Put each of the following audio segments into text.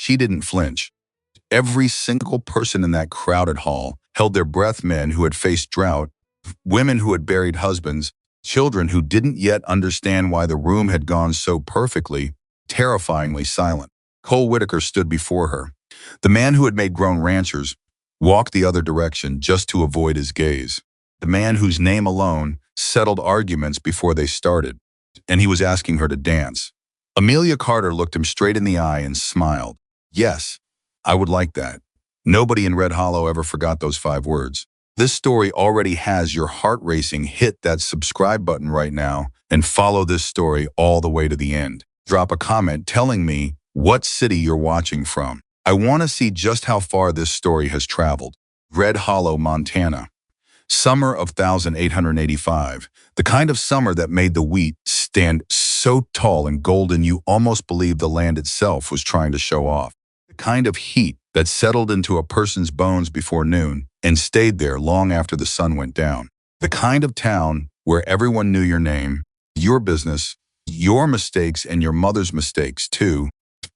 She didn't flinch. Every single person in that crowded hall held their breath, men who had faced drought, women who had buried husbands, children who didn't yet understand why the room had gone so perfectly, terrifyingly silent. Cole Whitaker stood before her. The man who had made grown ranchers walked the other direction just to avoid his gaze. The man whose name alone settled arguments before they started, and he was asking her to dance. Amelia Carter looked him straight in the eye and smiled. Yes, I would like that. Nobody in Red Hollow ever forgot those 5 words. This story already has your heart racing. Hit that subscribe button right now and follow this story all the way to the end. Drop a comment telling me what city you're watching from. I want to see just how far this story has traveled. Red Hollow, Montana. Summer of 1885. The kind of summer that made the wheat stand so tall and golden you almost believed the land itself was trying to show off. The kind of heat that settled into a person's bones before noon and stayed there long after the sun went down. The kind of town where everyone knew your name, your business, your mistakes, and your mother's mistakes too.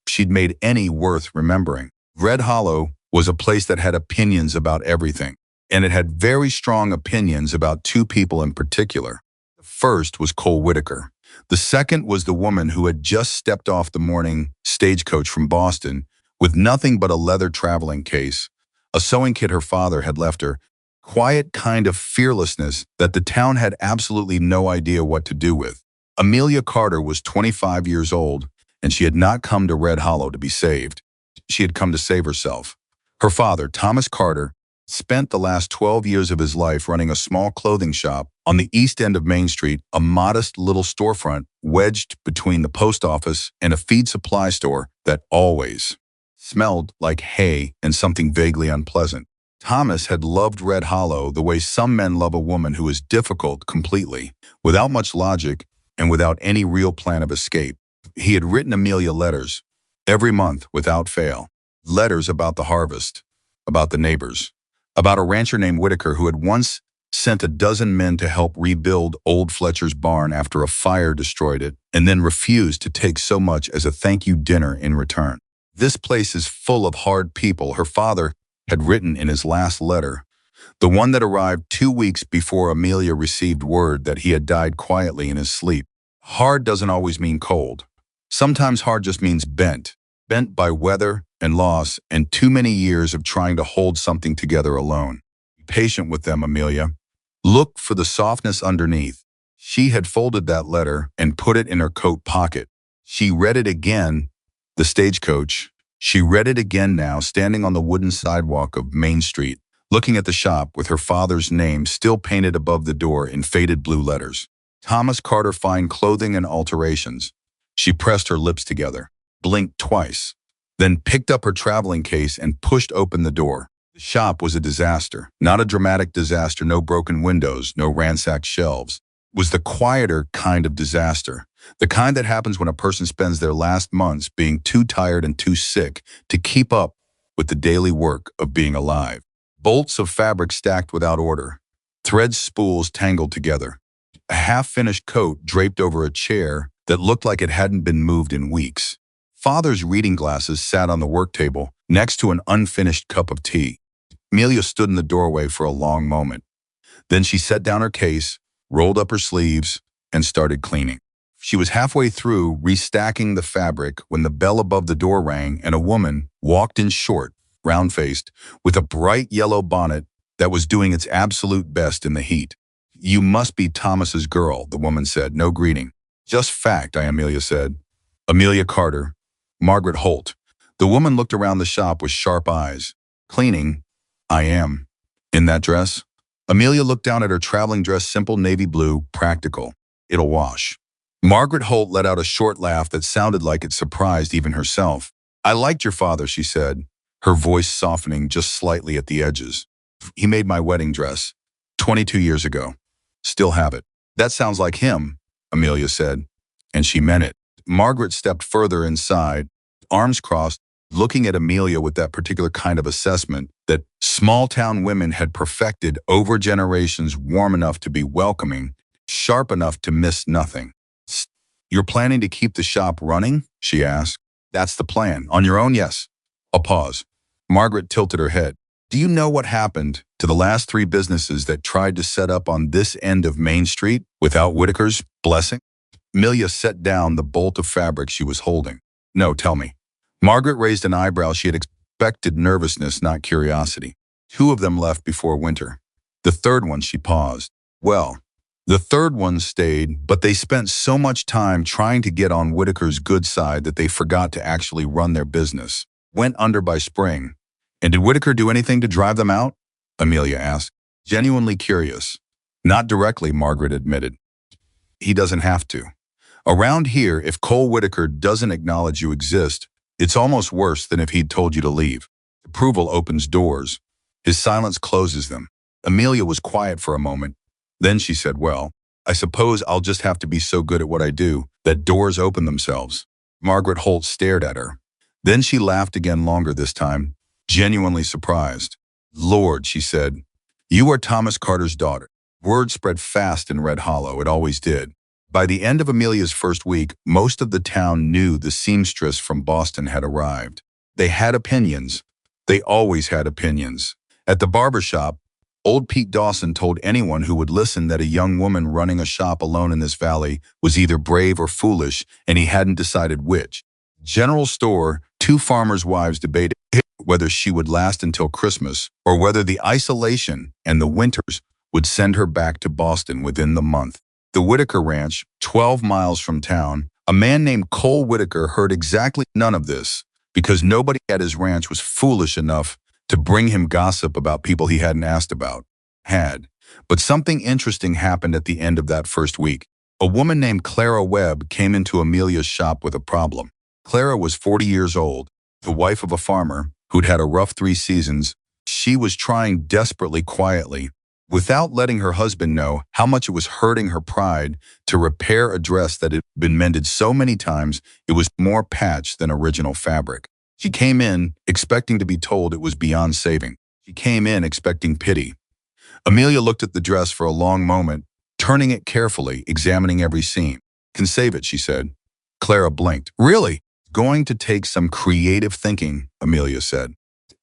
She'd made any worth remembering. Red Hollow was a place that had opinions about everything, and it had very strong opinions about 2 people in particular. The first was Cole Whitaker. The second was the woman who had just stepped off the morning stagecoach from Boston with nothing but a leather traveling case, a sewing kit her father had left her, quiet kind of fearlessness that the town had absolutely no idea what to do with. Amelia Carter was 25 years old, and she had not come to Red Hollow to be saved. She had come to save herself. Her father, Thomas Carter, spent the last 12 years of his life running a small clothing shop on the east end of Main Street, a modest little storefront wedged between the post office and a feed supply store that always smelled like hay and something vaguely unpleasant. Thomas had loved Red Hollow the way some men love a woman who is difficult completely, without much logic and without any real plan of escape. He had written Amelia letters every month without fail. Letters about the harvest, about the neighbors, about a rancher named Whitaker who had once sent a dozen men to help rebuild old Fletcher's barn after a fire destroyed it, and then refused to take so much as a thank you dinner in return. This place is full of hard people, her father had written in his last letter, the one that arrived 2 weeks before Amelia received word that he had died quietly in his sleep. Hard doesn't always mean cold. Sometimes hard just means bent by weather and loss and too many years of trying to hold something together alone. Be patient with them, Amelia. Look for the softness underneath. She had folded that letter and put it in her coat pocket. She read it again, the stagecoach. She read it again now, standing on the wooden sidewalk of Main Street, looking at the shop with her father's name still painted above the door in faded blue letters. Thomas Carter Fine Clothing and Alterations. She pressed her lips together, blinked twice, then picked up her traveling case and pushed open the door. The shop was a disaster, not a dramatic disaster, no broken windows, no ransacked shelves. It was the quieter kind of disaster, the kind that happens when a person spends their last months being too tired and too sick to keep up with the daily work of being alive. Bolts of fabric stacked without order, thread spools tangled together, a half-finished coat draped over a chair that looked like it hadn't been moved in weeks. Father's reading glasses sat on the work table next to an unfinished cup of tea. Amelia stood in the doorway for a long moment. Then she set down her case, rolled up her sleeves, and started cleaning. She was halfway through restacking the fabric when the bell above the door rang and a woman walked in short, round-faced, with a bright yellow bonnet that was doing its absolute best in the heat. "You must be Thomas's girl," the woman said, no greeting. "Just fact," Amelia said. "Amelia Carter. Margaret Holt." The woman looked around the shop with sharp eyes. "Cleaning? I am. In that dress?" Amelia looked down at her traveling dress, simple navy blue, practical. "It'll wash." Margaret Holt let out a short laugh that sounded like it surprised even herself. "I liked your father," she said, her voice softening just slightly at the edges. "He made my wedding dress 22 years ago. Still have it." "That sounds like him," Amelia said, and she meant it. Margaret stepped further inside, arms crossed, looking at Amelia with that particular kind of assessment that small-town women had perfected over generations, warm enough to be welcoming, sharp enough to miss nothing. "You're planning to keep the shop running?" she asked. "That's the plan. On your own?" "Yes." A pause. Margaret tilted her head. Do you know what happened to the last 3 businesses that tried to set up on this end of Main Street without Whitaker's blessing? Amelia set down the bolt of fabric she was holding. No, tell me. Margaret raised an eyebrow. She had expected nervousness, not curiosity. 2 of them left before winter. The third one, she paused. Well, the third one stayed, but they spent so much time trying to get on Whitaker's good side that they forgot to actually run their business. Went under by spring. And did Whitaker do anything to drive them out? Amelia asked, genuinely curious. Not directly, Margaret admitted. He doesn't have to. Around here, if Cole Whitaker doesn't acknowledge you exist, it's almost worse than if he'd told you to leave. Approval opens doors. His silence closes them. Amelia was quiet for a moment. Then she said, well, I suppose I'll just have to be so good at what I do that doors open themselves. Margaret Holt stared at her. Then she laughed again, longer this time, genuinely surprised. Lord, she said, you are Thomas Carter's daughter. Word spread fast in Red Hollow. It always did. By the end of Amelia's first week, most of the town knew the seamstress from Boston had arrived. They had opinions. They always had opinions. At the barber shop, old Pete Dawson told anyone who would listen that a young woman running a shop alone in this valley was either brave or foolish, and he hadn't decided which. General store, 2 farmers' wives debated whether she would last until Christmas or whether the isolation and the winters would send her back to Boston within the month. The Whitaker Ranch, 12 miles from town, a man named Cole Whitaker heard exactly none of this because nobody at his ranch was foolish enough to bring him gossip about people he hadn't asked about. But something interesting happened at the end of that first week. A woman named Clara Webb came into Amelia's shop with a problem. Clara was 40 years old, the wife of a farmer who'd had a rough 3 seasons. She was trying desperately quietly, without letting her husband know how much it was hurting her pride, to repair a dress that had been mended so many times it was more patched than original fabric. She came in expecting to be told it was beyond saving. She came in expecting pity. Amelia looked at the dress for a long moment, turning it carefully, examining every seam. Can save it, she said. Clara blinked. Really? Going to take some creative thinking, Amelia said.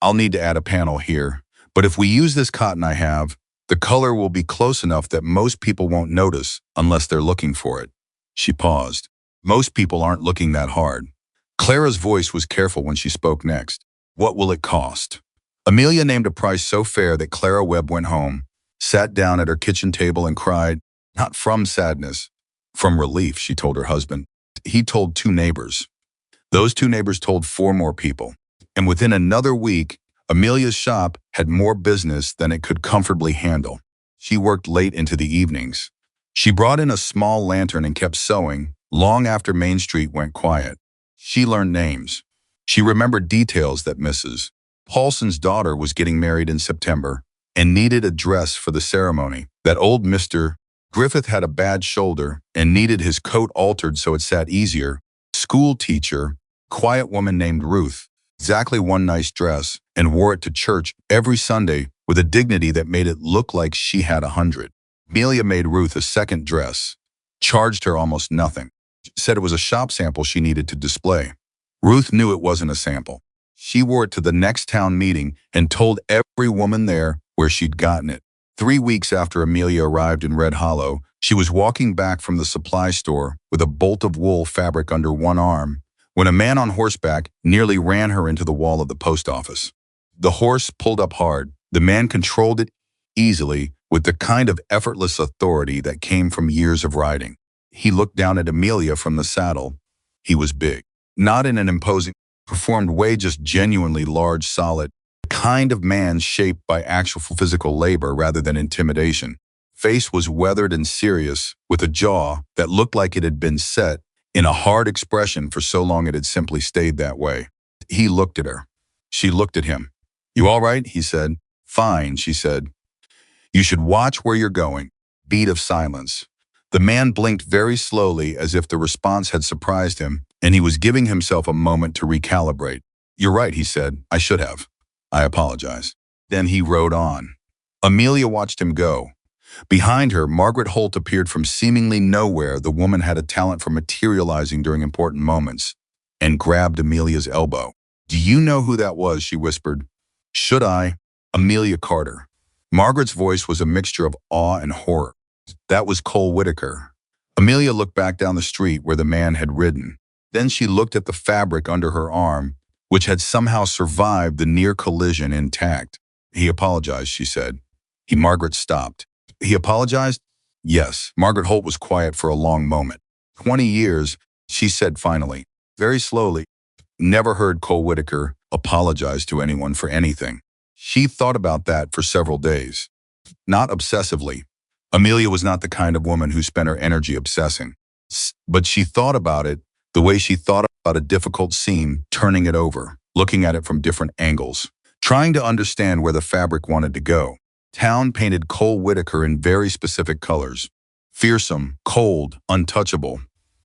I'll need to add a panel here, but if we use this cotton I have, the color will be close enough that most people won't notice unless they're looking for it. She paused. Most people aren't looking that hard. Clara's voice was careful when she spoke next. What will it cost? Amelia named a price so fair that Clara Webb went home, sat down at her kitchen table and cried, not from sadness, from relief, she told her husband. He told 2 neighbors. Those 2 neighbors told 4 more people. And within another week, Amelia's shop had more business than it could comfortably handle. She worked late into the evenings. She brought in a small lantern and kept sewing long after Main Street went quiet. She learned names. She remembered details that Mrs. Paulson's daughter was getting married in September and needed a dress for the ceremony. That old Mr. Griffith had a bad shoulder and needed his coat altered so it sat easier. School teacher, quiet woman named Ruth, exactly one nice dress, and wore it to church every Sunday with a dignity that made it look like she had 100. Amelia made Ruth a second dress, charged her almost nothing. Said it was a shop sample she needed to display. Ruth knew it wasn't a sample. She wore it to the next town meeting and told every woman there where she'd gotten it. 3 weeks after Amelia arrived in Red Hollow, she was walking back from the supply store with a bolt of wool fabric under one arm when a man on horseback nearly ran her into the wall of the post office. The horse pulled up hard. The man controlled it easily with the kind of effortless authority that came from years of riding. He looked down at Amelia from the saddle. He was big, not in an imposing, performed way, just genuinely large, solid, the kind of man shaped by actual physical labor rather than intimidation. Face was weathered and serious, with a jaw that looked like it had been set in a hard expression for so long it had simply stayed that way. He looked at her. She looked at him. You all right? He said. Fine, she said. You should watch where you're going. Beat of silence. The man blinked very slowly as if the response had surprised him, and he was giving himself a moment to recalibrate. You're right, he said. I should have. I apologize. Then he rode on. Amelia watched him go. Behind her, Margaret Holt appeared from seemingly nowhere. The woman had a talent for materializing during important moments, and grabbed Amelia's elbow. Do you know who that was? She whispered. Should I? Amelia Carter. Margaret's voice was a mixture of awe and horror. That was Cole Whitaker. Amelia looked back down the street where the man had ridden. Then she looked at the fabric under her arm, which had somehow survived the near collision intact. He apologized, she said. Margaret stopped. He apologized? Yes. Margaret Holt was quiet for a long moment. 20 years, she said finally, very slowly. Never heard Cole Whitaker apologize to anyone for anything. She thought about that for several days. Not obsessively. Amelia was not the kind of woman who spent her energy obsessing. But she thought about it the way she thought about a difficult seam, turning it over, looking at it from different angles, trying to understand where the fabric wanted to go. Town painted Cole Whitaker in very specific colors. Fearsome, cold, untouchable.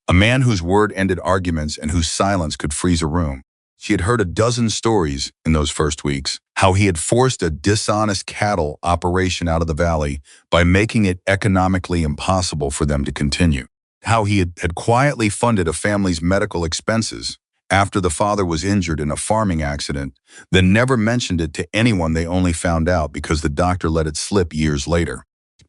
A man whose word ended arguments and whose silence could freeze a room. She had heard a dozen stories in those first weeks, how he had forced a dishonest cattle operation out of the valley by making it economically impossible for them to continue. How he had quietly funded a family's medical expenses after the father was injured in a farming accident, then never mentioned it to anyone. They only found out because the doctor let it slip years later.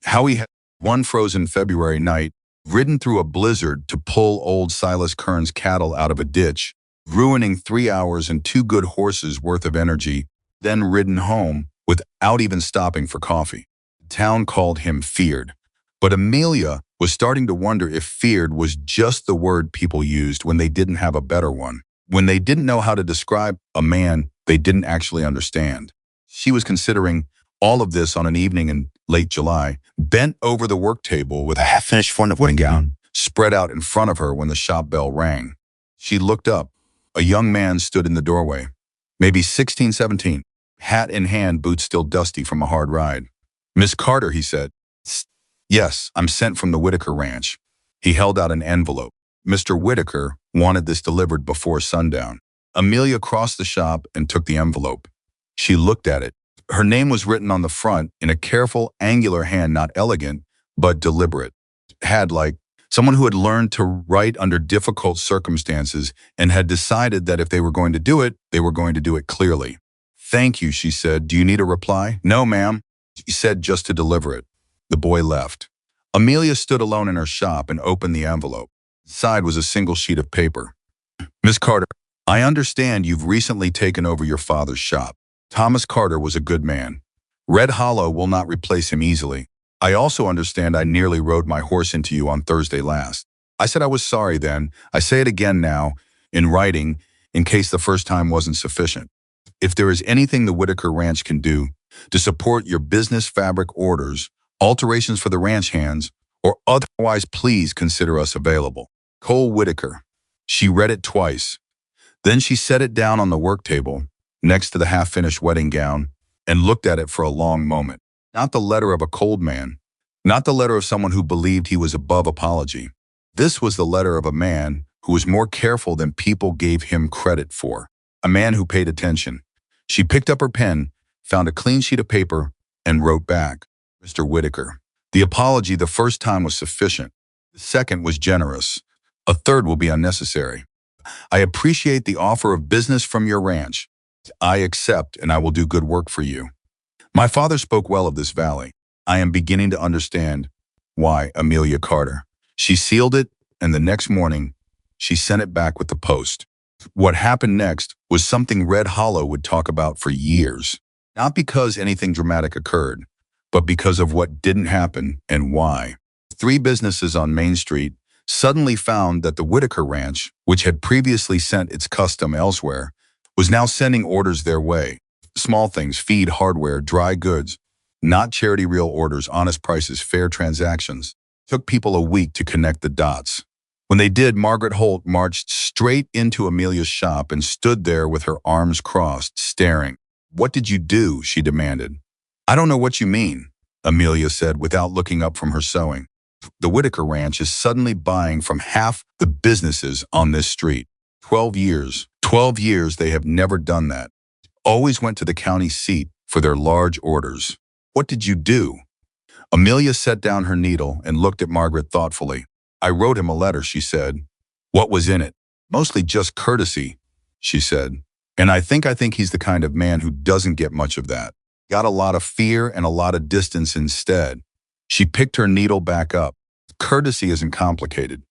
How he had one frozen February night ridden through a blizzard to pull old Silas Kern's cattle out of a ditch, ruining 3 hours and 2 good horses worth of energy, then ridden home without even stopping for coffee. The town called him feared, but Amelia was starting to wonder if feared was just the word people used when they didn't have a better one, when they didn't know how to describe a man they didn't actually understand. She was considering all of this on an evening in late July, bent over the work table with a half-finished front of wedding gown spread out in front of her when the shop bell rang. She looked up. A young man stood in the doorway, maybe 16, 17, hat in hand, boots still dusty from a hard ride. Miss Carter, he said. Yes, I'm sent from the Whitaker ranch. He held out an envelope. Mr. Whitaker wanted this delivered before sundown. Amelia crossed the shop and took the envelope. She looked at it. Her name was written on the front in a careful, angular hand, not elegant, but deliberate. Had like someone who had learned to write under difficult circumstances and had decided that if they were going to do it, they were going to do it clearly. Thank you, she said. Do you need a reply? No, ma'am. She said just to deliver it. The boy left. Amelia stood alone in her shop and opened the envelope. Inside was a single sheet of paper. Miss Carter, I understand you've recently taken over your father's shop. Thomas Carter was a good man. Red Hollow will not replace him easily. I also understand I nearly rode my horse into you on Thursday last. I said I was sorry then. I say it again now, in writing, in case the first time wasn't sufficient. If there is anything the Whitaker Ranch can do to support your business fabric orders, alterations for the ranch hands, or otherwise, please consider us available. Cole Whitaker. She read it twice. Then she set it down on the work table, next to the half-finished wedding gown, and looked at it for a long moment. Not the letter of a cold man, not the letter of someone who believed he was above apology. This was the letter of a man who was more careful than people gave him credit for, a man who paid attention. She picked up her pen, found a clean sheet of paper, and wrote back, Mr. Whitaker. The apology the first time was sufficient. The second was generous. A third will be unnecessary. I appreciate the offer of business from your ranch. I accept, and I will do good work for you. My father spoke well of this valley. I am beginning to understand why. Amelia Carter. She sealed it, and the next morning, she sent it back with the post. What happened next was something Red Hollow would talk about for years. Not because anything dramatic occurred, but because of what didn't happen and why. 3 businesses on Main Street suddenly found that the Whitaker Ranch, which had previously sent its custom elsewhere, was now sending orders their way. Small things, feed, hardware, dry goods, not charity, real orders, honest prices, fair transactions. Took people a week to connect the dots. When they did, Margaret Holt marched straight into Amelia's shop and stood there with her arms crossed, staring. What did you do? She demanded. I don't know what you mean, Amelia said without looking up from her sewing. The Whitaker Ranch is suddenly buying from half the businesses on this street. 12 years. 12 years they have never done that. Always went to the county seat for their large orders. What did you do? Amelia set down her needle and looked at Margaret thoughtfully. I wrote him a letter, she said. What was in it? Mostly just courtesy, she said. And I think he's the kind of man who doesn't get much of that. Got a lot of fear and a lot of distance instead. She picked her needle back up. Courtesy isn't complicated.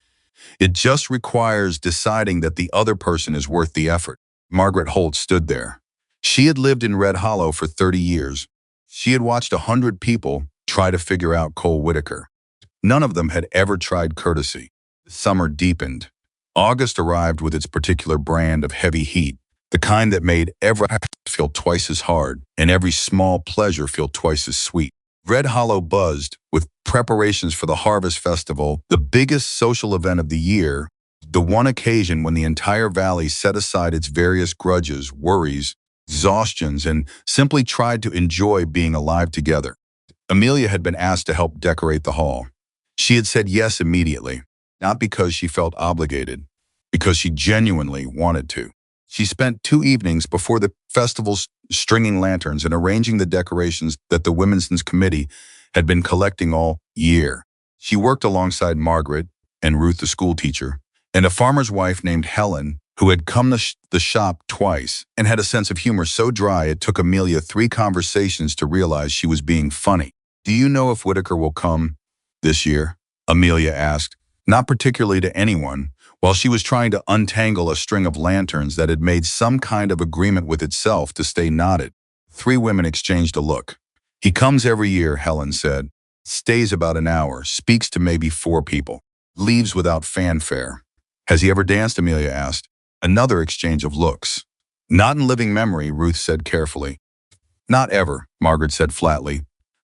It just requires deciding that the other person is worth the effort. Margaret Holt stood there. She had lived in Red Hollow for 30 years. She had watched 100 people try to figure out Cole Whitaker. None of them had ever tried courtesy. The summer deepened. August arrived with its particular brand of heavy heat, the kind that made every act feel twice as hard and every small pleasure feel twice as sweet. Red Hollow buzzed with preparations for the Harvest Festival, the biggest social event of the year, the one occasion when the entire valley set aside its various grudges, worries, exhaustions, and simply tried to enjoy being alive together. Amelia had been asked to help decorate the hall. She had said yes immediately, not because she felt obligated, because she genuinely wanted to. She spent 2 evenings before the festival stringing lanterns and arranging the decorations that the Women's Committee had been collecting all year. She worked alongside Margaret and Ruth, the school teacher, and a farmer's wife named Helen, who had come to the shop twice and had a sense of humor so dry it took Amelia 3 conversations to realize she was being funny. "Do you know if Whitaker will come this year?" Amelia asked, not particularly to anyone, while she was trying to untangle a string of lanterns that had made some kind of agreement with itself to stay knotted. 3 women exchanged a look. "He comes every year," Helen said. "Stays about an hour, speaks to maybe 4 people. Leaves without fanfare." "Has he ever danced?" Amelia asked. Another exchange of looks. "Not in living memory," Ruth said carefully. "Not ever," Margaret said flatly.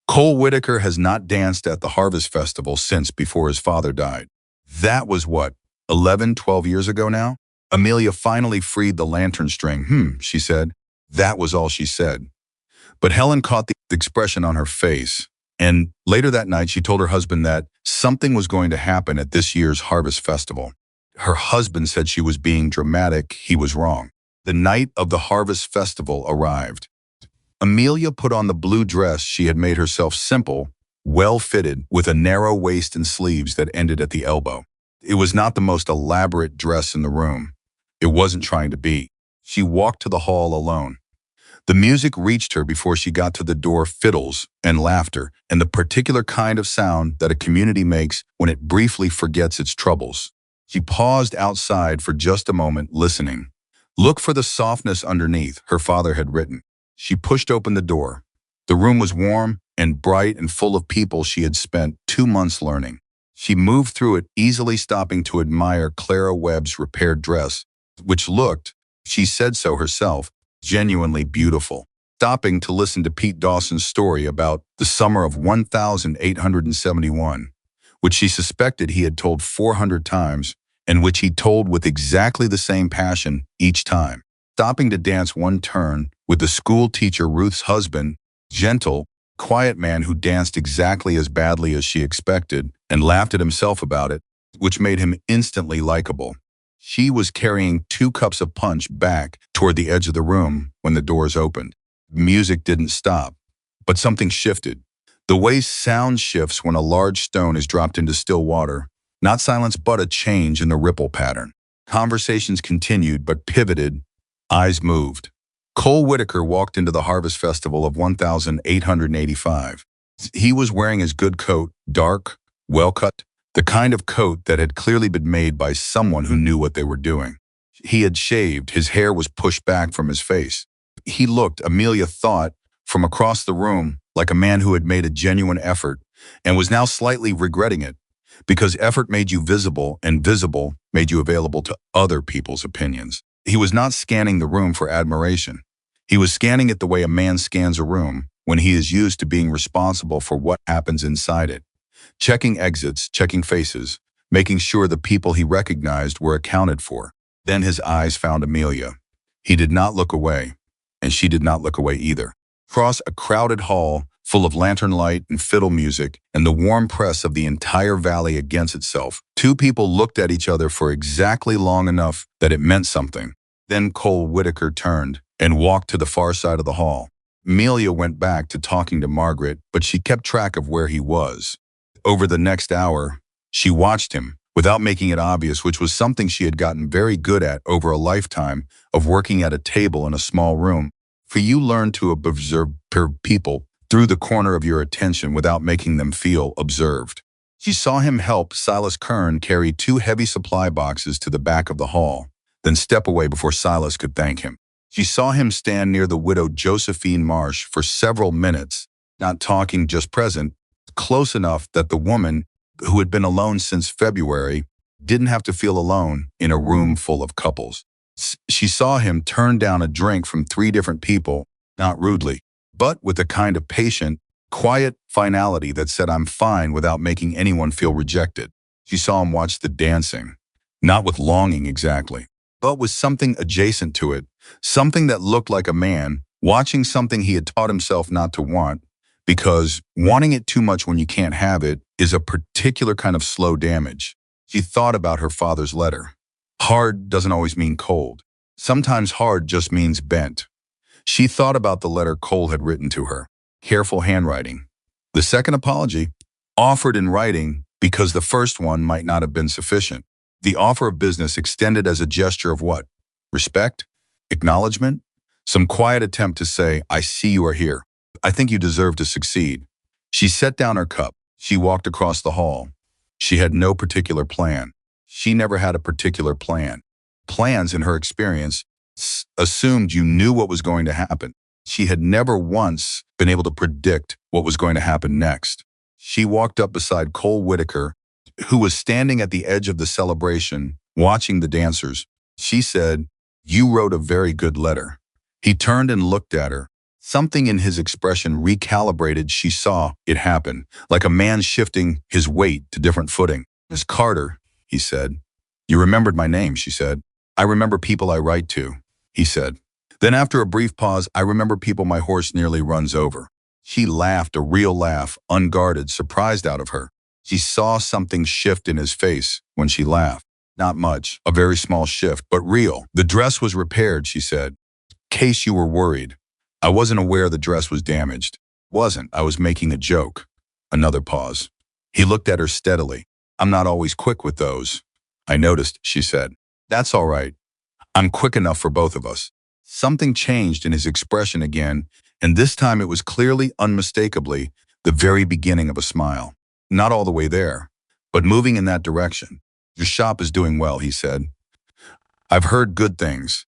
"Cole Whitaker has not danced at the Harvest Festival since before his father died." That was what, 11, 12 years ago now? Amelia finally freed the lantern string. She said. That was all she said. But Helen caught the expression on her face, and later that night she told her husband that something was going to happen at this year's Harvest Festival. Her husband said she was being dramatic. He was wrong. The night of the Harvest Festival arrived. Amelia put on the blue dress she had made herself, simple, well-fitted, with a narrow waist and sleeves that ended at the elbow. It was not the most elaborate dress in the room. It wasn't trying to be. She walked to the hall alone. The music reached her before she got to the door, fiddles and laughter, and the particular kind of sound that a community makes when it briefly forgets its troubles. She paused outside for just a moment, listening. "Look for the softness underneath," her father had written. She pushed open the door. The room was warm and bright and full of people she had spent 2 months learning. She moved through it, easily stopping to admire Clara Webb's repaired dress, which looked, she said so herself, genuinely beautiful. Stopping to listen to Pete Dawson's story about the summer of 1871, which she suspected he had told 400 times, and which he told with exactly the same passion each time. Stopping to dance one turn with the school teacher Ruth's husband, gentle, quiet man who danced exactly as badly as she expected and laughed at himself about it, which made him instantly likable. She was carrying 2 cups of punch back toward the edge of the room when the doors opened. Music didn't stop, but something shifted. The way sound shifts when a large stone is dropped into still water, not silence but a change in the ripple pattern. Conversations continued but pivoted. Eyes moved. Cole Whitaker walked into the Harvest Festival of 1885. He was wearing his good coat, dark, well-cut, the kind of coat that had clearly been made by someone who knew what they were doing. He had shaved, his hair was pushed back from his face. He looked, Amelia thought, from across the room, like a man who had made a genuine effort and was now slightly regretting it, because effort made you visible and visible made you available to other people's opinions. He was not scanning the room for admiration. He was scanning it the way a man scans a room when he is used to being responsible for what happens inside it. Checking exits, checking faces, making sure the people he recognized were accounted for. Then his eyes found Amelia. He did not look away, and she did not look away either. Across a crowded hall, full of lantern light and fiddle music and the warm press of the entire valley against itself, 2 people looked at each other for exactly long enough that it meant something. Then Cole Whitaker turned and walked to the far side of the hall. Amelia went back to talking to Margaret, but she kept track of where he was. Over the next hour, she watched him, without making it obvious, which was something she had gotten very good at over a lifetime of working at a table in a small room. For you learn to observe people through the corner of your attention without making them feel observed. She saw him help Silas Kern carry 2 heavy supply boxes to the back of the hall, then step away before Silas could thank him. She saw him stand near the widow Josephine Marsh for several minutes, not talking, just present, close enough that the woman, who had been alone since February, didn't have to feel alone in a room full of couples. She saw him turn down a drink from 3 different people, not rudely, but with a kind of patient, quiet finality that said, "I'm fine," without making anyone feel rejected. She saw him watch the dancing, not with longing exactly, but with something adjacent to it, something that looked like a man watching something he had taught himself not to want, because wanting it too much when you can't have it is a particular kind of slow damage. She thought about her father's letter. Hard doesn't always mean cold. Sometimes hard just means bent. She thought about the letter Cole had written to her. Careful handwriting. The second apology, offered in writing because the first one might not have been sufficient. The offer of business extended as a gesture of what? Respect? Acknowledgement? Some quiet attempt to say, "I see you are here. I think you deserve to succeed." She set down her cup. She walked across the hall. She had no particular plan. She never had a particular plan. Plans, in her experience, assumed you knew what was going to happen. She had never once been able to predict what was going to happen next. She walked up beside Cole Whitaker, who was standing at the edge of the celebration, watching the dancers. She said, "You wrote a very good letter." He turned and looked at her. Something in his expression recalibrated. She saw it happen, like a man shifting his weight to different footing. "Miss Carter," he said. "You remembered my name," she said. "I remember people I write to," he said. Then after a brief pause, "I remember people my horse nearly runs over." She laughed, a real laugh, unguarded, surprised out of her. She saw something shift in his face when she laughed. Not much, a very small shift, but real. "The dress was repaired," she said. "Case you were worried. I wasn't aware the dress was damaged." "Wasn't. I was making a joke." Another pause. He looked at her steadily. "I'm not always quick with those." "I noticed," she said. "That's all right. I'm quick enough for both of us." Something changed in his expression again, and this time it was clearly, unmistakably, the very beginning of a smile. Not all the way there, but moving in that direction. "Your shop is doing well," he said. "I've heard good things."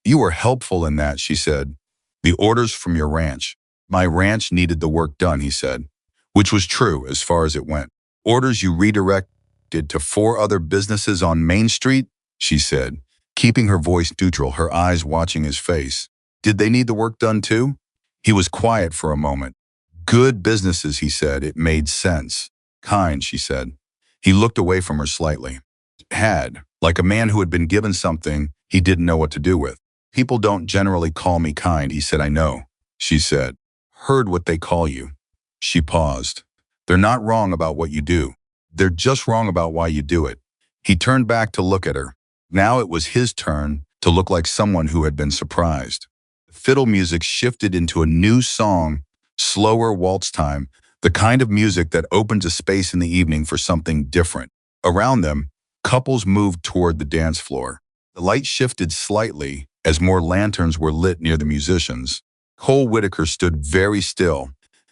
"You were helpful in that," she said. "The orders from your ranch." "My ranch needed the work done," he said, which was true as far as it went. "Orders you redirected to 4 other businesses on Main Street," she said, keeping her voice neutral, her eyes watching his face. "Did they need the work done too?" He was quiet for a moment. "Good businesses," he said. It made sense. "Kind," she said. He looked away from her slightly. "Had, like a man who had been given something he didn't know what to do with." "People don't generally call me kind," he said. "I know," she said. "Heard what they call you." She paused. "They're not wrong about what you do. They're just wrong about why you do it." He turned back to look at her. Now it was his turn to look like someone who had been surprised. The fiddle music shifted into a new song, slower waltz time, the kind of music that opens a space in the evening for something different. Around them, couples moved toward the dance floor. The light shifted slightly as more lanterns were lit near the musicians. Cole Whitaker stood very still,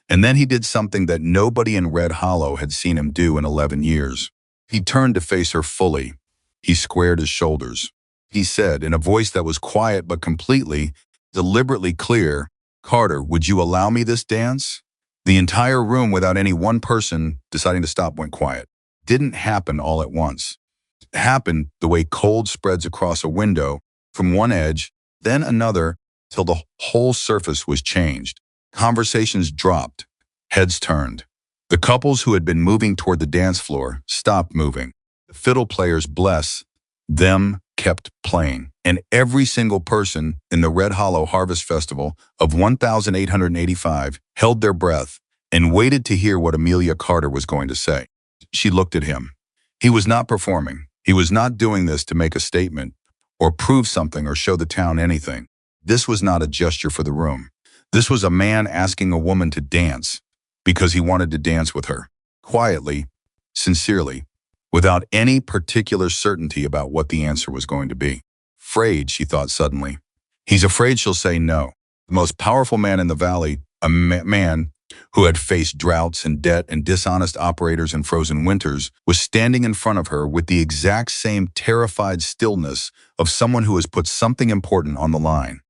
and then he did something that nobody in Red Hollow had seen him do in 11 years. He turned to face her fully. He squared his shoulders. He said, in a voice that was quiet but completely, deliberately clear, "Carter, would you allow me this dance?" The entire room, without any one person deciding to stop, went quiet. Didn't happen all at once. It happened the way cold spreads across a window, from one edge, then another, till the whole surface was changed. Conversations dropped. Heads turned. The couples who had been moving toward the dance floor stopped moving. The fiddle players, bless them, kept playing. And every single person in the Red Hollow Harvest Festival of 1885 held their breath and waited to hear what Amelia Carter was going to say. She looked at him. He was not performing. He was not doing this to make a statement or prove something or show the town anything. This was not a gesture for the room. This was a man asking a woman to dance because he wanted to dance with her. Quietly, sincerely. without any particular certainty about what the answer was going to be. Afraid, she thought suddenly. He's afraid she'll say no. The most powerful man in the valley, a man who had faced droughts and debt and dishonest operators and frozen winters, was standing in front of her with the exact same terrified stillness of someone who has put something important on the line,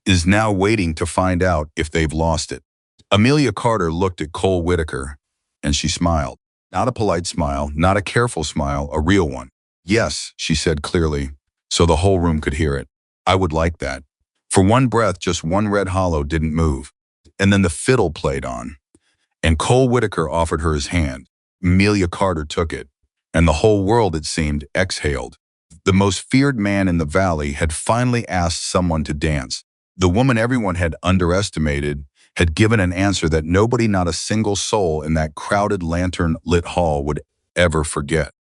is now waiting to find out if they've lost it. Amelia Carter looked at Cole Whitaker, and she smiled. Not a polite smile, not a careful smile, a real one. Yes, she said clearly, so the whole room could hear it. I would like that. For one breath, just one red hollow didn't move. And then the fiddle played on. And Cole Whitaker offered her his hand. Amelia Carter took it. And the whole world, it seemed, exhaled. The most feared man in the valley had finally asked someone to dance. The woman everyone had underestimated had given an answer that nobody, not a single soul in that crowded lantern-lit hall would ever forget.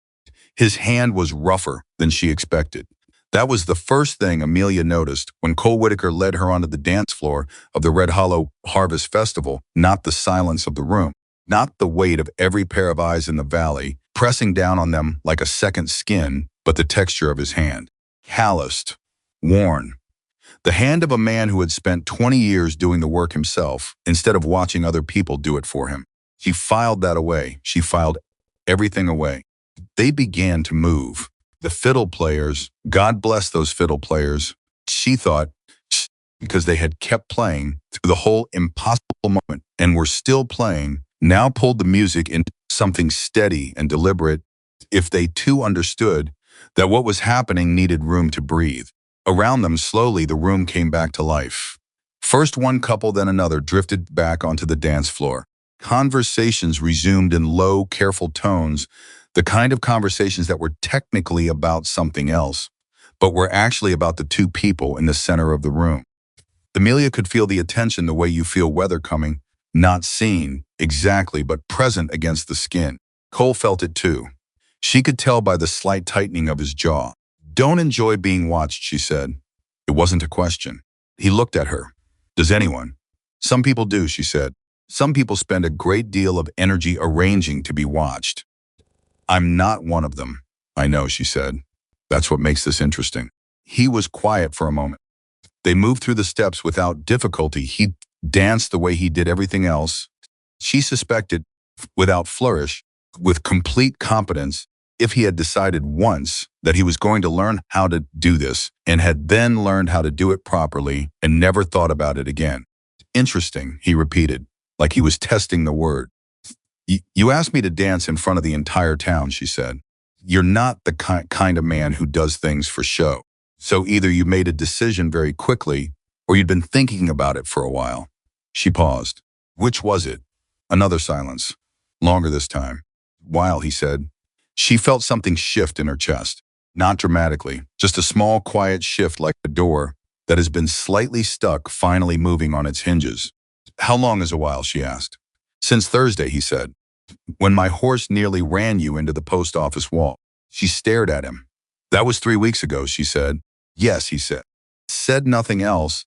His hand was rougher than she expected. That was the first thing Amelia noticed when Cole Whitaker led her onto the dance floor of the Red Hollow Harvest Festival, not the silence of the room, not the weight of every pair of eyes in the valley pressing down on them like a second skin, but the texture of his hand. Calloused, worn. The hand of a man who had spent 20 years doing the work himself instead of watching other people do it for him. She filed that away. She filed everything away. They began to move. The fiddle players, God bless those fiddle players, she thought, because they had kept playing through the whole impossible moment and were still playing, now pulled the music into something steady and deliberate, if they too understood that what was happening needed room to breathe. Around them, slowly, the room came back to life. First one couple, then another drifted back onto the dance floor. Conversations resumed in low, careful tones, the kind of conversations that were technically about something else, but were actually about the two people in the center of the room. Amelia could feel the attention the way you feel weather coming, not seen exactly, but present against the skin. Cole felt it too. She could tell by the slight tightening of his jaw. Don't enjoy being watched, she said. It wasn't a question. He looked at her. Does anyone? Some people do, she said. Some people spend a great deal of energy arranging to be watched. I'm not one of them. I know, she said. That's what makes this interesting. He was quiet for a moment. They moved through the steps without difficulty. He danced the way he did everything else. She suspected, without flourish, with complete competence, if he had decided once that he was going to learn how to do this and had then learned how to do it properly and never thought about it again. Interesting, he repeated, like he was testing the word. You asked me to dance in front of the entire town, she said. You're not the kind of man who does things for show. So either you made a decision very quickly or you'd been thinking about it for a while. She paused. Which was it? Another silence. Longer this time. While, he said. She felt something shift in her chest. Not dramatically, just a small, quiet shift like a door that has been slightly stuck, finally moving on its hinges. How long is a while, she asked. Since Thursday, he said. When my horse nearly ran you into the post office wall. She stared at him. That was 3 weeks ago, she said. Yes, he said. Said nothing else,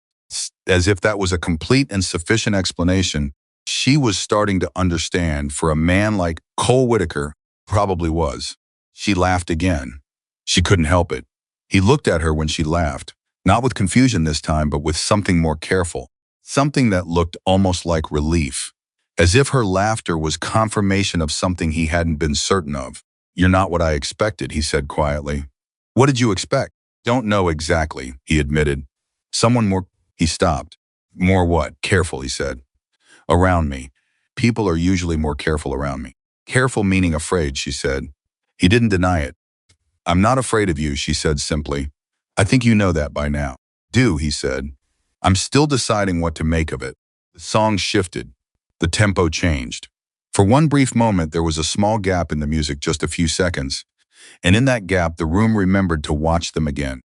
as if that was a complete and sufficient explanation. She was starting to understand, for a man like Cole Whitaker probably was. She laughed again. She couldn't help it. He looked at her when she laughed, not with confusion this time, but with something more careful, something that looked almost like relief, as if her laughter was confirmation of something he hadn't been certain of. You're not what I expected, he said quietly. What did you expect? Don't know exactly, he admitted. Someone more. He stopped. More what? Careful, he said. Around me. People are usually more careful around me. Careful meaning afraid, she said. He didn't deny it. I'm not afraid of you, she said simply. I think you know that by now. Do, he said. I'm still deciding what to make of it. The song shifted. The tempo changed. For one brief moment, there was a small gap in the music, just a few seconds. And in that gap, the room remembered to watch them again.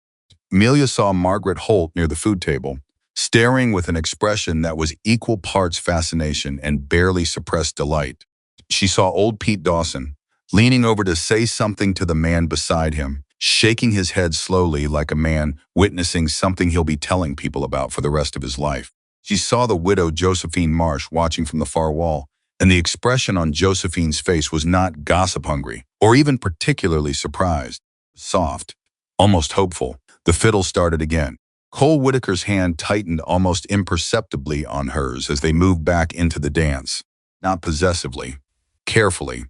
Amelia saw Margaret Holt near the food table, staring with an expression that was equal parts fascination and barely suppressed delight. She saw old Pete Dawson, leaning over to say something to the man beside him, shaking his head slowly like a man witnessing something he'll be telling people about for the rest of his life. She saw the widow Josephine Marsh watching from the far wall, And the expression on Josephine's face was not gossip-hungry or even particularly surprised. Soft, almost hopeful. The fiddle started again. Cole Whitaker's hand tightened almost imperceptibly on hers as they moved back into the dance. Not possessively, carefully.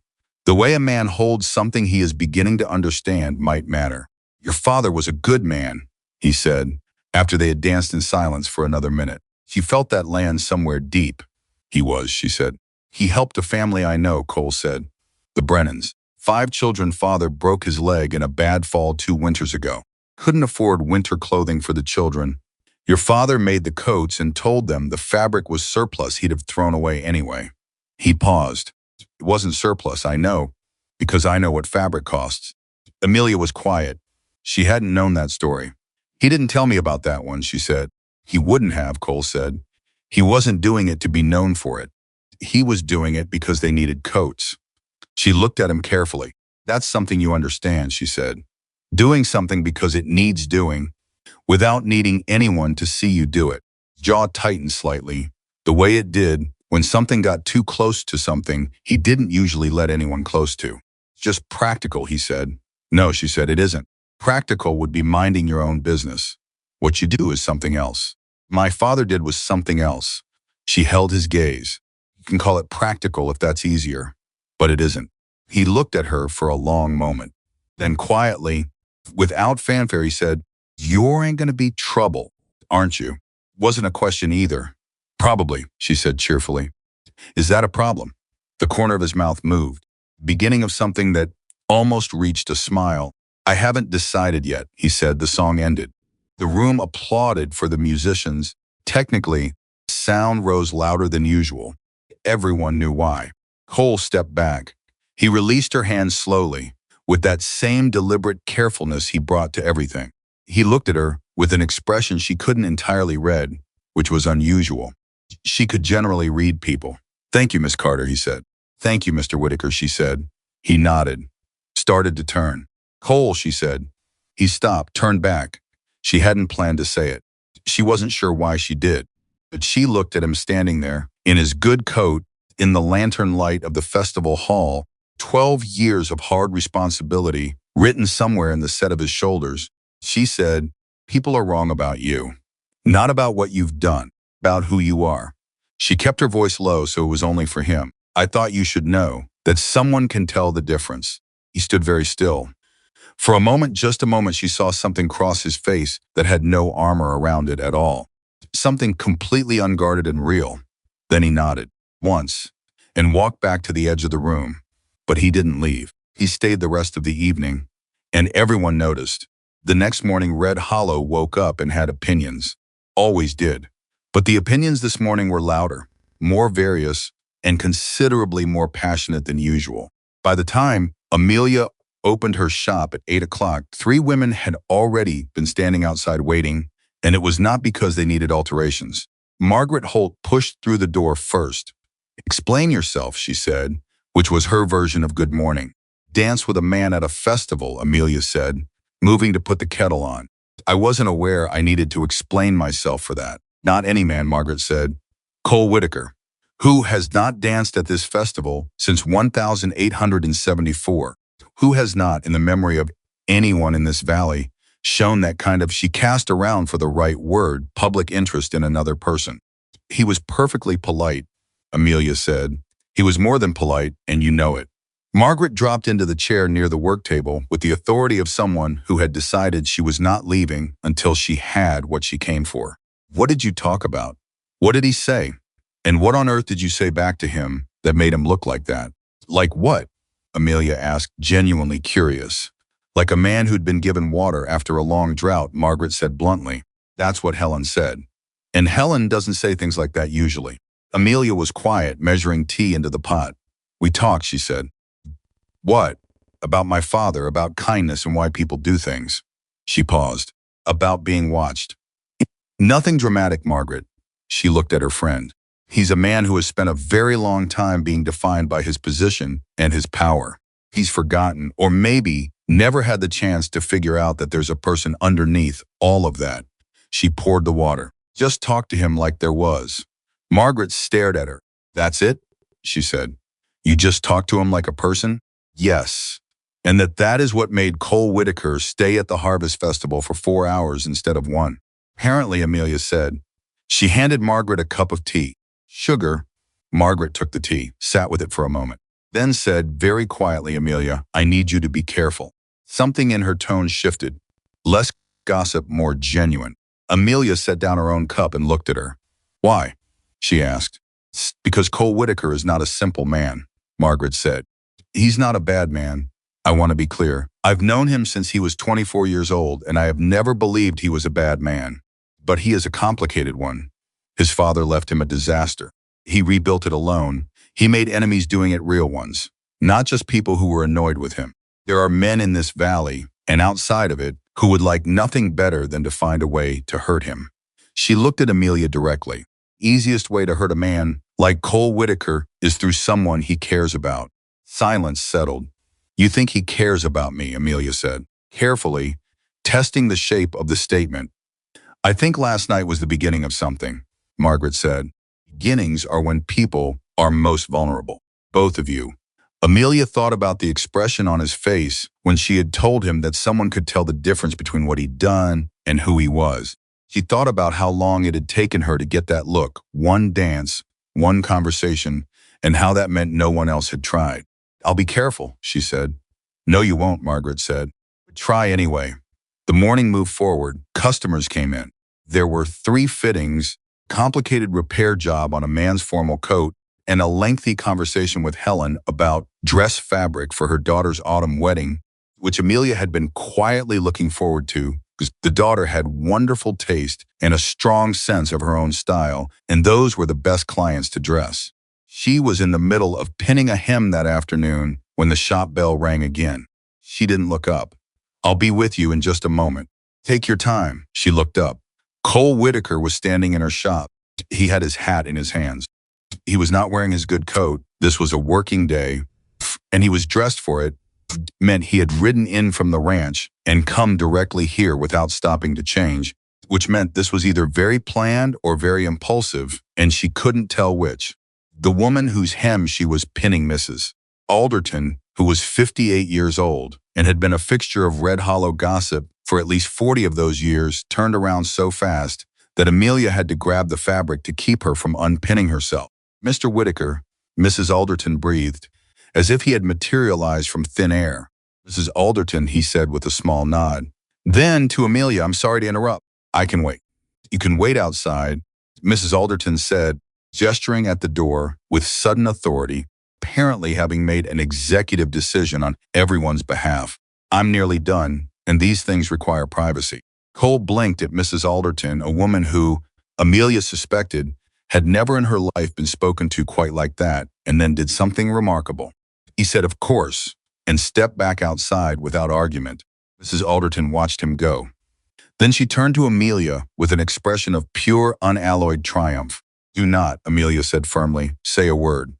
The way a man holds something he is beginning to understand might matter. "Your father was a good man," he said, after they had danced in silence for another minute. She felt that land somewhere deep. "He was," she said. "He helped a family I know," Cole said. "The Brennans. 5 children father broke his leg in a bad fall 2 winters ago. Couldn't afford winter clothing for the children. Your father made the coats and told them the fabric was surplus he'd have thrown away anyway." He paused. "It wasn't surplus, I know, because I know what fabric costs." Amelia was quiet. She hadn't known that story. "He didn't tell me about that one," she said. "He wouldn't have," Cole said. "He wasn't doing it to be known for it. He was doing it because they needed coats." She looked at him carefully. "That's something you understand," she said. "Doing something because it needs doing, without needing anyone to see you do it." Jaw tightened slightly, the way it did when something got too close to something he didn't usually let anyone close to. "Just practical," he said. "No," she said, "it isn't. Practical would be minding your own business. What you do is something else. My father did was something else." She held his gaze. "You can call it practical if that's easier, but it isn't." He looked at her for a long moment. Then quietly, without fanfare, he said, "You ain't gonna be trouble, aren't you?" Wasn't a question either. "Probably," she said cheerfully. "Is that a problem?" The corner of his mouth moved, beginning of something that almost reached a smile. "I haven't decided yet," he said. The song ended. The room applauded for the musicians. Technically, sound rose louder than usual. Everyone knew why. Cole stepped back. He released her hand slowly, with that same deliberate carefulness he brought to everything. He looked at her with an expression she couldn't entirely read, which was unusual. She could generally read people. "Thank you, Miss Carter," he said. "Thank you, Mr. Whitaker," she said. He nodded. Started to turn. "Cole," she said. He stopped, turned back. She hadn't planned to say it. She wasn't sure why she did. But she looked at him standing there, in his good coat, in the lantern light of the festival hall, 12 years of hard responsibility written somewhere in the set of his shoulders. She said, "People are wrong about you. Not about what you've done, about who you are." She kept her voice low so it was only for him. "I thought you should know that someone can tell the difference." He stood very still. For a moment, just a moment, she saw something cross his face that had no armor around it at all. Something completely unguarded and real. Then he nodded, once, and walked back to the edge of the room. But he didn't leave. He stayed the rest of the evening, and everyone noticed. The next morning, Red Hollow woke up and had opinions. Always did. But the opinions this morning were louder, more various, and considerably more passionate than usual. By the time Amelia opened her shop at 8 o'clock, 3 women had already been standing outside waiting, and it was not because they needed alterations. Margaret Holt pushed through the door first. "Explain yourself," she said, which was her version of good morning. "Dance with a man at a festival," Amelia said, moving to put the kettle on. "I wasn't aware I needed to explain myself for that." "Not any man," Margaret said. "Cole Whitaker, who has not danced at this festival since 1874. Who has not, in the memory of anyone in this valley, shown that kind of," she cast around for the right word, "public interest in another person." "He was perfectly polite," Amelia said. "He was more than polite, and you know it." Margaret dropped into the chair near the work table with the authority of someone who had decided she was not leaving until she had what she came for. "What did you talk about? What did he say? And what on earth did you say back to him that made him look like that?" "Like what?" Amelia asked, genuinely curious. "Like a man who'd been given water after a long drought," Margaret said bluntly. "That's what Helen said. And Helen doesn't say things like that usually." Amelia was quiet, measuring tea into the pot. "We talked," she said. "What?" "About my father, about kindness and why people do things." She paused. "About being watched." "Nothing dramatic, Margaret." She looked at her friend. "He's a man who has spent a very long time being defined by his position and his power. He's forgotten, or maybe never had the chance to figure out that there's a person underneath all of that." She poured the water. "Just talk to him like there was." Margaret stared at her. "That's it?" she said. You just talk to him like a person? Yes. And that is what made Cole Whitaker stay at the Harvest Festival for 4 hours instead of 1. Apparently, Amelia said. She handed Margaret a cup of tea. Sugar. Margaret took the tea, sat with it for a moment, then said very quietly, Amelia, I need you to be careful. Something in her tone shifted. Less gossip, more genuine. Amelia set down her own cup and looked at her. Why? She asked. Because Cole Whitaker is not a simple man, Margaret said. He's not a bad man. I want to be clear. I've known him since he was 24 years old, and I have never believed he was a bad man. But he is a complicated one. His father left him a disaster. He rebuilt it alone. He made enemies doing it, real ones, not just people who were annoyed with him. There are men in this valley and outside of it who would like nothing better than to find a way to hurt him. She looked at Amelia directly. Easiest way to hurt a man like Cole Whitaker is through someone he cares about. Silence settled. You think he cares about me, Amelia said, carefully, testing the shape of the statement. I think last night was the beginning of something, Margaret said. Beginnings are when people are most vulnerable. Both of you. Amelia thought about the expression on his face when she had told him that someone could tell the difference between what he'd done and who he was. She thought about how long it had taken her to get that look, one dance, one conversation, and how that meant no one else had tried. I'll be careful, she said. No, you won't, Margaret said. Try anyway. The morning moved forward. Customers came in. There were 3 fittings, complicated repair job on a man's formal coat, and a lengthy conversation with Helen about dress fabric for her daughter's autumn wedding, which Amelia had been quietly looking forward to because the daughter had wonderful taste and a strong sense of her own style, and those were the best clients to dress. She was in the middle of pinning a hem that afternoon when the shop bell rang again. She didn't look up. I'll be with you in just a moment. Take your time. She looked up. Cole Whitaker was standing in her shop. He had his hat in his hands. He was not wearing his good coat. This was a working day, and he was dressed for it. Meant he had ridden in from the ranch and come directly here without stopping to change, which meant this was either very planned or very impulsive, and she couldn't tell which. The woman whose hem she was pinning Mrs. Alderton, who was 58 years old and had been a fixture of Red Hollow gossip for at least 40 of those years, turned around so fast that Amelia had to grab the fabric to keep her from unpinning herself. Mr. Whitaker, Mrs. Alderton breathed, as if he had materialized from thin air. Mrs. Alderton, he said with a small nod. Then to Amelia, I'm sorry to interrupt. I can wait. You can wait outside, Mrs. Alderton said, gesturing at the door with sudden authority, apparently having made an executive decision on everyone's behalf. I'm nearly done, and these things require privacy. Cole blinked at Mrs. Alderton, a woman who, Amelia suspected, had never in her life been spoken to quite like that, and then did something remarkable. He said, of course, and stepped back outside without argument. Mrs. Alderton watched him go. Then she turned to Amelia with an expression of pure, unalloyed triumph. Do not, Amelia said firmly, say a word.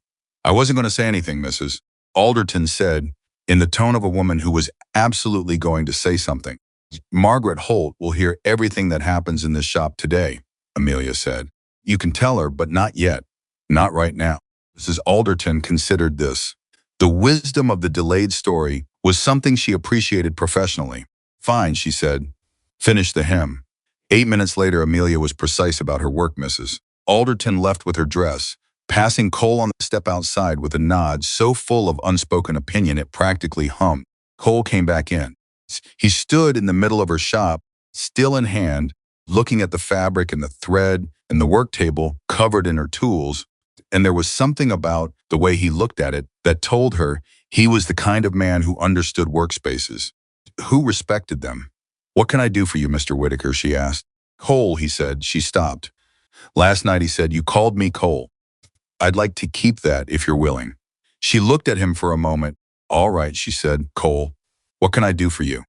I wasn't going to say anything, Mrs. Alderton said, in the tone of a woman who was absolutely going to say something. Margaret Holt will hear everything that happens in this shop today, Amelia said. You can tell her, but not yet. Not right now. Mrs. Alderton considered this. The wisdom of the delayed story was something she appreciated professionally. Fine, she said. Finish the hem. 8 minutes later, Amelia was precise about her work, Mrs. Alderton left with her dress, passing Cole on the step outside with a nod so full of unspoken opinion it practically hummed. Cole came back in. He stood in the middle of her shop, still in hand, looking at the fabric and the thread and the work table covered in her tools, and there was something about the way he looked at it that told her he was the kind of man who understood workspaces, who respected them. What can I do for you, Mr. Whitaker, she asked. Cole, he said. She stopped. Last night, he said, you called me Cole. I'd like to keep that if you're willing. She looked at him for a moment. All right, she said, Cole, what can I do for you?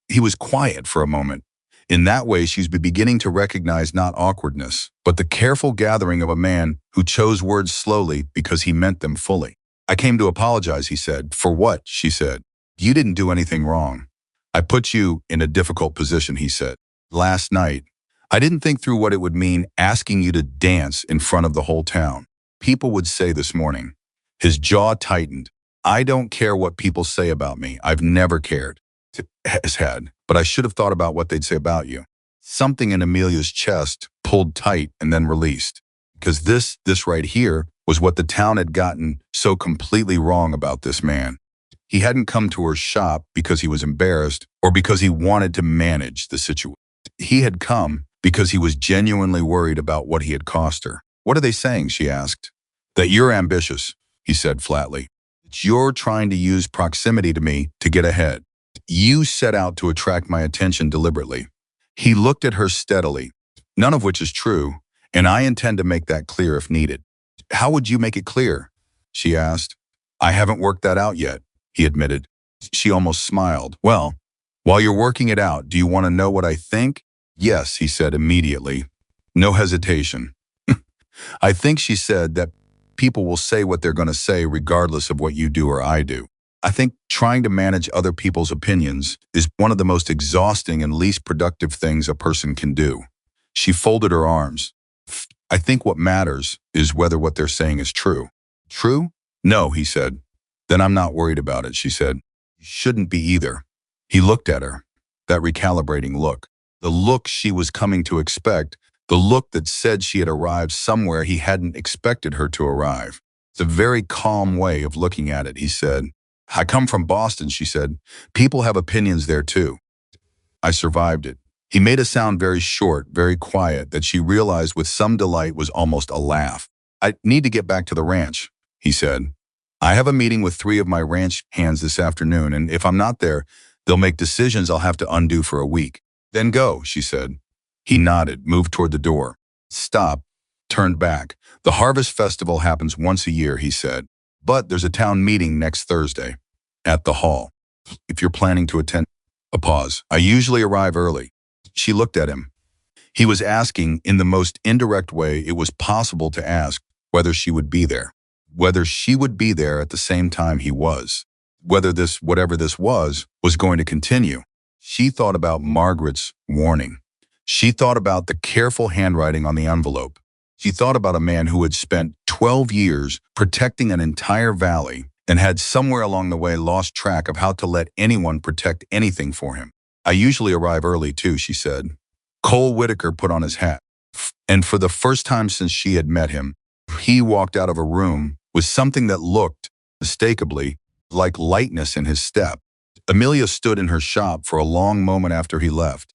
He was quiet for a moment. In that way, she's beginning to recognize not awkwardness, but the careful gathering of a man who chose words slowly because he meant them fully. I came to apologize, he said. For what? She said. You didn't do anything wrong. I put you in a difficult position, he said. Last night, I didn't think through what it would mean asking you to dance in front of the whole town. People would say this morning, His jaw tightened. I don't care what people say about me. I've never cared. His head, but I should have thought about what they'd say about you. Something in Amelia's chest pulled tight and then released. Because this right here was what the town had gotten so completely wrong about this man. He hadn't come to her shop because he was embarrassed or because he wanted to manage the situation. He had come because he was genuinely worried about what he had cost her. What are they saying? She asked. That you're ambitious, he said flatly. That you're trying to use proximity to me to get ahead. You set out to attract my attention deliberately. He looked at her steadily, none of which is true, and I intend to make that clear if needed. How would you make it clear? She asked. I haven't worked that out yet, he admitted. She almost smiled. Well, while you're working it out, do you want to know what I think? Yes, he said immediately. No hesitation. I think, she said, that people will say what they're going to say regardless of what you do or I do. I think trying to manage other people's opinions is one of the most exhausting and least productive things a person can do. She folded her arms. I think what matters is whether what they're saying is true. True? No, he said. Then I'm not worried about it, she said. You shouldn't be either. He looked at her, that recalibrating look, the look she was coming to expect, the look that said she had arrived somewhere he hadn't expected her to arrive. It's a very calm way of looking at it, he said. I come from Boston, she said. People have opinions there too. I survived it. He made a sound very short, very quiet, that she realized with some delight was almost a laugh. I need to get back to the ranch, he said. I have a meeting with 3 of my ranch hands this afternoon, and if I'm not there, they'll make decisions I'll have to undo for a week. Then go, she said. He nodded, moved toward the door. Stopped, turned back. The Harvest Festival happens once a year, he said. But there's a town meeting next Thursday at the hall. If you're planning to attend. A pause. I usually arrive early. She looked at him. He was asking in the most indirect way it was possible to ask whether she would be there. Whether she would be there at the same time he was. Whether this, whatever this was going to continue. She thought about Margaret's warning. She thought about the careful handwriting on the envelope. She thought about a man who had spent 12 years protecting an entire valley and had somewhere along the way lost track of how to let anyone protect anything for him. I usually arrive early too, she said. Cole Whitaker put on his hat. And for the first time since she had met him, he walked out of a room with something that looked, unmistakably, like lightness in his step. Amelia stood in her shop for a long moment after he left.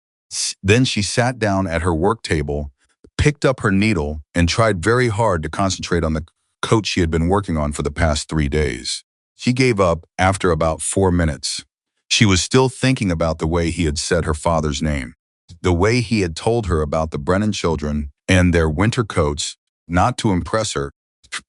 Then she sat down at her work table, picked up her needle, and tried very hard to concentrate on the coat she had been working on for the past 3 days. She gave up after about 4 minutes. She was still thinking about the way he had said her father's name, the way he had told her about the Brennan children and their winter coats, not to impress her,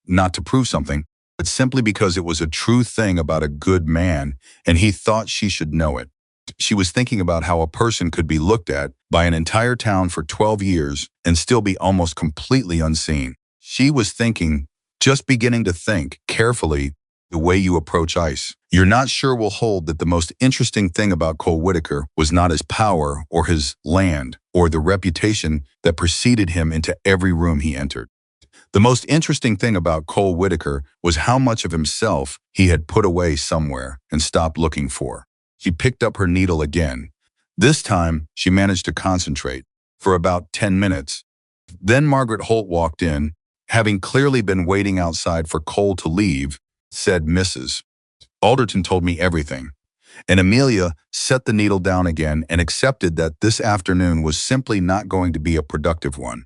not to prove something, but simply because it was a true thing about a good man, and he thought she should know it. She was thinking about how a person could be looked at by an entire town for 12 years and still be almost completely unseen. She was thinking, just beginning to think, carefully, the way you approach ice. You're not sure will hold that the most interesting thing about Cole Whitaker was not his power or his land or the reputation that preceded him into every room he entered. The most interesting thing about Cole Whitaker was how much of himself he had put away somewhere and stopped looking for. She picked up her needle again. This time, she managed to concentrate for about 10 minutes. Then Margaret Holt walked in, having clearly been waiting outside for Cole to leave, said Mrs. Alderton told me everything. And Amelia set the needle down again and accepted that this afternoon was simply not going to be a productive one.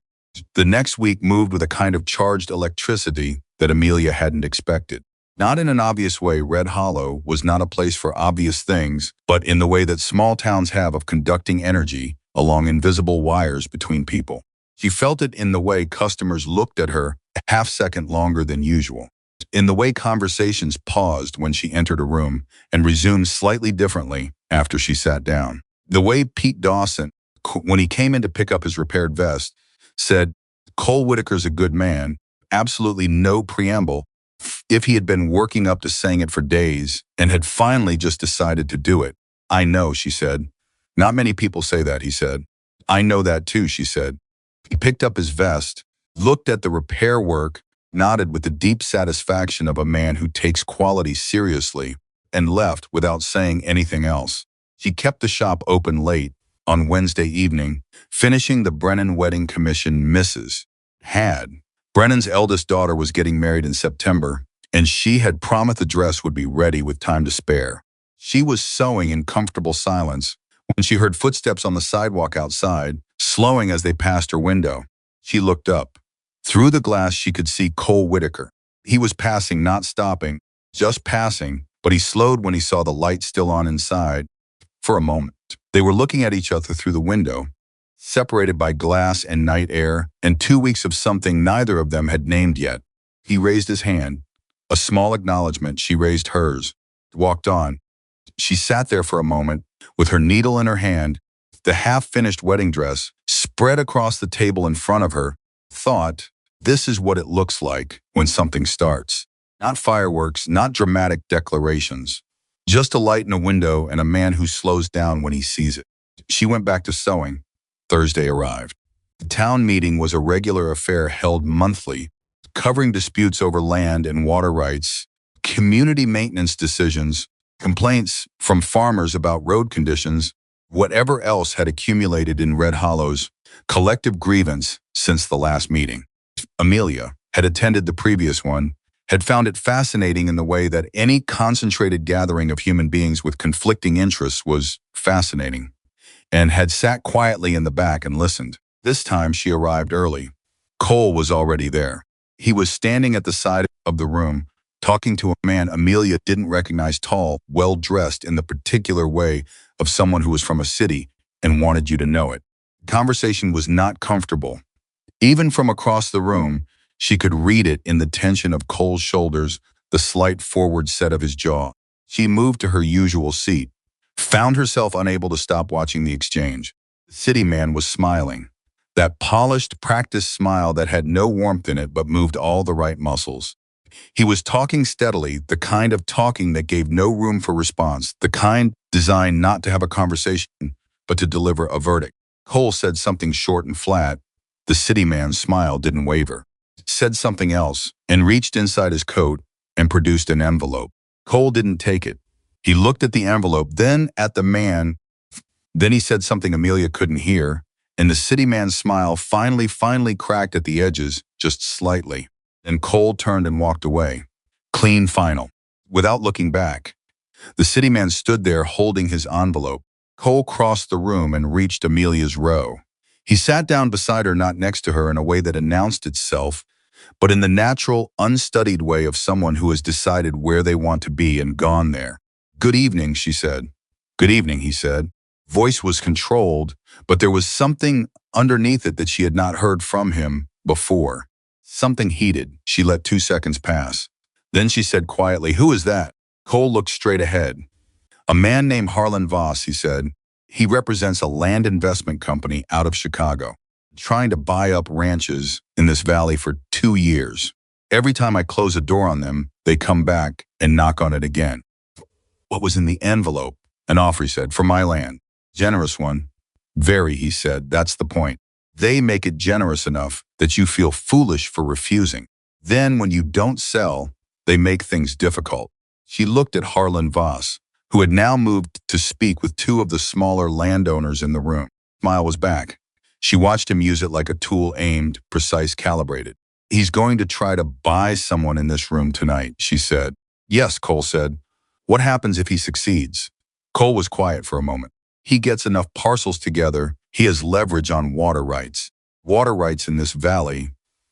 The next week moved with a kind of charged electricity that Amelia hadn't expected. Not in an obvious way, Red Hollow was not a place for obvious things, but in the way that small towns have of conducting energy along invisible wires between people. She felt it in the way customers looked at her a half-second longer than usual, in the way conversations paused when she entered a room and resumed slightly differently after she sat down. The way Pete Dawson, when he came in to pick up his repaired vest, said, Cole Whitaker's a good man, absolutely no preamble, if he had been working up to saying it for days and had finally just decided to do it. I know, she said. Not many people say that, he said. I know that too, she said. He picked up his vest, looked at the repair work nodded with the deep satisfaction of a man who takes quality seriously, and left without saying anything else. She kept the shop open late on Wednesday evening, finishing the Brennan wedding commission Mrs. had. Brennan's eldest daughter was getting married in September, and she had promised the dress would be ready with time to spare. She was sewing in comfortable silence when she heard footsteps on the sidewalk outside, slowing as they passed her window. She looked up. Through the glass, she could see Cole Whitaker. He was passing, not stopping, just passing, but he slowed when he saw the light still on inside. For a moment, they were looking at each other through the window, separated by glass and night air, and 2 weeks of something neither of them had named yet. He raised his hand. A small acknowledgement. She raised hers. Walked on. She sat there for a moment, with her needle in her hand, the half-finished wedding dress spread across the table in front of her, thought, this is what it looks like when something starts. Not fireworks, not dramatic declarations. Just a light in a window and a man who slows down when he sees it. She went back to sewing. Thursday arrived. The town meeting was a regular affair held monthly, covering disputes over land and water rights, community maintenance decisions, complaints from farmers about road conditions, whatever else had accumulated in Red Hollow's collective grievance since the last meeting. Amelia had attended the previous one, had found it fascinating in the way that any concentrated gathering of human beings with conflicting interests was fascinating, and had sat quietly in the back and listened. This time she arrived early. Cole was already there. He was standing at the side of the room, talking to a man Amelia didn't recognize, tall, well-dressed in the particular way of someone who was from a city and wanted you to know it. The conversation was not comfortable. Even from across the room, she could read it in the tension of Cole's shoulders, the slight forward set of his jaw. She moved to her usual seat, found herself unable to stop watching the exchange. The city man was smiling. That polished, practiced smile that had no warmth in it but moved all the right muscles. He was talking steadily, the kind of talking that gave no room for response, the kind designed not to have a conversation, but to deliver a verdict. Cole said something short and flat. The city man's smile didn't waver. Said something else, and reached inside his coat and produced an envelope. Cole didn't take it. He looked at the envelope, then at the man. Then he said something Amelia couldn't hear, and the city man's smile finally cracked at the edges, just slightly. Then Cole turned and walked away. Clean final. Without looking back. The city man stood there holding his envelope. Cole crossed the room and reached Amelia's row. He sat down beside her, not next to her, in a way that announced itself, but in the natural, unstudied way of someone who has decided where they want to be and gone there. Good evening, she said. Good evening, he said. Voice was controlled, but there was something underneath it that she had not heard from him before. Something heated. She let 2 seconds pass. Then she said quietly, "Who is that?" Cole looked straight ahead. "A man named Harlan Voss," he said. "He represents a land investment company out of Chicago, trying to buy up ranches in this valley for 2 years. Every time I close a door on them, they come back and knock on it again." "What was in the envelope?" "An offer," he said, "for my land." "Generous one." "Very," he said. "That's the point. They make it generous enough that you feel foolish for refusing. Then when you don't sell, they make things difficult." She looked at Harlan Voss, who had now moved to speak with 2 of the smaller landowners in the room. Smile was back. She watched him use it like a tool, aimed, precise, calibrated. "He's going to try to buy someone in this room tonight," she said. "Yes," Cole said. "What happens if he succeeds?" Cole was quiet for a moment. "He gets enough parcels together, he has leverage on water rights. Water rights in this valley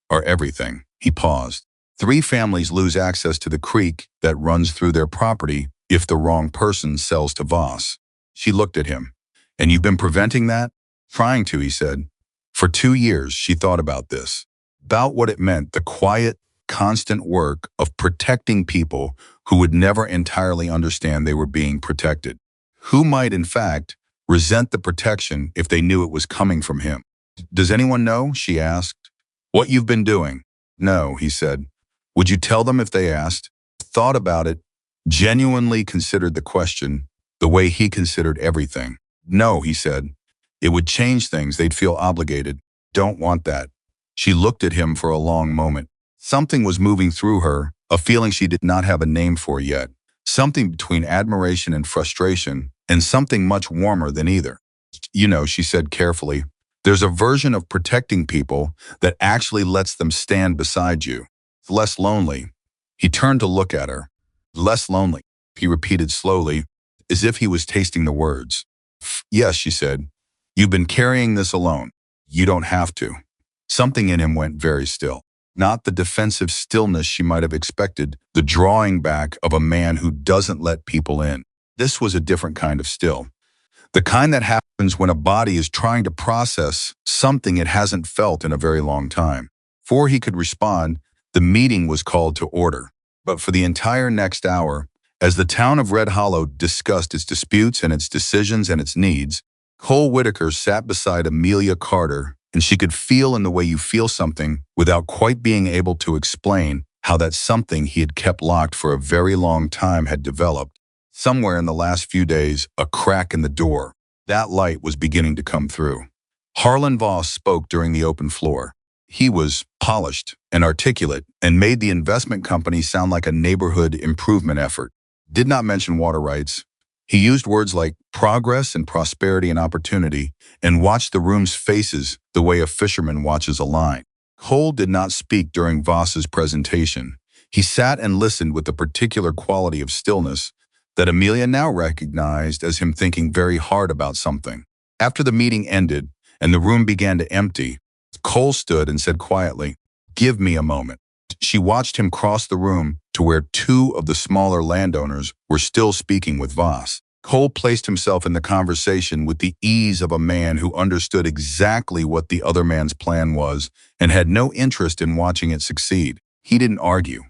are everything." He paused. 3 families lose access to the creek that runs through their property if the wrong person sells to Voss. She looked at him. "And you've been preventing that?" "Trying to," he said. For 2 years, she thought about this. About what it meant, the quiet, constant work of protecting people who would never entirely understand they were being protected. Who might, in fact, resent the protection if they knew it was coming from him. "Does anyone know?" she asked. "What you've been doing?" "No," he said. "Would you tell them if they asked?" Thought about it, genuinely considered the question, the way he considered everything. "No," he said. "It would change things. They'd feel obligated. Don't want that." She looked at him for a long moment. Something was moving through her, a feeling she did not have a name for yet. Something between admiration and frustration, and something much warmer than either. You know, she said carefully, there's a version of protecting people that actually lets them stand beside you. It's less lonely. He turned to look at her. Less lonely, he repeated slowly, as if he was tasting the words. Yes, she said. You've been carrying this alone. You don't have to. Something in him went very still. Not the defensive stillness she might have expected, the drawing back of a man who doesn't let people in. This was a different kind of still. The kind that happens when a body is trying to process something it hasn't felt in a very long time. Before he could respond, the meeting was called to order. But for the entire next hour, as the town of Red Hollow discussed its disputes and its decisions and its needs, Cole Whitaker sat beside Amelia Carter, and she could feel in the way you feel something without quite being able to explain how that something he had kept locked for a very long time had developed. Somewhere in the last few days, a crack in the door. That light was beginning to come through. Harlan Voss spoke during the open floor. He was polished and articulate and made the investment company sound like a neighborhood improvement effort. Did not mention water rights. He used words like progress and prosperity and opportunity and watched the room's faces the way a fisherman watches a line. Cole did not speak during Voss's presentation. He sat and listened with a particular quality of stillness that Amelia now recognized as him thinking very hard about something. After the meeting ended and the room began to empty, Cole stood and said quietly, "Give me a moment." She watched him cross the room to where two of the smaller landowners were still speaking with Voss. Cole placed himself in the conversation with the ease of a man who understood exactly what the other man's plan was and had no interest in watching it succeed. He didn't argue.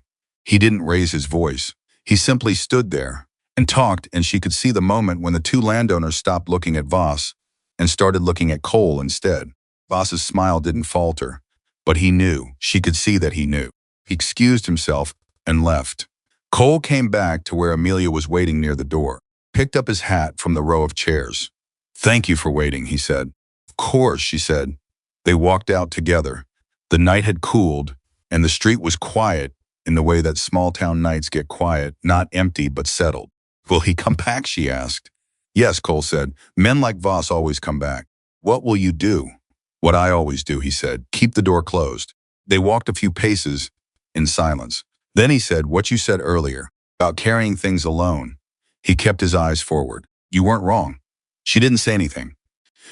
He didn't raise his voice. He simply stood there and talked, and she could see the moment when the two landowners stopped looking at Voss and started looking at Cole instead. Voss's smile didn't falter, but he knew. She could see that he knew. He excused himself and left. Cole came back to where Amelia was waiting near the door, picked up his hat from the row of chairs. "Thank you for waiting," he said. "Of course," she said. They walked out together. The night had cooled, and the street was quiet in the way that small-town nights get quiet, not empty but settled. "Will he come back?" she asked. "Yes," Cole said. "Men like Voss always come back." "What will you do?" "What I always do," he said. "Keep the door closed." They walked a few paces in silence. Then he said, "What you said earlier, about carrying things alone." He kept his eyes forward. "You weren't wrong." She didn't say anything.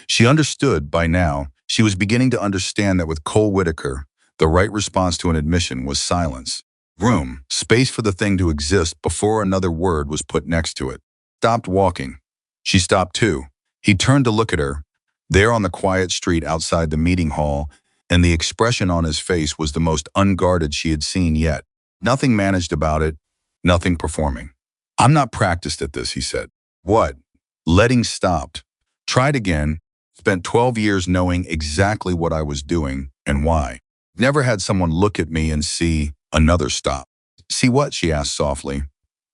She understood by now. She was beginning to understand that with Cole Whitaker, the right response to an admission was silence. Room, space for the thing to exist before another word was put next to it. Stopped walking. She stopped too. He turned to look at her, there on the quiet street outside the meeting hall, and the expression on his face was the most unguarded she had seen yet. Nothing managed about it, nothing performing. "I'm not practiced at this," he said. "What?" Letting stopped. Tried again. Spent 12 years knowing exactly what I was doing and why. Never had someone look at me and see another stop. "See what?" she asked softly.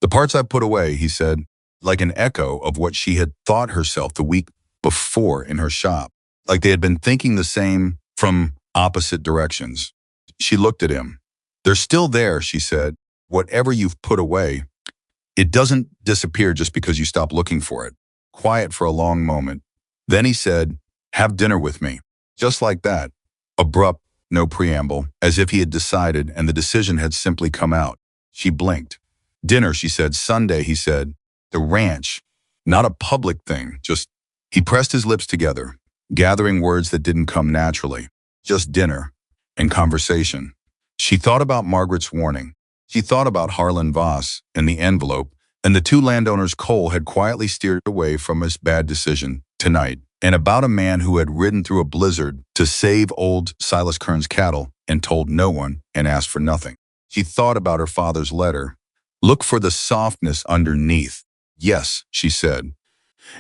"The parts I put away," he said, like an echo of what she had thought herself the week before in her shop. Like they had been thinking the same from opposite directions. She looked at him. "They're still there," she said. "Whatever you've put away, it doesn't disappear just because you stop looking for it." Quiet for a long moment. Then he said, "Have dinner with me." Just like that. Abrupt, no preamble, as if he had decided and the decision had simply come out. She blinked. "Dinner," she said. "Sunday," he said. "The ranch. Not a public thing, just..." He pressed his lips together, gathering words that didn't come naturally. Just dinner and conversation. She thought about Margaret's warning. She thought about Harlan Voss and the envelope, and the two landowners Cole had quietly steered away from his bad decision tonight, and about a man who had ridden through a blizzard to save old Silas Kern's cattle and told no one and asked for nothing. She thought about her father's letter. Look for the softness underneath. "Yes," she said.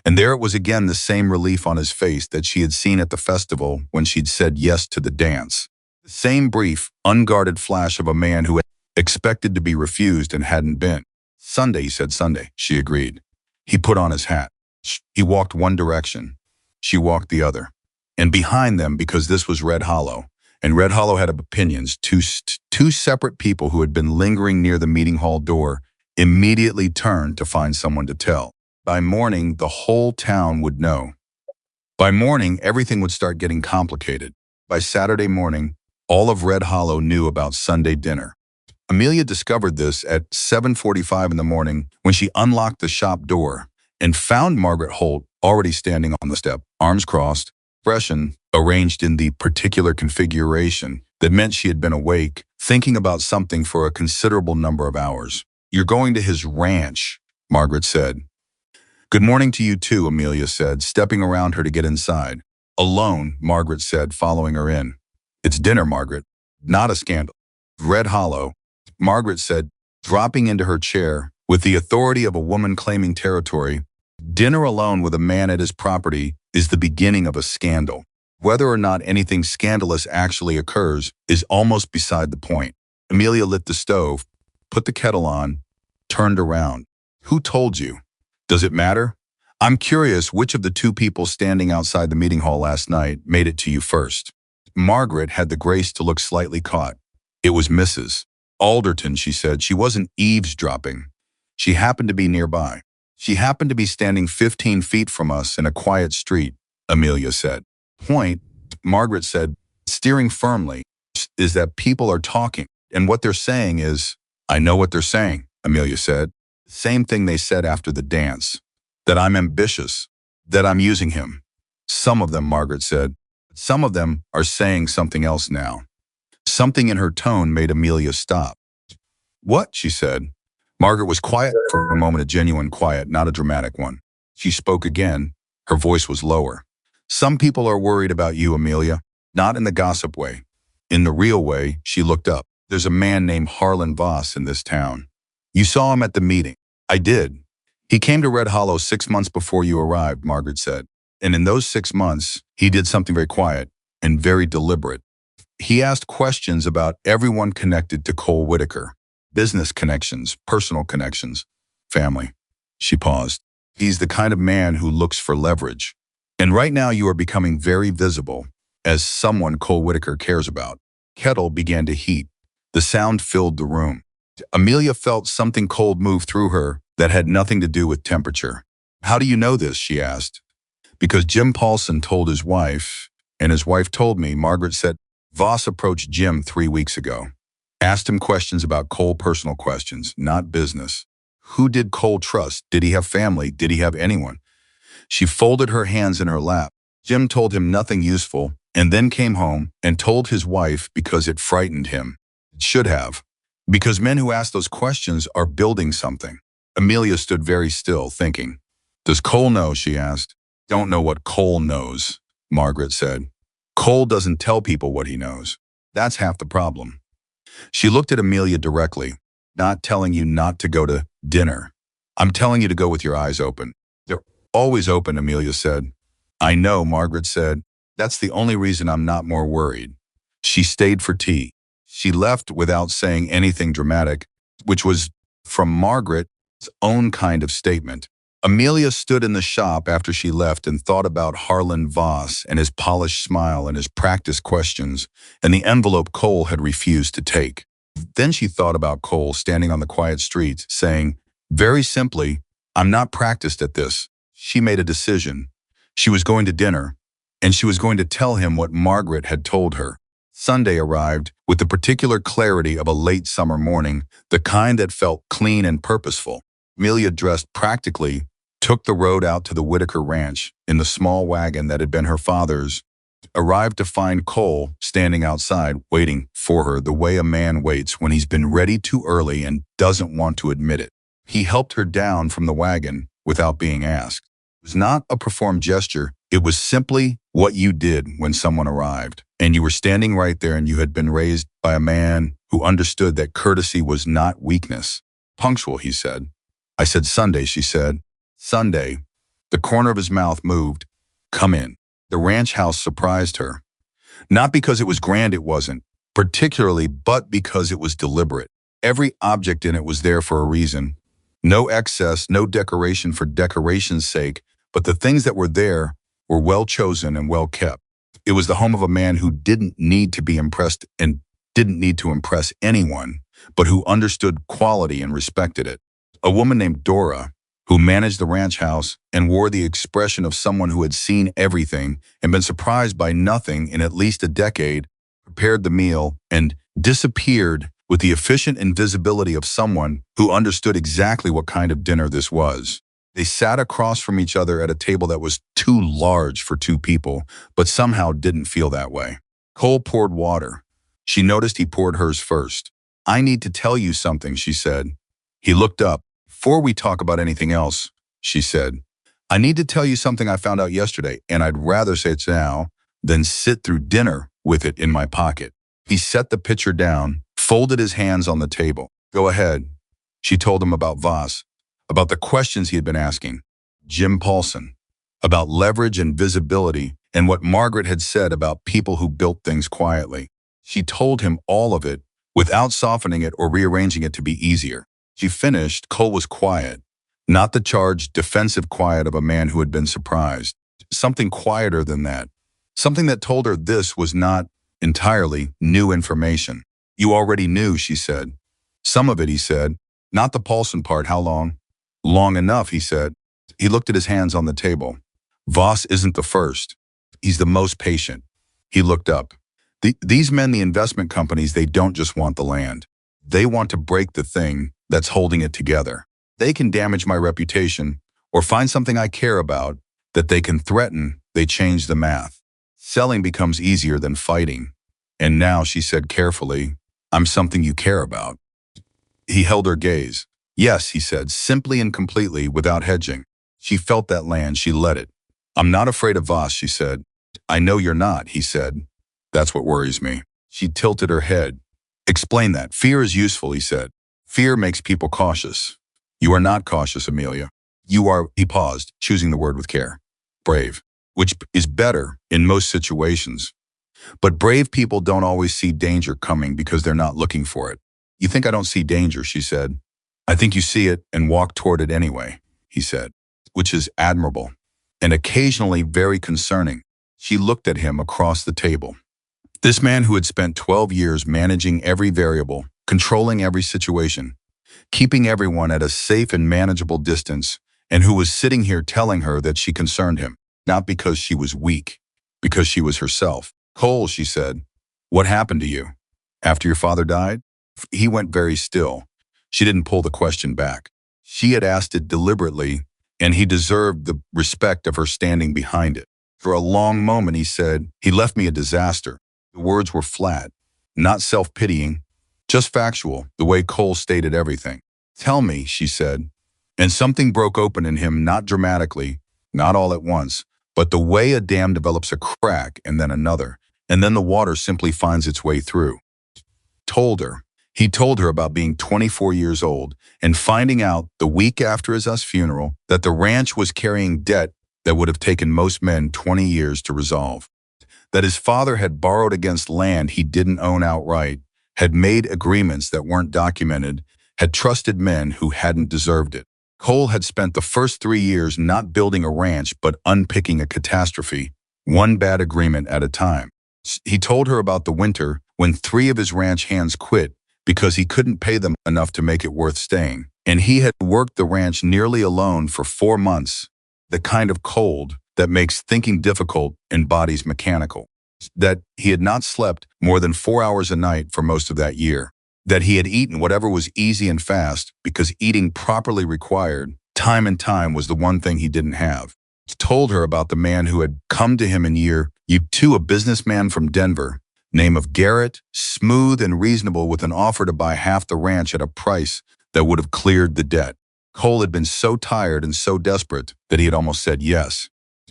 And there it was again, the same relief on his face that she had seen at the festival when she'd said yes to the dance. The same brief, unguarded flash of a man who had expected to be refused and hadn't been. "Sunday," he said. "Sunday," she agreed. He put on his hat. He walked one direction. She walked the other. And behind them, because this was Red Hollow, And Red Hollow had opinions. Two separate people who had been lingering near the meeting hall door immediately turned to find someone to tell. By morning, the whole town would know. By morning, everything would start getting complicated. By Saturday morning, all of Red Hollow knew about Sunday dinner. Amelia discovered this at 7:45 in the morning when she unlocked the shop door and found Margaret Holt already standing on the step, arms crossed, expression arranged in the particular configuration that meant she had been awake, thinking about something for a considerable number of hours. "You're going to his ranch," Margaret said. "Good morning to you too," Amelia said, stepping around her to get inside. "Alone," Margaret said, following her in. "It's dinner, Margaret, not a scandal." "Red Hollow," Margaret said, dropping into her chair with the authority of a woman claiming territory. "Dinner alone with a man at his property is the beginning of a scandal. Whether or not anything scandalous actually occurs is almost beside the point." Amelia lit the stove, put the kettle on, turned around. "Who told you? Does it matter? I'm curious which of the two people standing outside the meeting hall last night made it to you first." Margaret had the grace to look slightly caught. "It was Mrs. Alderton," she said. "She wasn't eavesdropping. She happened to be nearby. She happened to be standing 15 feet from us in a quiet street," Amelia said. "Point," Margaret said, steering firmly, "is that people are talking, and what they're saying is—" "I know what they're saying," Amelia said. "Same thing they said after the dance. That I'm ambitious, that I'm using him. Some of them," Margaret said. "Some of them are saying something else now." Something in her tone made Amelia stop. "What?" she said. Margaret was quiet for a moment, a genuine quiet, not a dramatic one. She spoke again. Her voice was lower. "Some people are worried about you, Amelia. Not in the gossip way. In the real way." She looked up. "There's a man named Harlan Voss in this town. You saw him at the meeting." "I did. He came to Red Hollow 6 months before you arrived," Margaret said. "And in those 6 months, he did something very quiet and very deliberate. He asked questions about everyone connected to Cole Whitaker. Business connections, personal connections, family." She paused. "He's the kind of man who looks for leverage. And right now you are becoming very visible as someone Cole Whitaker cares about." Kettle began to heat. The sound filled the room. Amelia felt something cold move through her that had nothing to do with temperature. "How do you know this?" she asked. "Because Jim Paulson told his wife, and his wife told me," Margaret said. "Voss approached Jim 3 weeks ago. Asked him questions about Cole, personal questions, not business. Who did Cole trust? Did he have family? Did he have anyone?" She folded her hands in her lap. "Jim told him nothing useful, and then came home and told his wife because it frightened him. It should have. Because men who ask those questions are building something." Amelia stood very still, thinking. "Does Cole know?" she asked. "Don't know what Cole knows," Margaret said. "Cole doesn't tell people what he knows. That's half the problem." She looked at Amelia directly. "Not telling you not to go to dinner. I'm telling you to go with your eyes open." "They're always open," Amelia said. "I know," Margaret said. "That's the only reason I'm not more worried." She stayed for tea. She left without saying anything dramatic, which was, from Margaret's own kind of statement. Amelia stood in the shop after she left and thought about Harlan Voss and his polished smile and his practiced questions and the envelope Cole had refused to take. Then she thought about Cole standing on the quiet streets saying, very simply, "I'm not practiced at this." She made a decision. She was going to dinner, and she was going to tell him what Margaret had told her. Sunday arrived with the particular clarity of a late summer morning, the kind that felt clean and purposeful. Amelia dressed practically, took the road out to the Whitaker ranch in the small wagon that had been her father's, arrived to find Cole standing outside waiting for her the way a man waits when he's been ready too early and doesn't want to admit it. He helped her down from the wagon without being asked. It was not a performed gesture. It was simply what you did when someone arrived, and you were standing right there and you had been raised by a man who understood that courtesy was not weakness. "Punctual," he said. "I said Sunday," she said. "Sunday." The corner of his mouth moved. "Come in." The ranch house surprised her. Not because it was grand, it wasn't, particularly, but because it was deliberate. Every object in it was there for a reason. No excess, no decoration for decoration's sake, but the things that were there were well chosen and well kept. It was the home of a man who didn't need to be impressed and didn't need to impress anyone, but who understood quality and respected it. A woman named Dora, who managed the ranch house and wore the expression of someone who had seen everything and been surprised by nothing in at least a decade, prepared the meal and disappeared with the efficient invisibility of someone who understood exactly what kind of dinner this was. They sat across from each other at a table that was too large for two people, but somehow didn't feel that way. Cole poured water. She noticed he poured hers first. "I need to tell you something," she said. He looked up. "Before we talk about anything else," she said, "I need to tell you something I found out yesterday, and I'd rather say it now than sit through dinner with it in my pocket." He set the pitcher down, folded his hands on the table. "Go ahead." She told him about Voss, about the questions he had been asking, Jim Paulson, about leverage and visibility, and what Margaret had said about people who built things quietly. She told him all of it without softening it or rearranging it to be easier. She finished. Cole was quiet, not the charged, defensive quiet of a man who had been surprised. Something quieter than that. Something that told her this was not entirely new information. "You already knew," she said. "Some of it," he said. "Not the Paulson part. How long?" "Long enough," he said. He looked at his hands on the table. "Voss isn't the first. He's the most patient." He looked up. These men, the investment companies, they don't just want the land. They want to break the thing that's holding it together. They can damage my reputation or find something I care about that they can threaten. They change the math. Selling becomes easier than fighting. And now," she said carefully, "I'm something you care about." He held her gaze. "Yes," he said, simply and completely, without hedging. She felt that land. She let it. "I'm not afraid of Voss," she said. "I know you're not," he said. "That's what worries me." She tilted her head. "Explain that." "Fear is useful," he said. "Fear makes people cautious." "You are not cautious, Amelia. You are," he paused, choosing the word with care, "brave, which is better in most situations. But brave people don't always see danger coming because they're not looking for it." "You think I don't see danger," she said. "I think you see it and walk toward it anyway," he said, "which is admirable and occasionally very concerning." She looked at him across the table. This man who had spent 12 years managing every variable, controlling every situation, keeping everyone at a safe and manageable distance, and who was sitting here telling her that she concerned him, not because she was weak, because she was herself. "Cole," she said, "what happened to you? After your father died?" He went very still. She didn't pull the question back. She had asked it deliberately, and he deserved the respect of her standing behind it. For a long moment, he said, "He left me a disaster." The words were flat, not self-pitying, just factual, the way Cole stated everything. "Tell me," she said. And something broke open in him, not dramatically, not all at once, but the way a dam develops a crack and then another, and then the water simply finds its way through. He told her about being 24 years old and finding out the week after his funeral that the ranch was carrying debt that would have taken most men 20 years to resolve. That his father had borrowed against land he didn't own outright, had made agreements that weren't documented, had trusted men who hadn't deserved it. Cole had spent the first 3 years not building a ranch but unpicking a catastrophe, one bad agreement at a time. He told her about the winter when 3 of his ranch hands quit because he couldn't pay them enough to make it worth staying. And he had worked the ranch nearly alone for 4 months, the kind of cold that makes thinking difficult and bodies mechanical. That he had not slept more than 4 hours a night for most of that year. That he had eaten whatever was easy and fast because eating properly required time and time was the one thing he didn't have. He told her about the man who had come to him in year 2, a businessman from Denver, name of Garrett, smooth and reasonable, with an offer to buy half the ranch at a price that would have cleared the debt. Cole had been so tired and so desperate that he had almost said yes.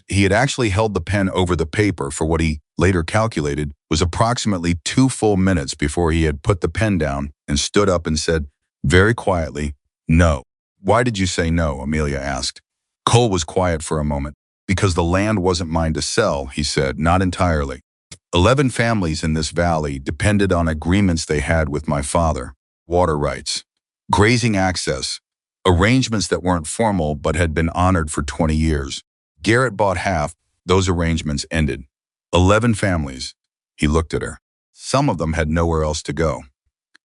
He had actually held the pen over the paper for what he later calculated was approximately 2 full minutes before he had put the pen down and stood up and said, very quietly, "No." "Why did you say no?" Amelia asked. Cole was quiet for a moment. "Because the land wasn't mine to sell," he said, "not entirely. 11 families in this valley depended on agreements they had with my father, water rights, grazing access, arrangements that weren't formal but had been honored for 20 years. Garrett bought half, those arrangements ended. 11 families. He looked at her. Some of them had nowhere else to go.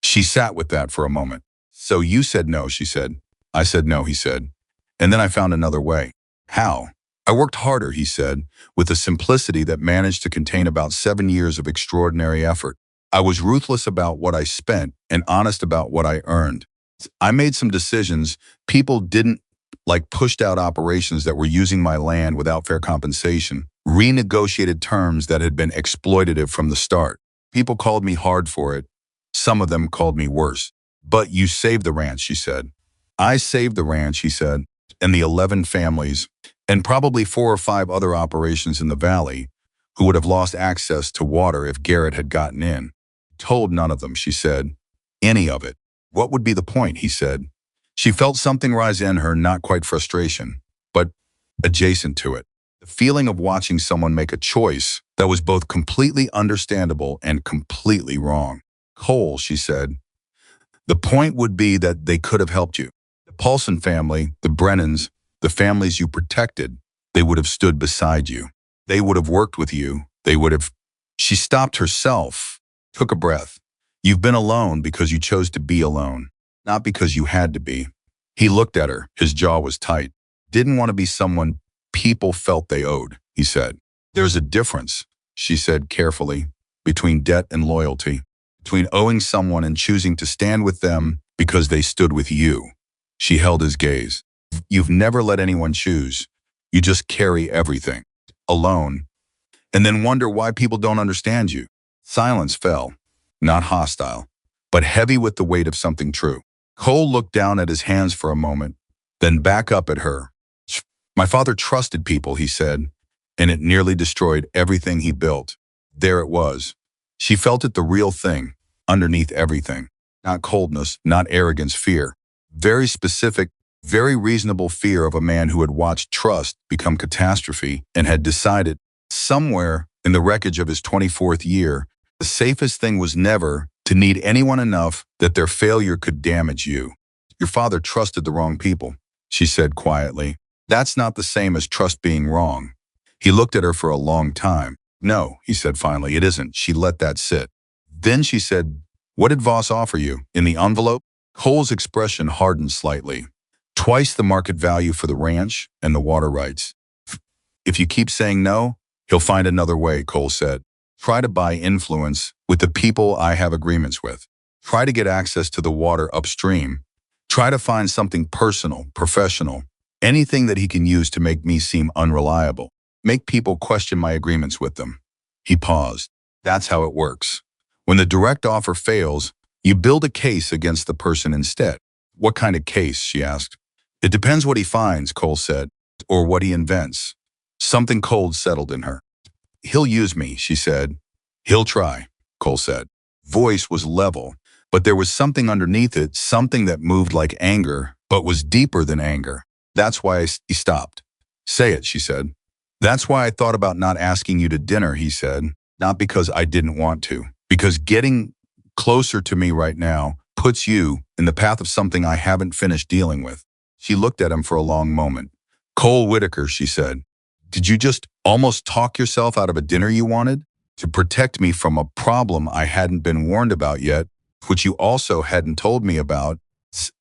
She sat with that for a moment. So you said no, she said. I said no, he said. And then I found another way. How? I worked harder, he said, with a simplicity that managed to contain about 7 years of extraordinary effort. I was ruthless about what I spent and honest about what I earned. I made some decisions. People didn't pushed out operations that were using my land without fair compensation, renegotiated terms that had been exploitative from the start. People called me hard for it. Some of them called me worse. But you saved the ranch, she said. I saved the ranch, he said, and the 11 families, and probably 4 or 5 other operations in the valley who would have lost access to water if Garrett had gotten in. Told none of them, she said. Any of it. What would be the point, he said. She felt something rise in her, not quite frustration, but adjacent to it. The feeling of watching someone make a choice that was both completely understandable and completely wrong. Cole, she said, the point would be that they could have helped you. The Paulson family, the Brennans, the families you protected, they would have stood beside you. They would have worked with you. They would have... She stopped herself, took a breath. You've been alone because you chose to be alone, not because you had to be. He looked at her. His jaw was tight. Didn't want to be someone people felt they owed, he said. There's a difference, she said carefully, between debt and loyalty, between owing someone and choosing to stand with them because they stood with you. She held his gaze. You've never let anyone choose. You just carry everything, alone, and then wonder why people don't understand you. Silence fell, not hostile, but heavy with the weight of something true. Cole looked down at his hands for a moment, then back up at her. My father trusted people, he said, and it nearly destroyed everything he built. There it was. She felt it, the real thing, underneath everything. Not coldness, not arrogance, fear. Very specific, very reasonable fear of a man who had watched trust become catastrophe and had decided, somewhere in the wreckage of his 24th year, the safest thing was never to need anyone enough that their failure could damage you. Your father trusted the wrong people, she said quietly. That's not the same as trust being wrong. He looked at her for a long time. No, he said finally, it isn't. She let that sit. Then she said, what did Voss offer you? In the envelope? Cole's expression hardened slightly. Twice the market value for the ranch and the water rights. If you keep saying no, he'll find another way, Cole said. Try to buy influence with the people I have agreements with. Try to get access to the water upstream. Try to find something personal, professional, anything that he can use to make me seem unreliable. Make people question my agreements with them. He paused. That's how it works. When the direct offer fails, you build a case against the person instead. What kind of case, she asked. It depends what he finds, Cole said, or what he invents. Something cold settled in her. He'll use me, she said. He'll try, Cole said. Voice was level, but there was something underneath it, something that moved like anger, but was deeper than anger. That's why he stopped. Say it, she said. That's why I thought about not asking you to dinner, he said. Not because I didn't want to. Because getting closer to me right now puts you in the path of something I haven't finished dealing with. She looked at him for a long moment. Cole Whitaker, she said. Did you just almost talk yourself out of a dinner you wanted? To protect me from a problem I hadn't been warned about yet, which you also hadn't told me about,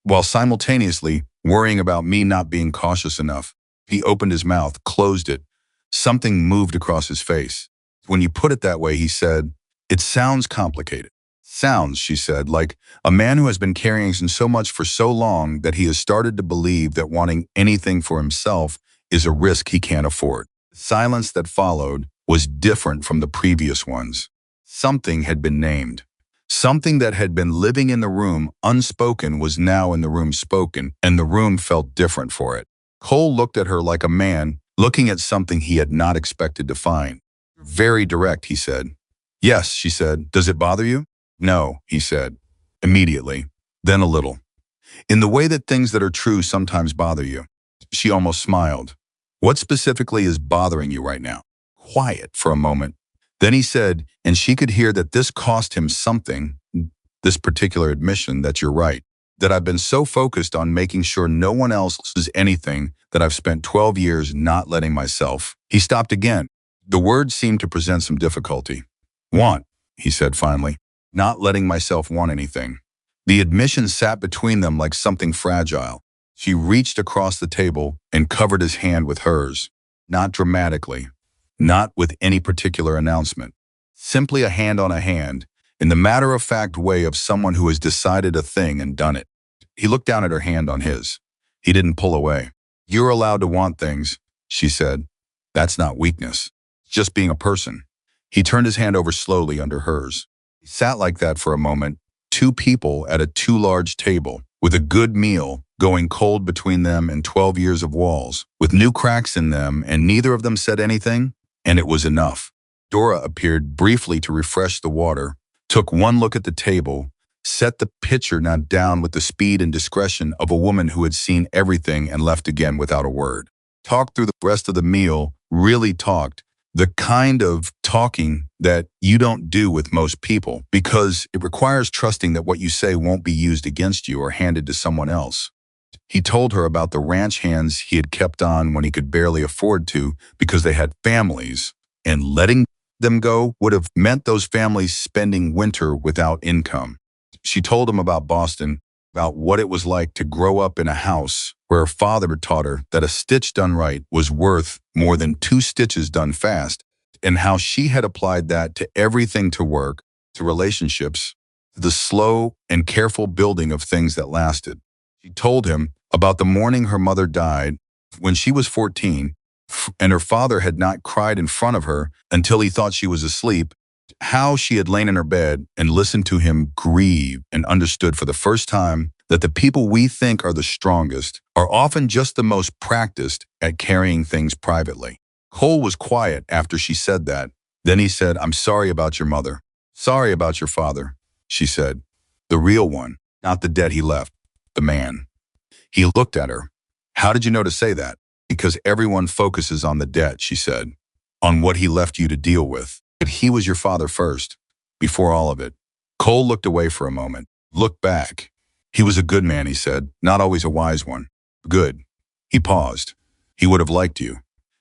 while simultaneously worrying about me not being cautious enough. He opened his mouth, closed it. Something moved across his face. When you put it that way, he said, it sounds complicated. Sounds, she said, like a man who has been carrying so much for so long that he has started to believe that wanting anything for himself is a risk he can't afford. The silence that followed was different from the previous ones. Something had been named. Something that had been living in the room unspoken was now in the room spoken, and the room felt different for it. Cole looked at her like a man looking at something he had not expected to find. Very direct, he said. Yes, she said. Does it bother you? No, he said. Immediately. Then a little. In the way that things that are true sometimes bother you. She almost smiled. What specifically is bothering you right now? Quiet for a moment. Then he said, and she could hear that this cost him something, this particular admission, that you're right, that I've been so focused on making sure no one else loses anything that I've spent 12 years not letting myself. He stopped again. The word seemed to present some difficulty. Want, he said finally, not letting myself want anything. The admission sat between them like something fragile. She reached across the table and covered his hand with hers. Not dramatically, not with any particular announcement. Simply a hand on a hand, in the matter-of-fact way of someone who has decided a thing and done it. He looked down at her hand on his. He didn't pull away. You're allowed to want things, she said. That's not weakness. It's just being a person. He turned his hand over slowly under hers. He sat like that for a moment, two people at a too large table, with a good meal going cold between them and 12 years of walls, with new cracks in them, and neither of them said anything, and it was enough. Dora appeared briefly to refresh the water, took one look at the table, set the pitcher now down with the speed and discretion of a woman who had seen everything and left again without a word. Talked through the rest of the meal, really talked, the kind of talking that you don't do with most people because it requires trusting that what you say won't be used against you or handed to someone else. He told her about the ranch hands he had kept on when he could barely afford to because they had families, and letting them go would have meant those families spending winter without income. She told him about Boston, about what it was like to grow up in a house where her father had taught her that a stitch done right was worth more than 2 stitches done fast, and how she had applied that to everything, to work, to relationships, to the slow and careful building of things that lasted. She told him about the morning her mother died when she was 14, and her father had not cried in front of her until he thought she was asleep, how she had lain in her bed and listened to him grieve and understood for the first time that the people we think are the strongest are often just the most practiced at carrying things privately. Cole was quiet after she said that. Then he said, I'm sorry about your mother. Sorry about your father, she said. The real one, not the debt he left, the man. He looked at her. How did you know to say that? Because everyone focuses on the debt, she said, on what he left you to deal with. But he was your father first, before all of it. Cole looked away for a moment, looked back. He was a good man, he said, not always a wise one. Good. He paused. He would have liked you.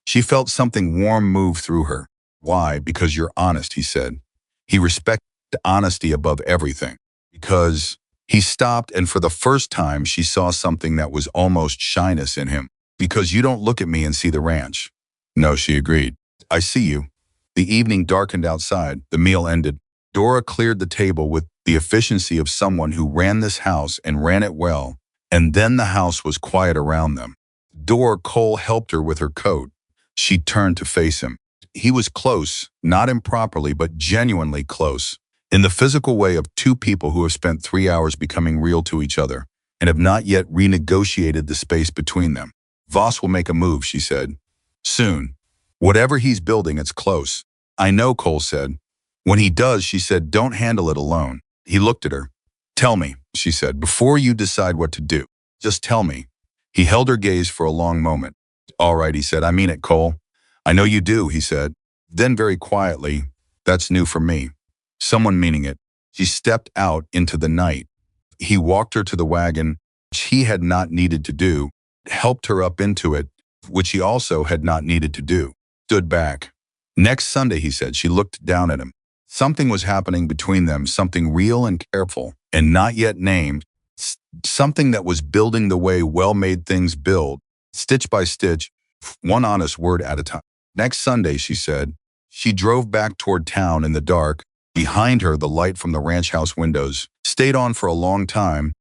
She felt something warm move through her. Why? Because you're honest, he said. He respected honesty above everything. Because he stopped, and for the first time she saw something that was almost shyness in him. Because you don't look at me and see the ranch. No, she agreed. I see you. The evening darkened outside. The meal ended. Dora cleared the table with the efficiency of someone who ran this house and ran it well, and then the house was quiet around them. Cole helped her with her coat. She turned to face him. He was close, not improperly, but genuinely close, in the physical way of two people who have spent 3 hours becoming real to each other and have not yet renegotiated the space between them. Voss will make a move, she said. Soon. Whatever he's building, it's close. I know, Cole said. When he does, she said, don't handle it alone. He looked at her. Tell me, she said, before you decide what to do. Just tell me. He held her gaze for a long moment. All right, he said, I mean it, Cole. I know you do, he said. Then very quietly, that's new for me. Someone meaning it. She stepped out into the night. He walked her to the wagon, which he had not needed to do, helped her up into it, which he also had not needed to do. Stood back. Next Sunday, he said. She looked down at him. Something was happening between them, something real and careful, and not yet named, something that was building the way well-made things build, stitch by stitch, one honest word at a time. Next Sunday, she said. She drove back toward town in the dark. Behind her, the light from the ranch house windows stayed on for a long time,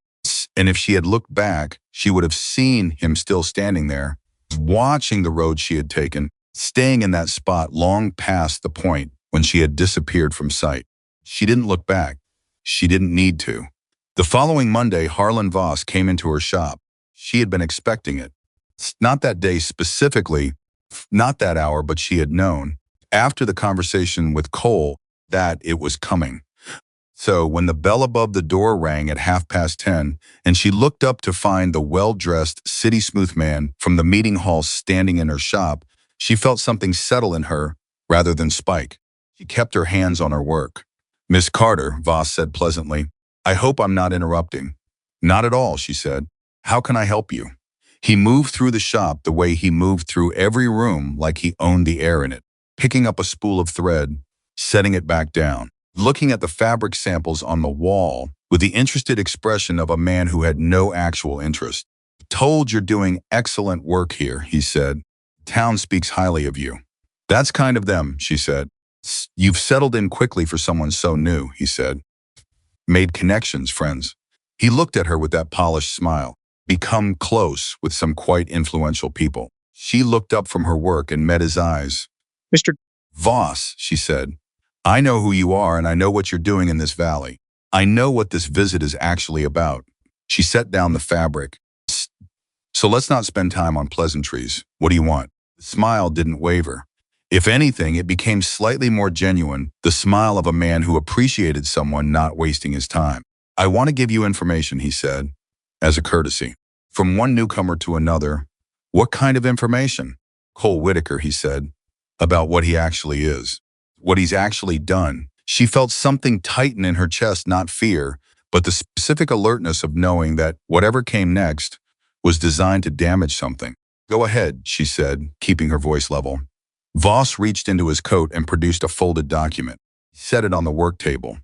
and if she had looked back, she would have seen him still standing there, watching the road she had taken, staying in that spot long past the point when she had disappeared from sight. She didn't look back. She didn't need to. The following Monday, Harlan Voss came into her shop. She had been expecting it. Not that day specifically, not that hour, but she had known, after the conversation with Cole, that it was coming. So when the bell above the door rang at 10:30, and she looked up to find the well-dressed City Smooth man from the meeting hall standing in her shop, she felt something settle in her rather than spike. She kept her hands on her work. Miss Carter, Voss said pleasantly, I hope I'm not interrupting. Not at all, she said. How can I help you? He moved through the shop the way he moved through every room, like he owned the air in it. picking up a spool of thread, setting it back down, looking at the fabric samples on the wall with the interested expression of a man who had no actual interest. "Told you're doing excellent work here," he said. "Town speaks highly of you." "That's kind of them," she said. "You've settled in quickly for someone so new," he said. "Made connections, friends." He looked at her with that polished smile. "Become close with some quite influential people." She looked up from her work and met his eyes. Mr. "Voss," she said, "I know who you are and I know what you're doing in this valley. I know what this visit is actually about." She set down the fabric. "So let's not spend time on pleasantries. What do you want?" The smile didn't waver. If anything, it became slightly more genuine, the smile of a man who appreciated someone not wasting his time. "I want to give you information," he said, as a courtesy. From one newcomer to another. "What kind of information?" "Cole Whitaker," he said, "about what he actually is. What he's actually done." She felt something tighten in her chest, not fear, but the specific alertness of knowing that whatever came next was designed to damage something. "Go ahead," she said, keeping her voice level. Voss reached into his coat and produced a folded document. He set it on the work table.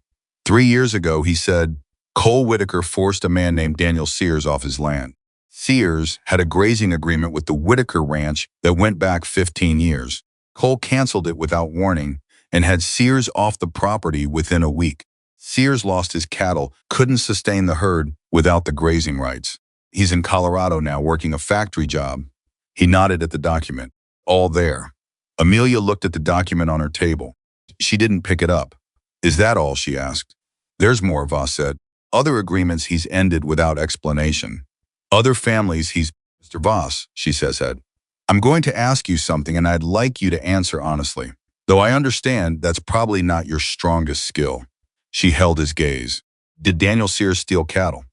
3 years ago, he said, Cole Whitaker forced a man named Daniel Sears off his land. Sears had a grazing agreement with the Whitaker Ranch that went back 15 years. Cole canceled it without warning and had Sears off the property within a week. Sears lost his cattle, couldn't sustain the herd without the grazing rights. He's in Colorado now working a factory job. He nodded at the document. All there. Amelia looked at the document on her table. She didn't pick it up. "Is that all?" she asked. "There's more," Voss said. "Other agreements he's ended without explanation. Other families he's..." "Mr. Voss," she said, "I'm going to ask you something and I'd like you to answer honestly. Though I understand that's probably not your strongest skill." She held his gaze. "Did Daniel Sears steal cattle?"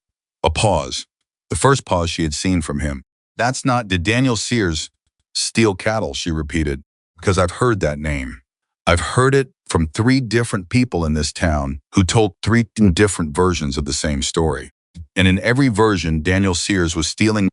A pause. The first pause she had seen from him. "That's not..." "Did Daniel Sears steal cattle?" she repeated. "Because I've heard that name. I've heard it from 3 different people in this town who told 3 different versions of the same story. And in every version, Daniel Sears was stealing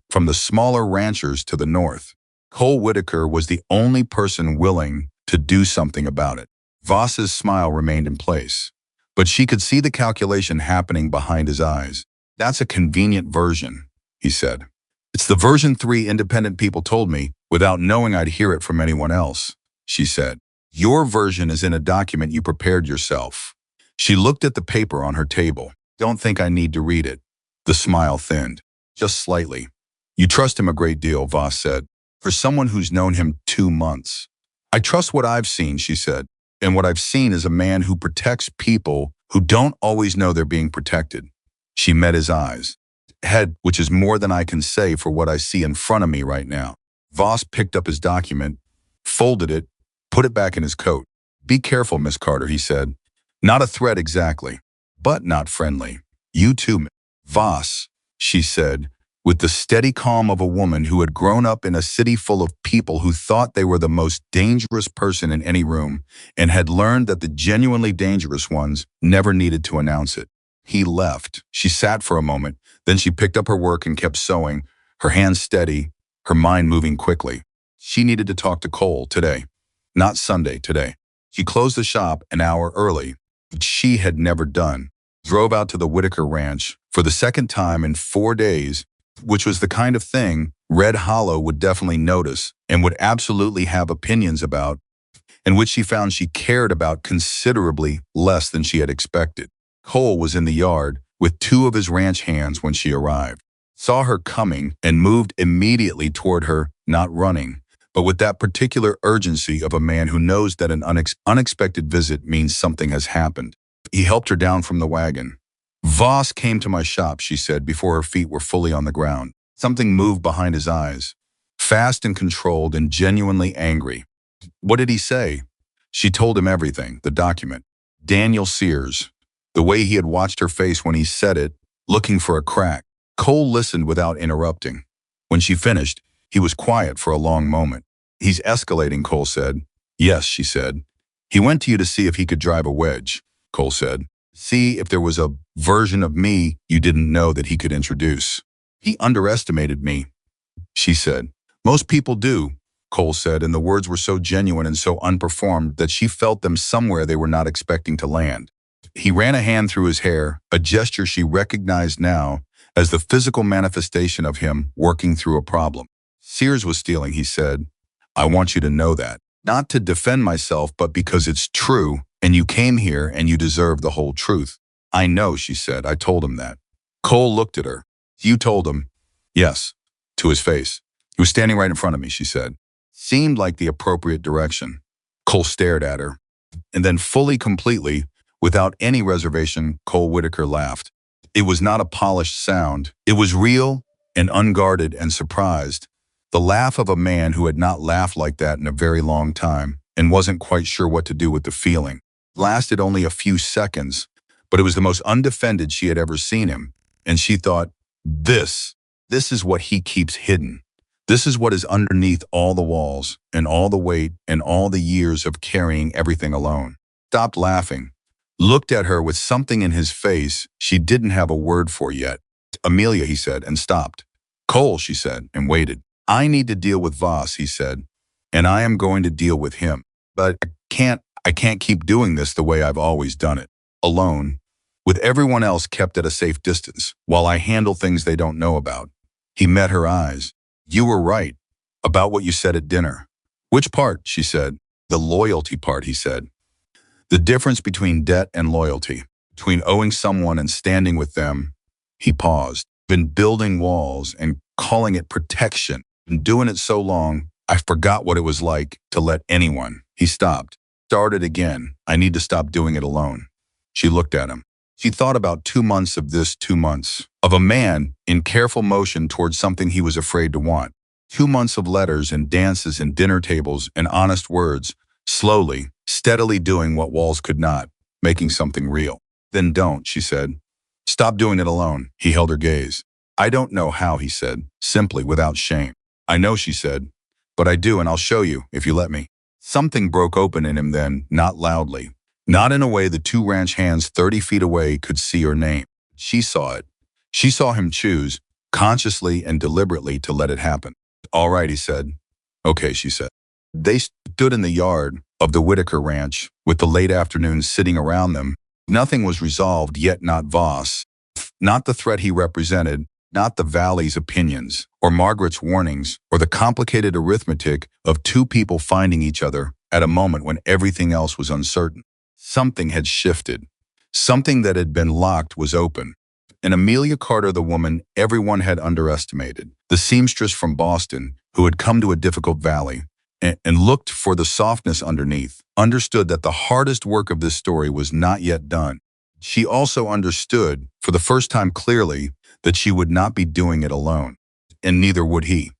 from the smaller ranchers to the north. Cole Whitaker was the only person willing to do something about it." Voss's smile remained in place, but she could see the calculation happening behind his eyes. "That's a convenient version," he said. "It's the version 3 independent people told me without knowing I'd hear it from anyone else," she said. "Your version is in a document you prepared yourself." She looked at the paper on her table. "Don't think I need to read it." The smile thinned, just slightly. "You trust him a great deal," Voss said, "for someone who's known him 2 months. "I trust what I've seen," she said, "and what I've seen is a man who protects people who don't always know they're being protected." She met his eyes. "Head, which is more than I can say for what I see in front of me right now." Voss picked up his document, folded it, put it back in his coat. "Be careful, Miss Carter," he said. "Not a threat exactly, but not friendly. You too." "Voss," she said, with the steady calm of a woman who had grown up in a city full of people who thought they were the most dangerous person in any room and had learned that the genuinely dangerous ones never needed to announce it. He left. She sat for a moment, then she picked up her work and kept sewing, her hands steady, her mind moving quickly. She needed to talk to Cole today, not Sunday, today. She closed the shop an hour early, which she had never done, drove out to the Whitaker Ranch for the second time in 4 days, which was the kind of thing Red Hollow would definitely notice and would absolutely have opinions about, and which she found she cared about considerably less than she had expected. Cole was in the yard with 2 of his ranch hands when she arrived, saw her coming, and moved immediately toward her, not running, but with that particular urgency of a man who knows that an unexpected visit means something has happened. He helped her down from the wagon. "Voss came to my shop," she said before her feet were fully on the ground. Something moved behind his eyes, fast and controlled and genuinely angry. "What did he say?" She told him everything, the document. Daniel Sears, the way he had watched her face when he said it, looking for a crack. Cole listened without interrupting. When she finished, he was quiet for a long moment. "He's escalating," Cole said. "Yes," she said. "He went to you to see if he could drive a wedge," Cole said. "See if there was a version of me you didn't know that he could introduce." "He underestimated me," she said. "Most people do. Cole said, and the words were so genuine and so unperformed that she felt them somewhere they were not expecting to land. He ran a hand through his hair, a gesture she recognized now as the physical manifestation of him working through a problem. Sears was stealing, he said. I want you to know that. Not to defend myself, but because it's true, and you came here and you deserve the whole truth. I know, she said. I told him that. Cole looked at her. You told him? Yes, to his face. He was standing right in front of me, she said. Seemed like the appropriate direction. Cole stared at her. And then completely, without any reservation, Cole Whitaker laughed. It was not a polished sound. It was real and unguarded and surprised. The laugh of a man who had not laughed like that in a very long time and wasn't quite sure what to do with the feeling. It lasted only a few seconds, but it was the most undefended she had ever seen him. And she thought, this is what he keeps hidden. This is what is underneath all the walls and all the weight and all the years of carrying everything alone. Stopped laughing. Looked at her with something in his face she didn't have a word for yet. Amelia, he said, and stopped. Cole, she said, and waited. I need to deal with Voss, he said, and I am going to deal with him. But I can't keep doing this the way I've always done it. Alone, with everyone else kept at a safe distance, while I handle things they don't know about. He met her eyes. You were right about what you said at dinner. Which part, she said. The loyalty part, he said. The difference between debt and loyalty, between owing someone and standing with them. He paused. Been building walls and calling it protection. Been doing it so long, I forgot what it was like to let anyone. He stopped. Started again. I need to stop doing it alone. She looked at him. She thought about 2 months of this 2 months, of a man in careful motion towards something he was afraid to want. 2 months of letters and dances and dinner tables and honest words, slowly, steadily doing what walls could not, making something real. Then don't, she said. Stop doing it alone. He held her gaze. I don't know how, he said, simply, without shame. I know, she said, but I do, and I'll show you, if you let me. Something broke open in him then, not loudly. Not in a way the 2 ranch hands 30 feet away could see or name. She saw it. She saw him choose, consciously and deliberately, to let it happen. All right, he said. Okay, she said. They stood in the yard of the Whitaker ranch, with the late afternoon sitting around them. Nothing was resolved, yet not Voss. Not the threat he represented, not the valley's opinions, or Margaret's warnings, or the complicated arithmetic of 2 people finding each other at a moment when everything else was uncertain. Something had shifted. Something that had been locked was open. And Amelia Carter, the woman everyone had underestimated, the seamstress from Boston, who had come to a difficult valley, and looked for the softness underneath, understood that the hardest work of this story was not yet done. She also understood, for the first time clearly, that she would not be doing it alone, and neither would he.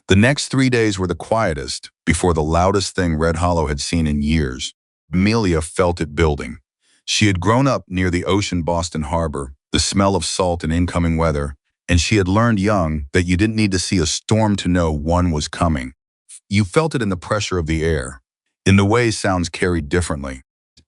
The next 3 days were the quietest before the loudest thing Red Hollow had seen in years. Amelia felt it building. She had grown up near the ocean Boston Harbor, the smell of salt and incoming weather, and she had learned young that you didn't need to see a storm to know one was coming. You felt it in the pressure of the air, in the way sounds carried differently,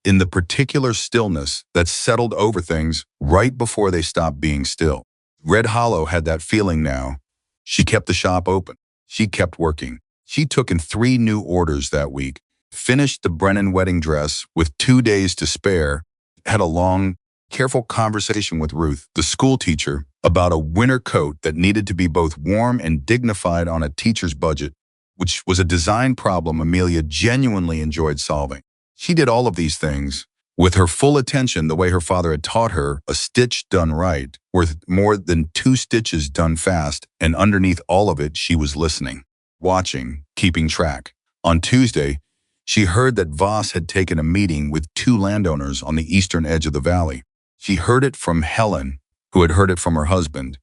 in the particular stillness that settled over things right before they stopped being still. Red Hollow had that feeling now. She kept the shop open. She kept working. She took in 3 new orders that week, finished the Brennan wedding dress with 2 days to spare, had a long, careful conversation with Ruth, the school teacher, about a winter coat that needed to be both warm and dignified on a teacher's budget, which was a design problem Amelia genuinely enjoyed solving. She did all of these things with her full attention, the way her father had taught her, a stitch done right, worth more than 2 stitches done fast, and underneath all of it, she was listening, watching, keeping track. On Tuesday, she heard that Voss had taken a meeting with 2 landowners on the eastern edge of the valley. She heard it from Helen, who had heard it from her husband,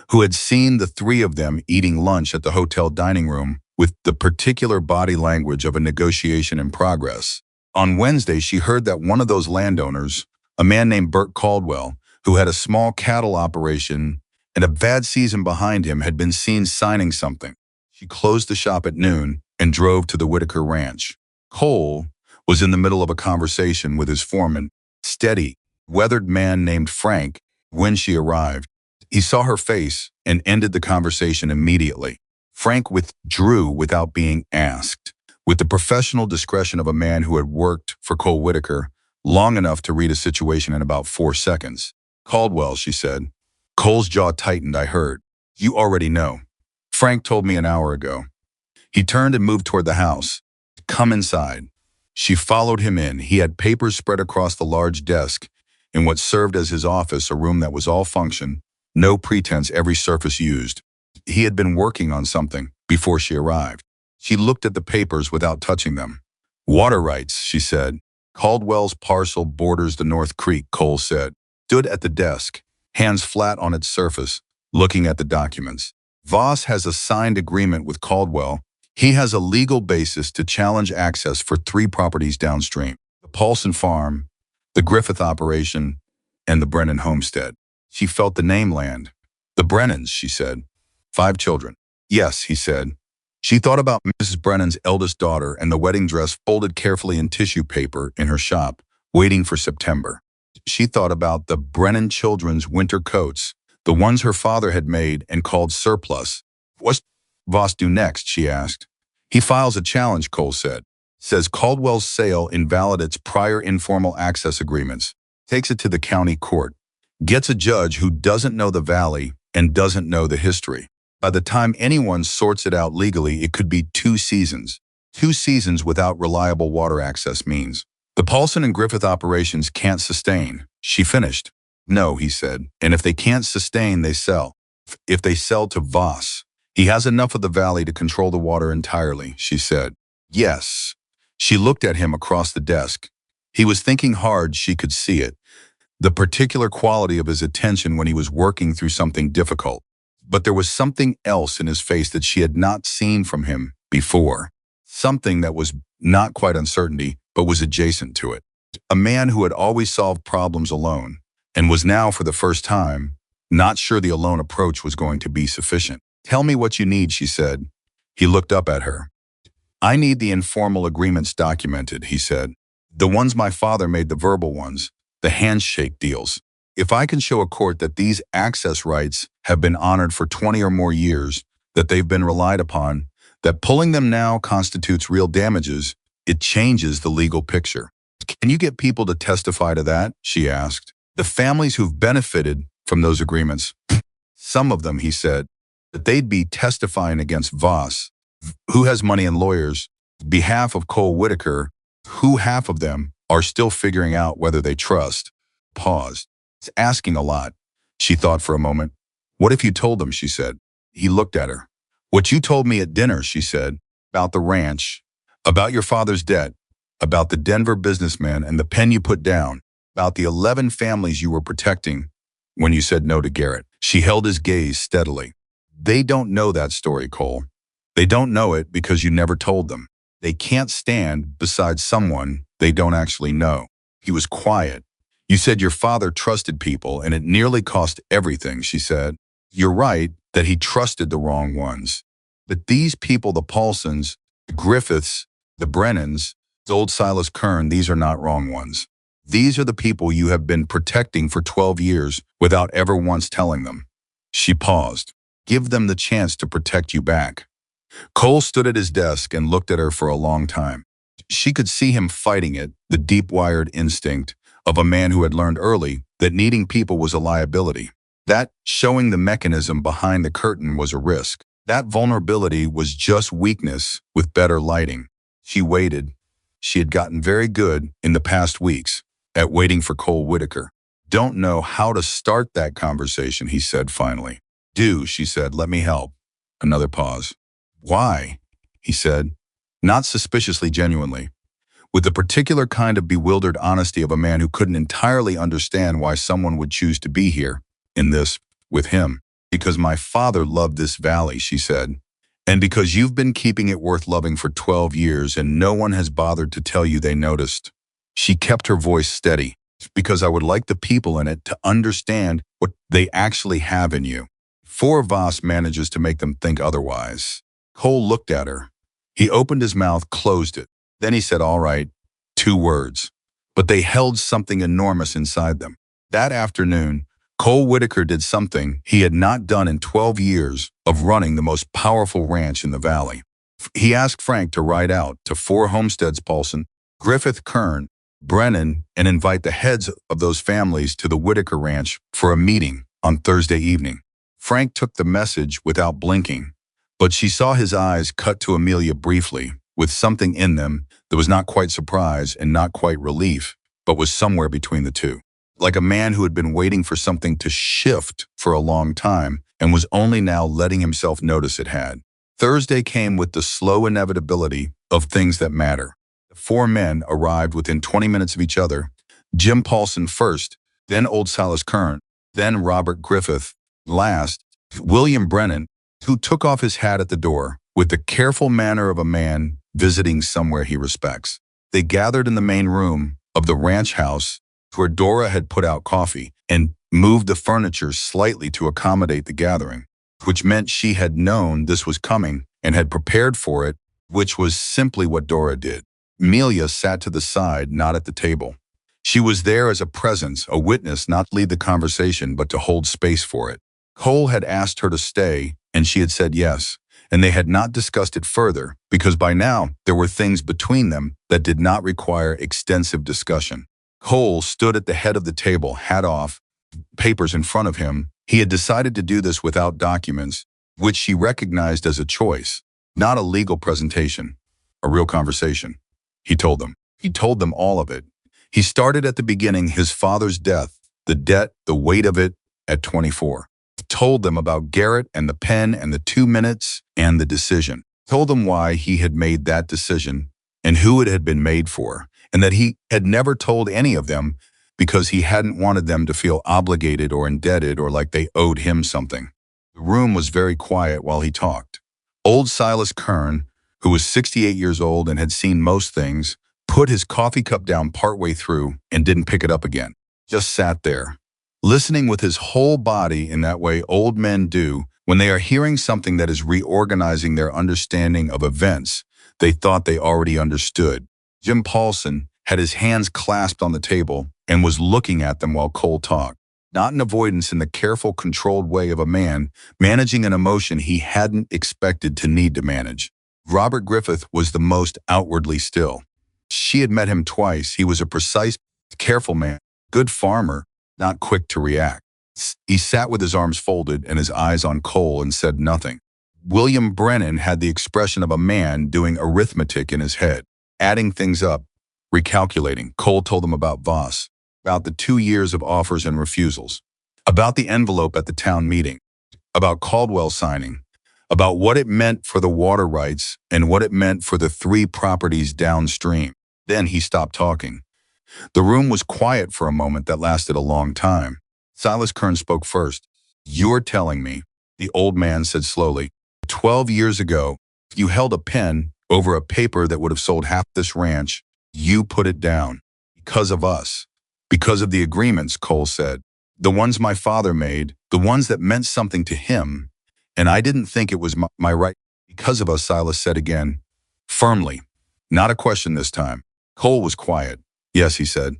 who had seen the 3 of them eating lunch at the hotel dining room with the particular body language of a negotiation in progress. On Wednesday, she heard that one of those landowners, a man named Bert Caldwell, who had a small cattle operation and a bad season behind him, had been seen signing something. She closed the shop at noon and drove to the Whitaker ranch. Cole was in the middle of a conversation with his foreman, steady, weathered man named Frank, when she arrived. He saw her face and ended the conversation immediately. Frank withdrew without being asked, with the professional discretion of a man who had worked for Cole Whitaker long enough to read a situation in about 4 seconds. Caldwell, she said. Cole's jaw tightened, I heard. You already know. Frank told me an hour ago. He turned and moved toward the house. Come inside. She followed him in. He had papers spread across the large desk in what served as his office, a room that was all function, no pretense, every surface used. He had been working on something before she arrived. She looked at the papers without touching them. Water rights, she said. Caldwell's parcel borders the North Creek, Cole said. Stood at the desk, hands flat on its surface, looking at the documents. Voss has a signed agreement with Caldwell. He has a legal basis to challenge access for 3 properties downstream: the Paulson Farm, the Griffith operation, and the Brennan homestead. She felt the name land. The Brennans, she said. 5 children. Yes, he said. She thought about Mrs. Brennan's eldest daughter and the wedding dress folded carefully in tissue paper in her shop, waiting for September. She thought about the Brennan children's winter coats, the ones her father had made and called surplus. What's Voss do next, she asked. He files a challenge, Cole said. Says Caldwell's sale invalidates prior informal access agreements. Takes it to the county court. Gets a judge who doesn't know the valley and doesn't know the history. By the time anyone sorts it out legally, it could be 2 seasons. 2 seasons without reliable water access means the Paulson and Griffith operations can't sustain. She finished. No, he said, and if they can't sustain, they sell. If they sell to Voss, he has enough of the valley to control the water entirely, she said. Yes. She looked at him across the desk. He was thinking hard, she could see it. The particular quality of his attention when he was working through something difficult. But there was something else in his face that she had not seen from him before. Something that was not quite uncertainty, but was adjacent to it. A man who had always solved problems alone, and was now, for the first time, not sure the alone approach was going to be sufficient. Tell me what you need, she said. He looked up at her. I need the informal agreements documented, he said. The ones my father made, the verbal ones, the handshake deals. If I can show a court that these access rights have been honored for 20 or more years, that they've been relied upon, that pulling them now constitutes real damages, it changes the legal picture. Can you get people to testify to that? She asked. The families who've benefited from those agreements. Some of them, he said, that they'd be testifying against Voss, who has money and lawyers, behalf of Cole Whitaker, who half of them are still figuring out whether they trust. Paused. It's asking a lot. She thought for a moment. What if you told them, she said. He looked at her. What you told me at dinner, she said, about the ranch, about your father's debt, about the Denver businessman and the pen you put down, about the 11 families you were protecting when you said no to Garrett. She held his gaze steadily. They don't know that story, Cole. They don't know it because you never told them. They can't stand beside someone they don't actually know. He was quiet. You said your father trusted people and it nearly cost everything, she said. You're right that he trusted the wrong ones. But these people, the Paulsons, the Griffiths, the Brennans, old Silas Kern, these are not wrong ones. These are the people you have been protecting for 12 years without ever once telling them. She paused. Give them the chance to protect you back. Cole stood at his desk and looked at her for a long time. She could see him fighting it, the deep-wired instinct of a man who had learned early that needing people was a liability. That showing the mechanism behind the curtain was a risk. That vulnerability was just weakness with better lighting. She waited. She had gotten very good in the past weeks at waiting for Cole Whitaker. Don't know how to start that conversation, he said finally. Do, she said, let me help. Another pause. Why? He said, not suspiciously, genuinely, with the particular kind of bewildered honesty of a man who couldn't entirely understand why someone would choose to be here, in this, with him. Because my father loved this valley, she said, and because you've been keeping it worth loving for 12 years and no one has bothered to tell you they noticed. She kept her voice steady, because I would like the people in it to understand what they actually have in you. Before Voss manages to make them think otherwise. Cole looked at her. He opened his mouth, closed it. Then he said, all right, 2 words. But they held something enormous inside them. That afternoon, Cole Whitaker did something he had not done in 12 years of running the most powerful ranch in the valley. He asked Frank to ride out to 4 homesteads, Paulson, Griffith, Kern, Brennan, and invite the heads of those families to the Whitaker Ranch for a meeting on Thursday evening. Frank took the message without blinking, but she saw his eyes cut to Amelia briefly, with something in them that was not quite surprise and not quite relief, but was somewhere between the two. Like a man who had been waiting for something to shift for a long time and was only now letting himself notice it had. Thursday came with the slow inevitability of things that matter. The 4 men arrived within 20 minutes of each other. Jim Paulson first, then old Silas Kern, then Robert Griffith, last, William Brennan, who took off his hat at the door with the careful manner of a man visiting somewhere he respects. They gathered in the main room of the ranch house where Dora had put out coffee and moved the furniture slightly to accommodate the gathering, which meant she had known this was coming and had prepared for it, which was simply what Dora did. Amelia sat to the side, not at the table. She was there as a presence, a witness, not to lead the conversation, but to hold space for it. Cole had asked her to stay, and she had said yes, and they had not discussed it further because by now there were things between them that did not require extensive discussion. Cole stood at the head of the table, hat off, papers in front of him. He had decided to do this without documents, which she recognized as a choice, not a legal presentation, a real conversation. He told them. He told them all of it. He started at the beginning, his father's death, the debt, the weight of it at 24. Told them about Garrett and the pen and the 2 minutes and the decision. Told them why he had made that decision and who it had been made for, and that he had never told any of them because he hadn't wanted them to feel obligated or indebted or like they owed him something. The room was very quiet while he talked. Old Silas Kern, who was 68 years old and had seen most things, put his coffee cup down partway through and didn't pick it up again. Just sat there, listening with his whole body in that way old men do when they are hearing something that is reorganizing their understanding of events they thought they already understood. Jim Paulson had his hands clasped on the table and was looking at them while Cole talked, not in avoidance, in the careful, controlled way of a man managing an emotion he hadn't expected to need to manage. Robert Griffith was the most outwardly still. She had met him twice. He was a precise, careful man, good farmer, not quick to react. He sat with his arms folded and his eyes on Cole and said nothing. William Brennan had the expression of a man doing arithmetic in his head, adding things up, recalculating. Cole told them about Voss, about the 2 years of offers and refusals, about the envelope at the town meeting, about Caldwell signing, about what it meant for the water rights and what it meant for the 3 properties downstream. Then he stopped talking. The room was quiet for a moment that lasted a long time. Silas Kern spoke first. "You're telling me," the old man said slowly, 12 years ago, you held a pen over a paper that would have sold half this ranch. You put it down. Because of us. Because of the agreements," Cole said. "The ones my father made, the ones that meant something to him. And I didn't think it was my right." "Because of us," Silas said again, firmly. Not a question this time. Cole was quiet. "Yes," he said.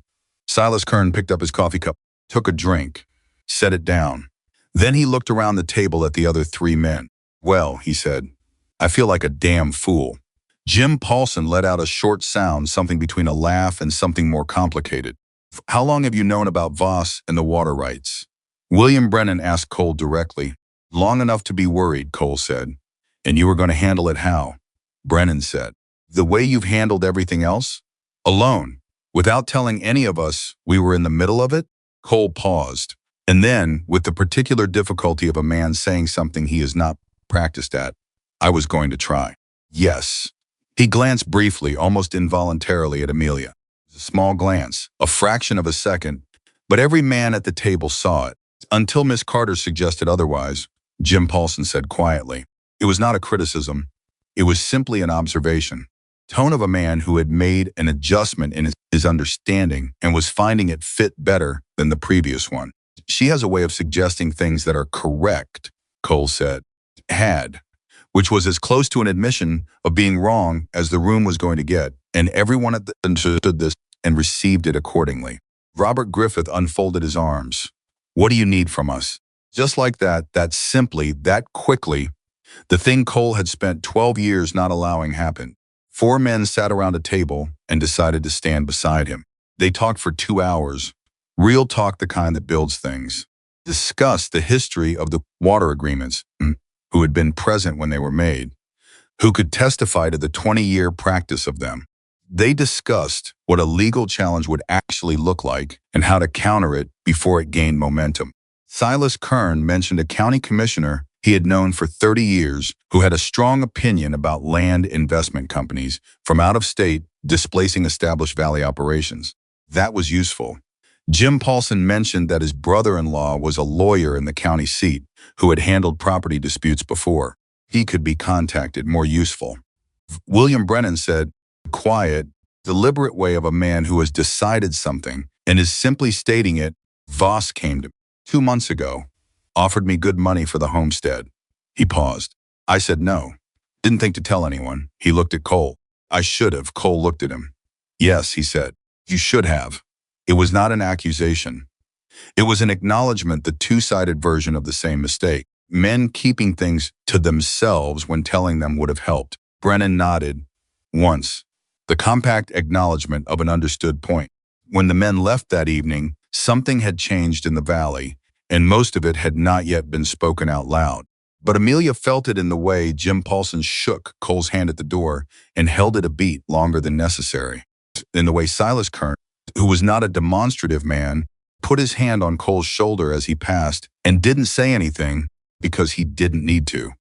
Silas Kern picked up his coffee cup, took a drink, set it down. Then he looked around the table at the other 3 men. "Well," he said, "I feel like a damn fool." Jim Paulson let out a short sound, something between a laugh and something more complicated. "How long have you known about Voss and the water rights?" William Brennan asked Cole directly. "Long enough to be worried," Cole said. "And you were going to handle it how?" Brennan said. "The way you've handled everything else? Alone, without telling any of us we were in the middle of it?" Cole paused. And then, with the particular difficulty of a man saying something he is not practiced at, "I was going to try." "Yes." He glanced briefly, almost involuntarily, at Amelia. It was a small glance, a fraction of a second, but every man at the table saw it. "Until Miss Carter suggested otherwise," Jim Paulson said quietly. It was not a criticism. It was simply an observation. Tone of a man who had made an adjustment in his understanding and was finding it fit better than the previous one. "She has a way of suggesting things that are correct," Cole said. Had. Which was as close to an admission of being wrong as the room was going to get, and everyone understood this and received it accordingly. Robert Griffith unfolded his arms. What do you need from us? Just like that simply, that quickly, the thing Cole had spent 12 years not allowing happened. Four men sat around a table and decided to stand beside him. They talked for 2 hours. Real talk, the kind that builds things. Discussed the history of the water agreements, who had been present when they were made, who could testify to the 20-year practice of them. They discussed what a legal challenge would actually look like and how to counter it before it gained momentum. Silas Kern mentioned a county commissioner he had known for 30 years who had a strong opinion about land investment companies from out of state displacing established valley operations. That was useful. Jim Paulson mentioned that his brother-in-law was a lawyer in the county seat who had handled property disputes before. He could be contacted, more useful. William Brennan said, the quiet, deliberate way of a man who has decided something and is simply stating it. Voss came to me 2 months ago, offered me good money for the homestead. He paused. I said no. Didn't think to tell anyone. He looked at Cole. I should have. Cole looked at him. Yes, he said. You should have. It was not an accusation. It was an acknowledgement, the two-sided version of the same mistake. Men keeping things to themselves when telling them would have helped. Brennan nodded. Once. The compact acknowledgement of an understood point. When the men left that evening, something had changed in the valley, and most of it had not yet been spoken out loud. But Amelia felt it in the way Jim Paulson shook Cole's hand at the door and held it a beat longer than necessary. In the way Silas Kern, who was not a demonstrative man, put his hand on Cole's shoulder as he passed and didn't say anything because he didn't need to.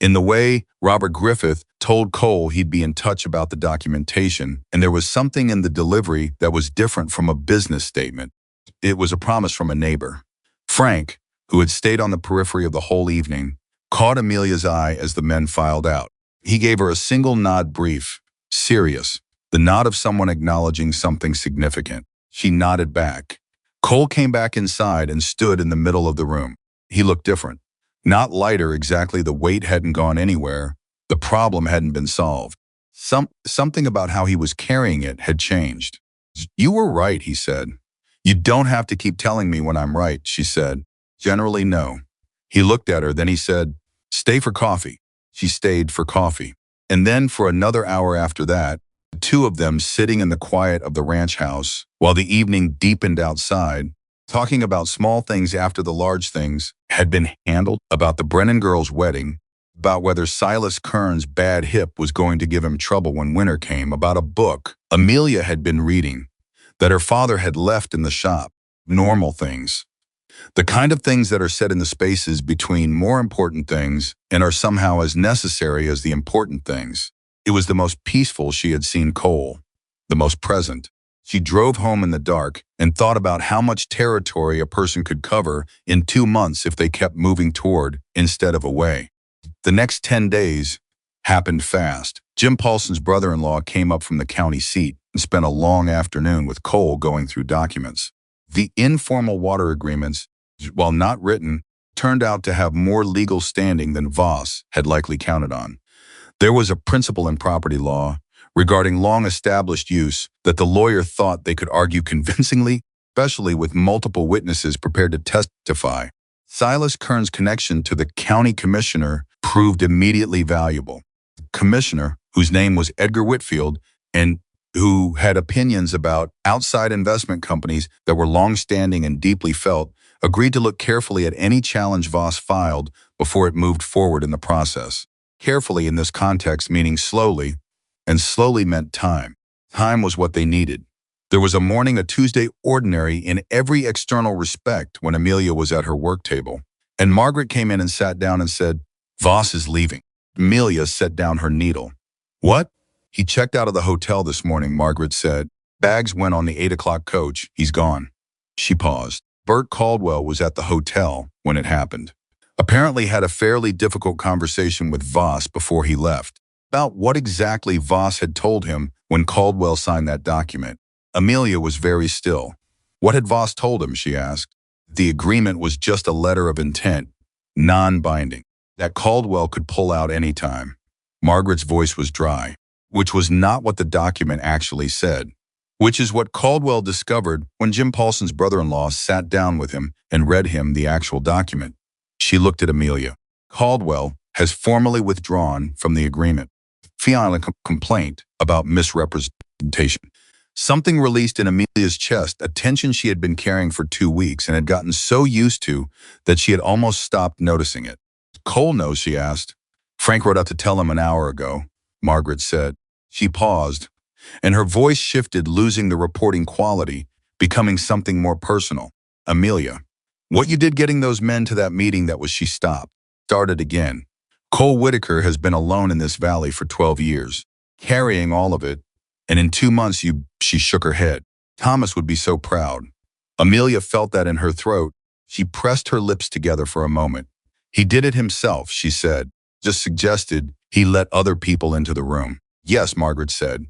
In the way Robert Griffith told Cole he'd be in touch about the documentation, and there was something in the delivery that was different from a business statement. It was a promise from a neighbor. Frank, who had stayed on the periphery of the whole evening, caught Amelia's eye as the men filed out. He gave her a single nod, brief, serious, the nod of someone acknowledging something significant. She nodded back. Cole came back inside and stood in the middle of the room. He looked different. Not lighter exactly, the weight hadn't gone anywhere. The problem hadn't been solved. Something about how he was carrying it had changed. You were right, he said. You don't have to keep telling me when I'm right, she said. Generally, no. He looked at her, then he said, stay for coffee. She stayed for coffee. And then for another hour after that, the two of them sitting in the quiet of the ranch house while the evening deepened outside, talking about small things after the large things had been handled, about the Brennan girls' wedding, about whether Silas Kern's bad hip was going to give him trouble when winter came, about a book Amelia had been reading that her father had left in the shop. Normal things. The kind of things that are said in the spaces between more important things and are somehow as necessary as the important things. It was the most peaceful she had seen Cole, the most present. She drove home in the dark and thought about how much territory a person could cover in 2 months if they kept moving toward instead of away. The next 10 days happened fast. Jim Paulson's brother-in-law came up from the county seat and spent a long afternoon with Cole going through documents. The informal water agreements, while not written, turned out to have more legal standing than Voss had likely counted on. There was a principle in property law regarding long-established use that the lawyer thought they could argue convincingly, especially with multiple witnesses prepared to testify. Silas Kern's connection to the county commissioner proved immediately valuable. The commissioner, whose name was Edgar Whitfield, and who had opinions about outside investment companies that were long-standing and deeply felt, agreed to look carefully at any challenge Voss filed before it moved forward in the process. Carefully in this context meaning slowly, and slowly meant time. Time was what they needed. There was a morning, a Tuesday ordinary in every external respect, when Amelia was at her work table, and Margaret came in and sat down and said, Voss is leaving. Amelia set down her needle. What? He checked out of the hotel this morning, Margaret said. Bags went on the 8 o'clock coach. He's gone. She paused. Bert Caldwell was at the hotel when it happened. Apparently had a fairly difficult conversation with Voss before he left, about what exactly Voss had told him when Caldwell signed that document. Amelia was very still. What had Voss told him, she asked. The agreement was just a letter of intent, non-binding, that Caldwell could pull out any time. Margaret's voice was dry, which was not what the document actually said. which is what Caldwell discovered when Jim Paulson's brother-in-law sat down with him and read him the actual document. She looked at Amelia. Caldwell has formally withdrawn from the agreement, filing a complaint about misrepresentation. Something released in Amelia's chest, a tension she had been carrying for 2 weeks and had gotten so used to that she had almost stopped noticing it. Cole knows, she asked. Frank wrote out to tell him an hour ago, Margaret said. She paused, and her voice shifted, losing the reporting quality, becoming something more personal. Amelia, what you did getting those men to that meeting, that was, she stopped. Started again. Cole Whitaker has been alone in this valley for 12 years, carrying all of it, and in 2 months she shook her head. Thomas would be so proud. Amelia felt that in her throat. She pressed her lips together for a moment. He did it himself, she said. Just suggested he let other people into the room. Yes, Margaret said,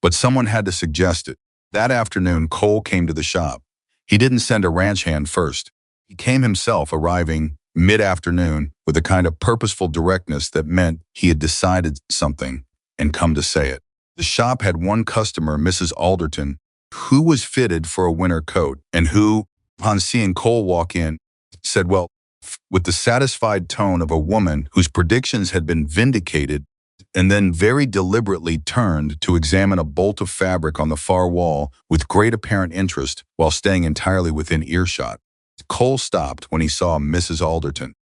but someone had to suggest it. That afternoon, Cole came to the shop. He didn't send a ranch hand first. He came himself, arriving mid-afternoon with a kind of purposeful directness that meant he had decided something and come to say it. The shop had one customer, Mrs. Alderton, who was fitted for a winter coat and who, upon seeing Cole walk in, said, well, with the satisfied tone of a woman whose predictions had been vindicated, and then very deliberately turned to examine a bolt of fabric on the far wall with great apparent interest while staying entirely within earshot. Cole stopped when he saw Mrs. Alderton.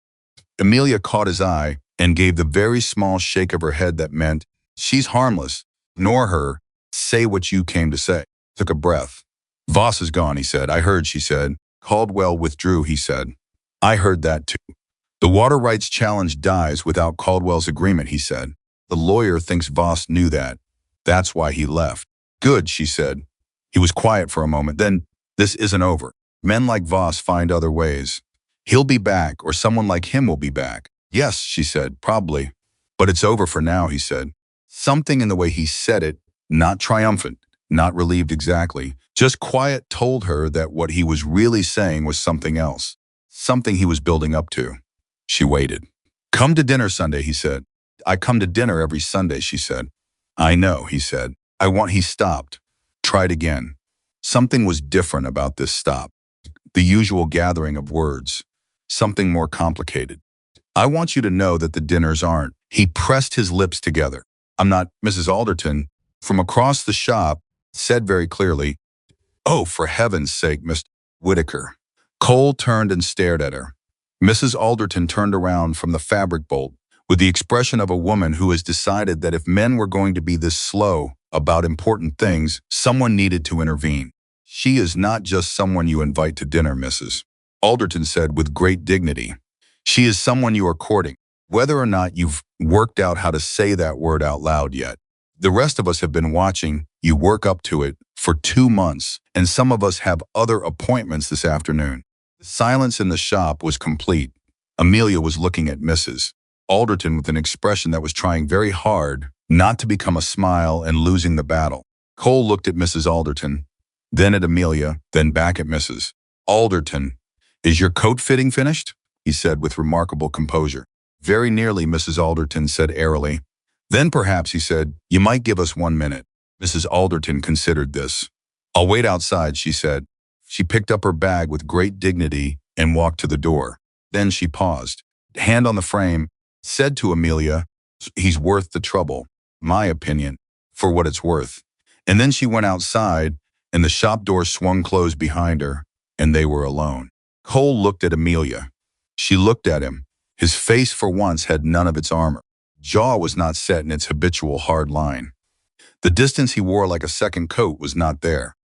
Amelia caught his eye and gave the very small shake of her head that meant, she's harmless. Ignore her. Say what you came to say. Took a breath. Voss is gone, he said. I heard, she said. Caldwell withdrew, he said. I heard that too. The water rights challenge dies without Caldwell's agreement, he said. The lawyer thinks Voss knew that. That's why he left. Good, she said. He was quiet for a moment. Then, this isn't over. Men like Voss find other ways. He'll be back, or someone like him will be back. Yes, she said, probably. But it's over for now, he said. Something in the way he said it, not triumphant, not relieved exactly, just quiet, told her that what he was really saying was something else, something he was building up to. She waited. Come to dinner Sunday, he said. I come to dinner every Sunday, she said. I know, he said. He stopped. Tried again. Something was different about this stop. The usual gathering of words. Something more complicated. I want you to know that the dinners aren't. He pressed his lips together. I'm not Mrs. Alderton, from across the shop, said very clearly, oh, for heaven's sake, Mr. Whitaker. Cole turned and stared at her. Mrs. Alderton turned around from the fabric bolt with the expression of a woman who has decided that if men were going to be this slow about important things, someone needed to intervene. She is not just someone you invite to dinner, Mrs. Alderton said with great dignity. She is someone you are courting, whether or not you've worked out how to say that word out loud yet. The rest of us have been watching you work up to it for 2 months, and some of us have other appointments this afternoon. The silence in the shop was complete. Amelia was looking at Mrs. Alderton with an expression that was trying very hard not to become a smile and losing the battle. Cole looked at Mrs. Alderton, then at Amelia, then back at Mrs. Alderton. Is your coat fitting finished? He said with remarkable composure. Very nearly, Mrs. Alderton said airily. Then perhaps, he said, you might give us 1 minute. Mrs. Alderton considered this. I'll wait outside, she said. She picked up her bag with great dignity and walked to the door. Then she paused. Hand on the frame, said to Amelia, he's worth the trouble, my opinion, for what it's worth. And then she went outside, and the shop door swung closed behind her, and they were alone. Cole looked at Amelia. She looked at him. His face for once had none of its armor. Jaw was not set in its habitual hard line. The distance he wore like a second coat was not there.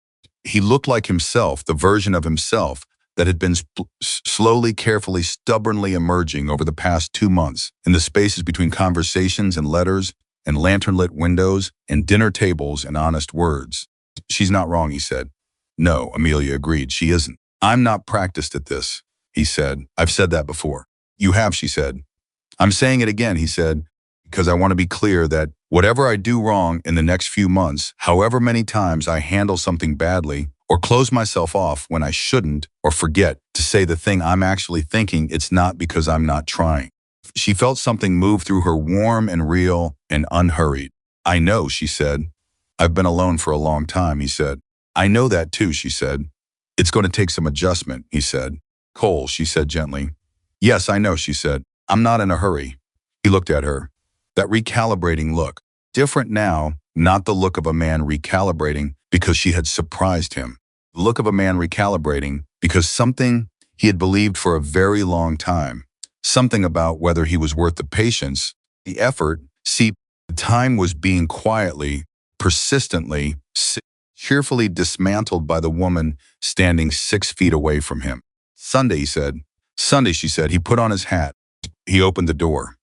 He looked like himself, the version of himself that had been slowly, carefully, stubbornly emerging over the past 2 months in the spaces between conversations and letters and lantern-lit windows and dinner tables and honest words. She's not wrong, he said. No, Amelia agreed, she isn't. I'm not practiced at this, he said. I've said that before. You have, she said. I'm saying it again, he said, because I want to be clear that whatever I do wrong in the next few months, however many times I handle something badly or close myself off when I shouldn't or forget to say the thing I'm actually thinking, it's not because I'm not trying. She felt something move through her, warm and real and unhurried. I know, she said. I've been alone for a long time, he said. I know that too, she said. It's going to take some adjustment, he said. Cole, she said gently. Yes, I know, she said. I'm not in a hurry. He looked at her. That recalibrating look. Different now, not the look of a man recalibrating because she had surprised him. The look of a man recalibrating because something he had believed for a very long time. Something about whether he was worth the patience, the effort. See, the time was being quietly, persistently, cheerfully dismantled by the woman standing 6 feet away from him. Sunday, he said. Sunday, she said. He put on his hat. He opened the door.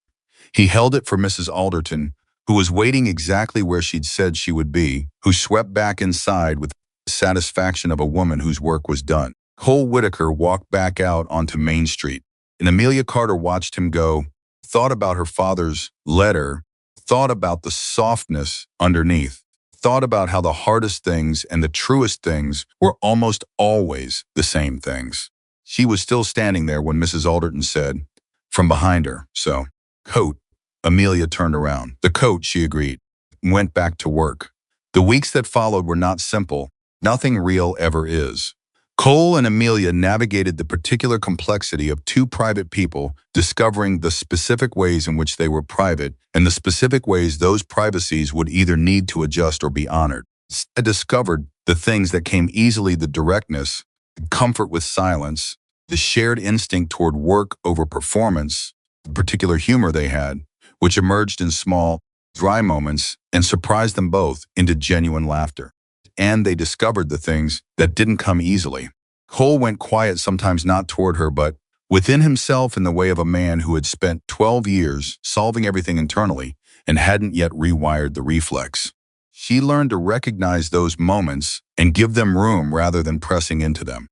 He held it for Mrs. Alderton, who was waiting exactly where she'd said she would be, who swept back inside with the satisfaction of a woman whose work was done. Cole Whitaker walked back out onto Main Street, and Amelia Carter watched him go, thought about her father's letter, thought about the softness underneath, thought about how the hardest things and the truest things were almost always the same things. She was still standing there when Mrs. Alderton said, from behind her, so, coat. Amelia turned around. The coat, she agreed, went back to work. The weeks that followed were not simple. Nothing real ever is. Cole and Amelia navigated the particular complexity of two private people discovering the specific ways in which they were private and the specific ways those privacies would either need to adjust or be honored. They discovered the things that came easily, the directness, the comfort with silence, the shared instinct toward work over performance, the particular humor they had, which emerged in small, dry moments and surprised them both into genuine laughter. And they discovered the things that didn't come easily. Cole went quiet, sometimes not toward her, but within himself, in the way of a man who had spent 12 years solving everything internally and hadn't yet rewired the reflex. She learned to recognize those moments and give them room rather than pressing into them.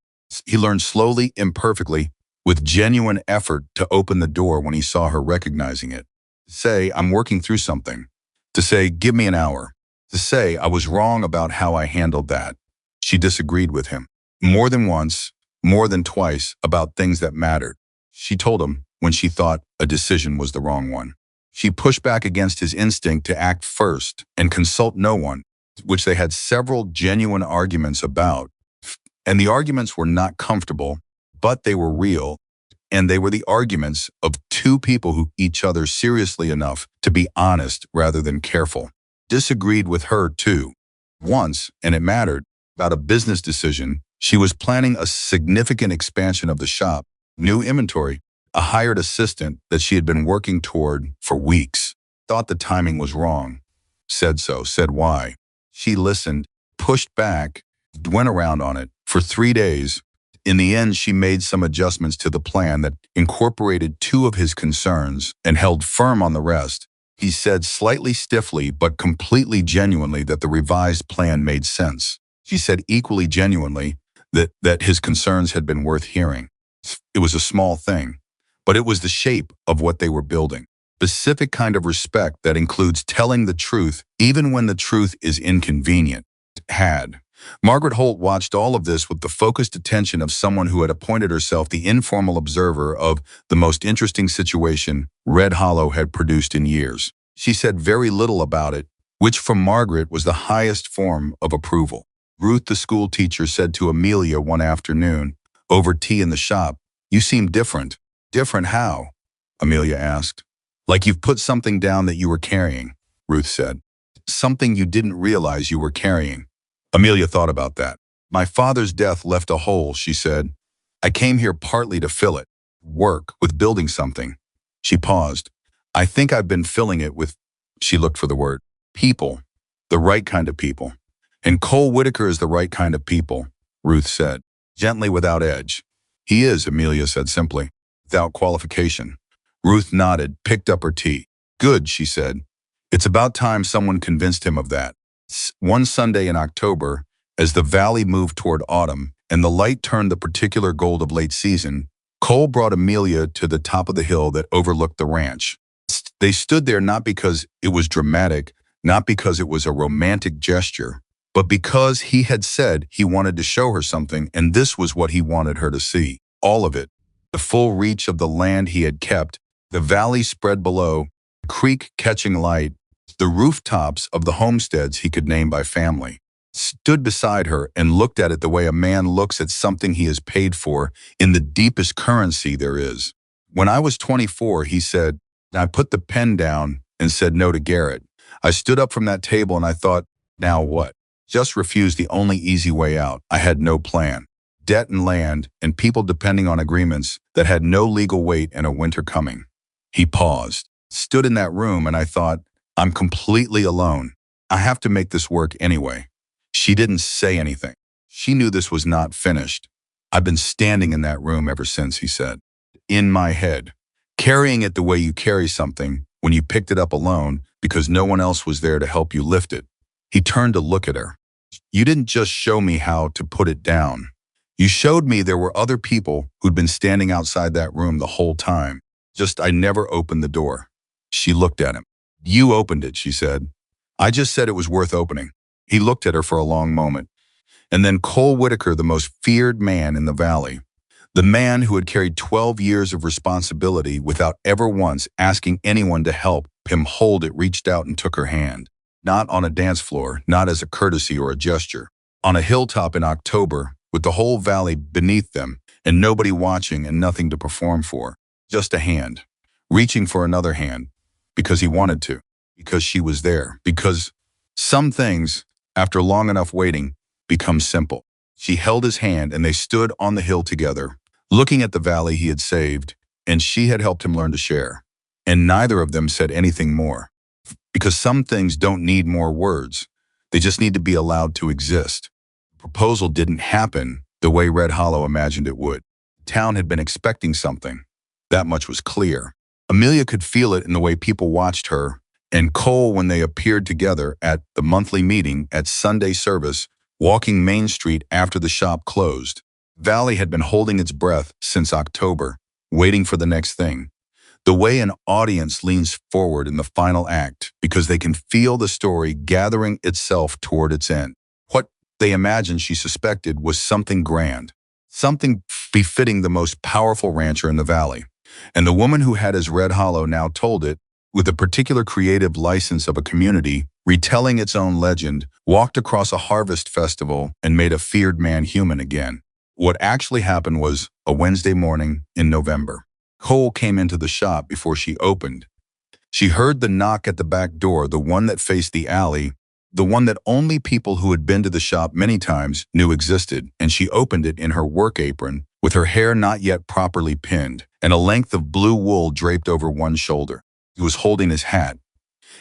He learned slowly, imperfectly, with genuine effort to open the door when he saw her recognizing it. To say, I'm working through something. To say, give me an hour. To say, I was wrong about how I handled that. She disagreed with him. More than once, more than twice, about things that mattered. She told him when she thought a decision was the wrong one. She pushed back against his instinct to act first and consult no one, which they had several genuine arguments about. And the arguments were not comfortable, but they were real. And they were the arguments of two people who each other seriously enough to be honest rather than careful. Disagreed with her too. Once, and it mattered, about a business decision. She was planning a significant expansion of the shop, new inventory, a hired assistant that she had been working toward for weeks. Thought the timing was wrong. Said so, said why. She listened, pushed back, went around on it for 3 days. In the end, she made some adjustments to the plan that incorporated 2 of his concerns and held firm on the rest. He said slightly stiffly but completely genuinely that the revised plan made sense. She said equally genuinely that his concerns had been worth hearing. It was a small thing, but it was the shape of what they were building. Specific kind of respect that includes telling the truth even when the truth is inconvenient. Margaret Holt watched all of this with the focused attention of someone who had appointed herself the informal observer of the most interesting situation Red Hollow had produced in years. She said very little about it, which from Margaret was the highest form of approval. Ruth, the school teacher, said to Amelia one afternoon, over tea in the shop, "You seem different." "Different how?" Amelia asked. "Like you've put something down that you were carrying," Ruth said. "Something you didn't realize you were carrying." Amelia thought about that. "My father's death left a hole," she said. "I came here partly to fill it. Work, with building something." She paused. "I think I've been filling it with," she looked for the word, "people. The right kind of people. And Cole Whitaker is the right kind of people," Ruth said, gently without edge. "He is," Amelia said simply, without qualification. Ruth nodded, picked up her tea. "Good," she said. "It's about time someone convinced him of that." One Sunday in October, as the valley moved toward autumn and the light turned the particular gold of late season, Cole brought Amelia to the top of the hill that overlooked the ranch. They stood there not because it was dramatic, not because it was a romantic gesture, but because he had said he wanted to show her something, and this was what he wanted her to see. All of it. The full reach of the land he had kept, the valley spread below, the creek catching light, the rooftops of the homesteads he could name by family. stood beside her and looked at it the way a man looks at something he has paid for in the deepest currency there is. When I was 24, he said, and I put the pen down and said no to Garrett. I stood up from that table and I thought, now what? Just refused the only easy way out. I had no plan. Debt and land and people depending on agreements that had no legal weight and a winter coming. He paused, stood in that room, and I thought, I'm completely alone. I have to make this work anyway. She didn't say anything. She knew this was not finished. I've been standing in that room ever since, he said. In my head, carrying it the way you carry something when you picked it up alone because no one else was there to help you lift it. He turned to look at her. You didn't just show me how to put it down. You showed me there were other people who'd been standing outside that room the whole time. Just I never opened the door. She looked at him. You opened it, she said. I just said it was worth opening. He looked at her for a long moment. And then Cole Whitaker, the most feared man in the valley, the man who had carried 12 years of responsibility without ever once asking anyone to help him hold it, reached out and took her hand. Not on a dance floor, not as a courtesy or a gesture. On a hilltop in October, with the whole valley beneath them, and nobody watching and nothing to perform for. Just a hand. Reaching for another hand. Because he wanted to. Because she was there. Because some things, after long enough waiting, become simple. She held his hand and they stood on the hill together, looking at the valley he had saved, and she had helped him learn to share. And neither of them said anything more. Because some things don't need more words. They just need to be allowed to exist. The proposal didn't happen the way Red Hollow imagined it would. The town had been expecting something. That much was clear. Amelia could feel it in the way people watched her, and Cole when they appeared together at the monthly meeting at Sunday service, walking Main Street after the shop closed. Valley had been holding its breath since October, waiting for the next thing. The way an audience leans forward in the final act because they can feel the story gathering itself toward its end. What they imagined, she suspected, was something grand, something befitting the most powerful rancher in the valley. And the woman who had his Red Hollow now told it, with a particular creative license of a community, retelling its own legend, walked across a harvest festival and made a feared man human again. What actually happened was a Wednesday morning in November. Cole came into the shop before she opened. She heard the knock at the back door, the one that faced the alley, the one that only people who had been to the shop many times knew existed, and she opened it in her work apron, with her hair not yet properly pinned, and a length of blue wool draped over one shoulder. He was holding his hat.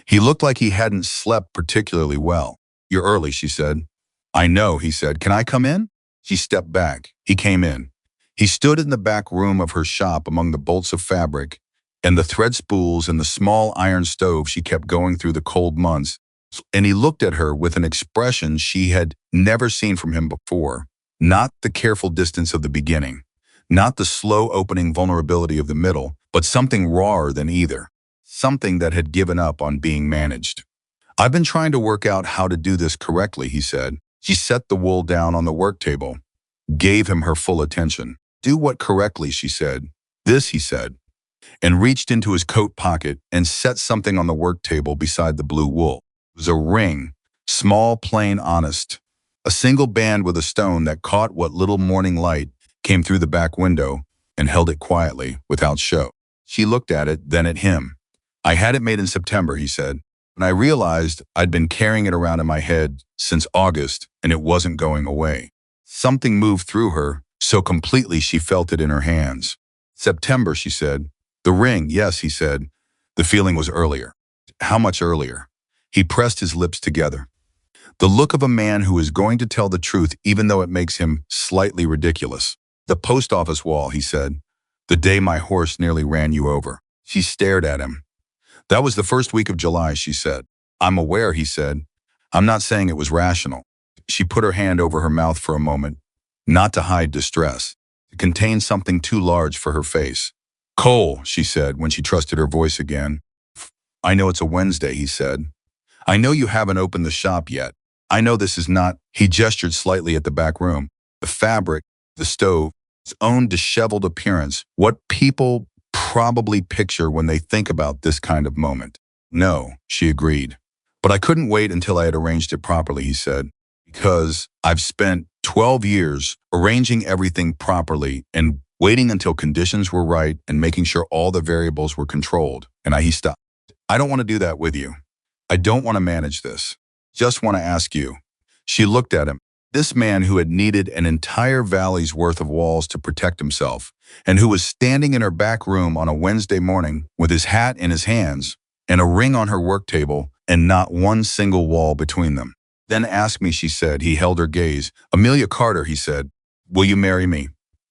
He looked like he hadn't slept particularly well. You're early, she said. I know, he said. Can I come in? She stepped back. He came in. He stood in the back room of her shop among the bolts of fabric and the thread spools and the small iron stove she kept going through the cold months, and he looked at her with an expression she had never seen from him before. Not the careful distance of the beginning, not the slow opening vulnerability of the middle, but something rawer than either, something that had given up on being managed. I've been trying to work out how to do this correctly, he said. She set the wool down on the work table, gave him her full attention. Do what correctly, she said. This, he said, and reached into his coat pocket and set something on the work table beside the blue wool. It was a ring, small, plain, honest. A single band with a stone that caught what little morning light came through the back window and held it quietly, without show. She looked at it, then at him. I had it made in September, he said. When I realized I'd been carrying it around in my head since August and it wasn't going away. Something moved through her, so completely she felt it in her hands. September, she said. The ring, yes, he said. The feeling was earlier. How much earlier? He pressed his lips together. The look of a man who is going to tell the truth even though it makes him slightly ridiculous. The post office wall, he said. The day my horse nearly ran you over. She stared at him. That was the first week of July, she said. I'm aware, he said. I'm not saying it was rational. She put her hand over her mouth for a moment, not to hide distress, to contain something too large for her face. Cole, she said when she trusted her voice again. I know it's a Wednesday, he said. I know you haven't opened the shop yet. I know this is not, he gestured slightly at the back room. The fabric, the stove, its own disheveled appearance, what people probably picture when they think about this kind of moment. No, she agreed. But I couldn't wait until I had arranged it properly, he said. Because I've spent 12 years arranging everything properly and waiting until conditions were right and making sure all the variables were controlled. And he stopped. I don't want to do that with you. I don't want to manage this. Just want to ask you. She looked at him. This man who had needed an entire valley's worth of walls to protect himself, and who was standing in her back room on a Wednesday morning with his hat in his hands and a ring on her work table and not one single wall between them. Then ask me, she said. He held her gaze. Amelia Carter, he said, will you marry me?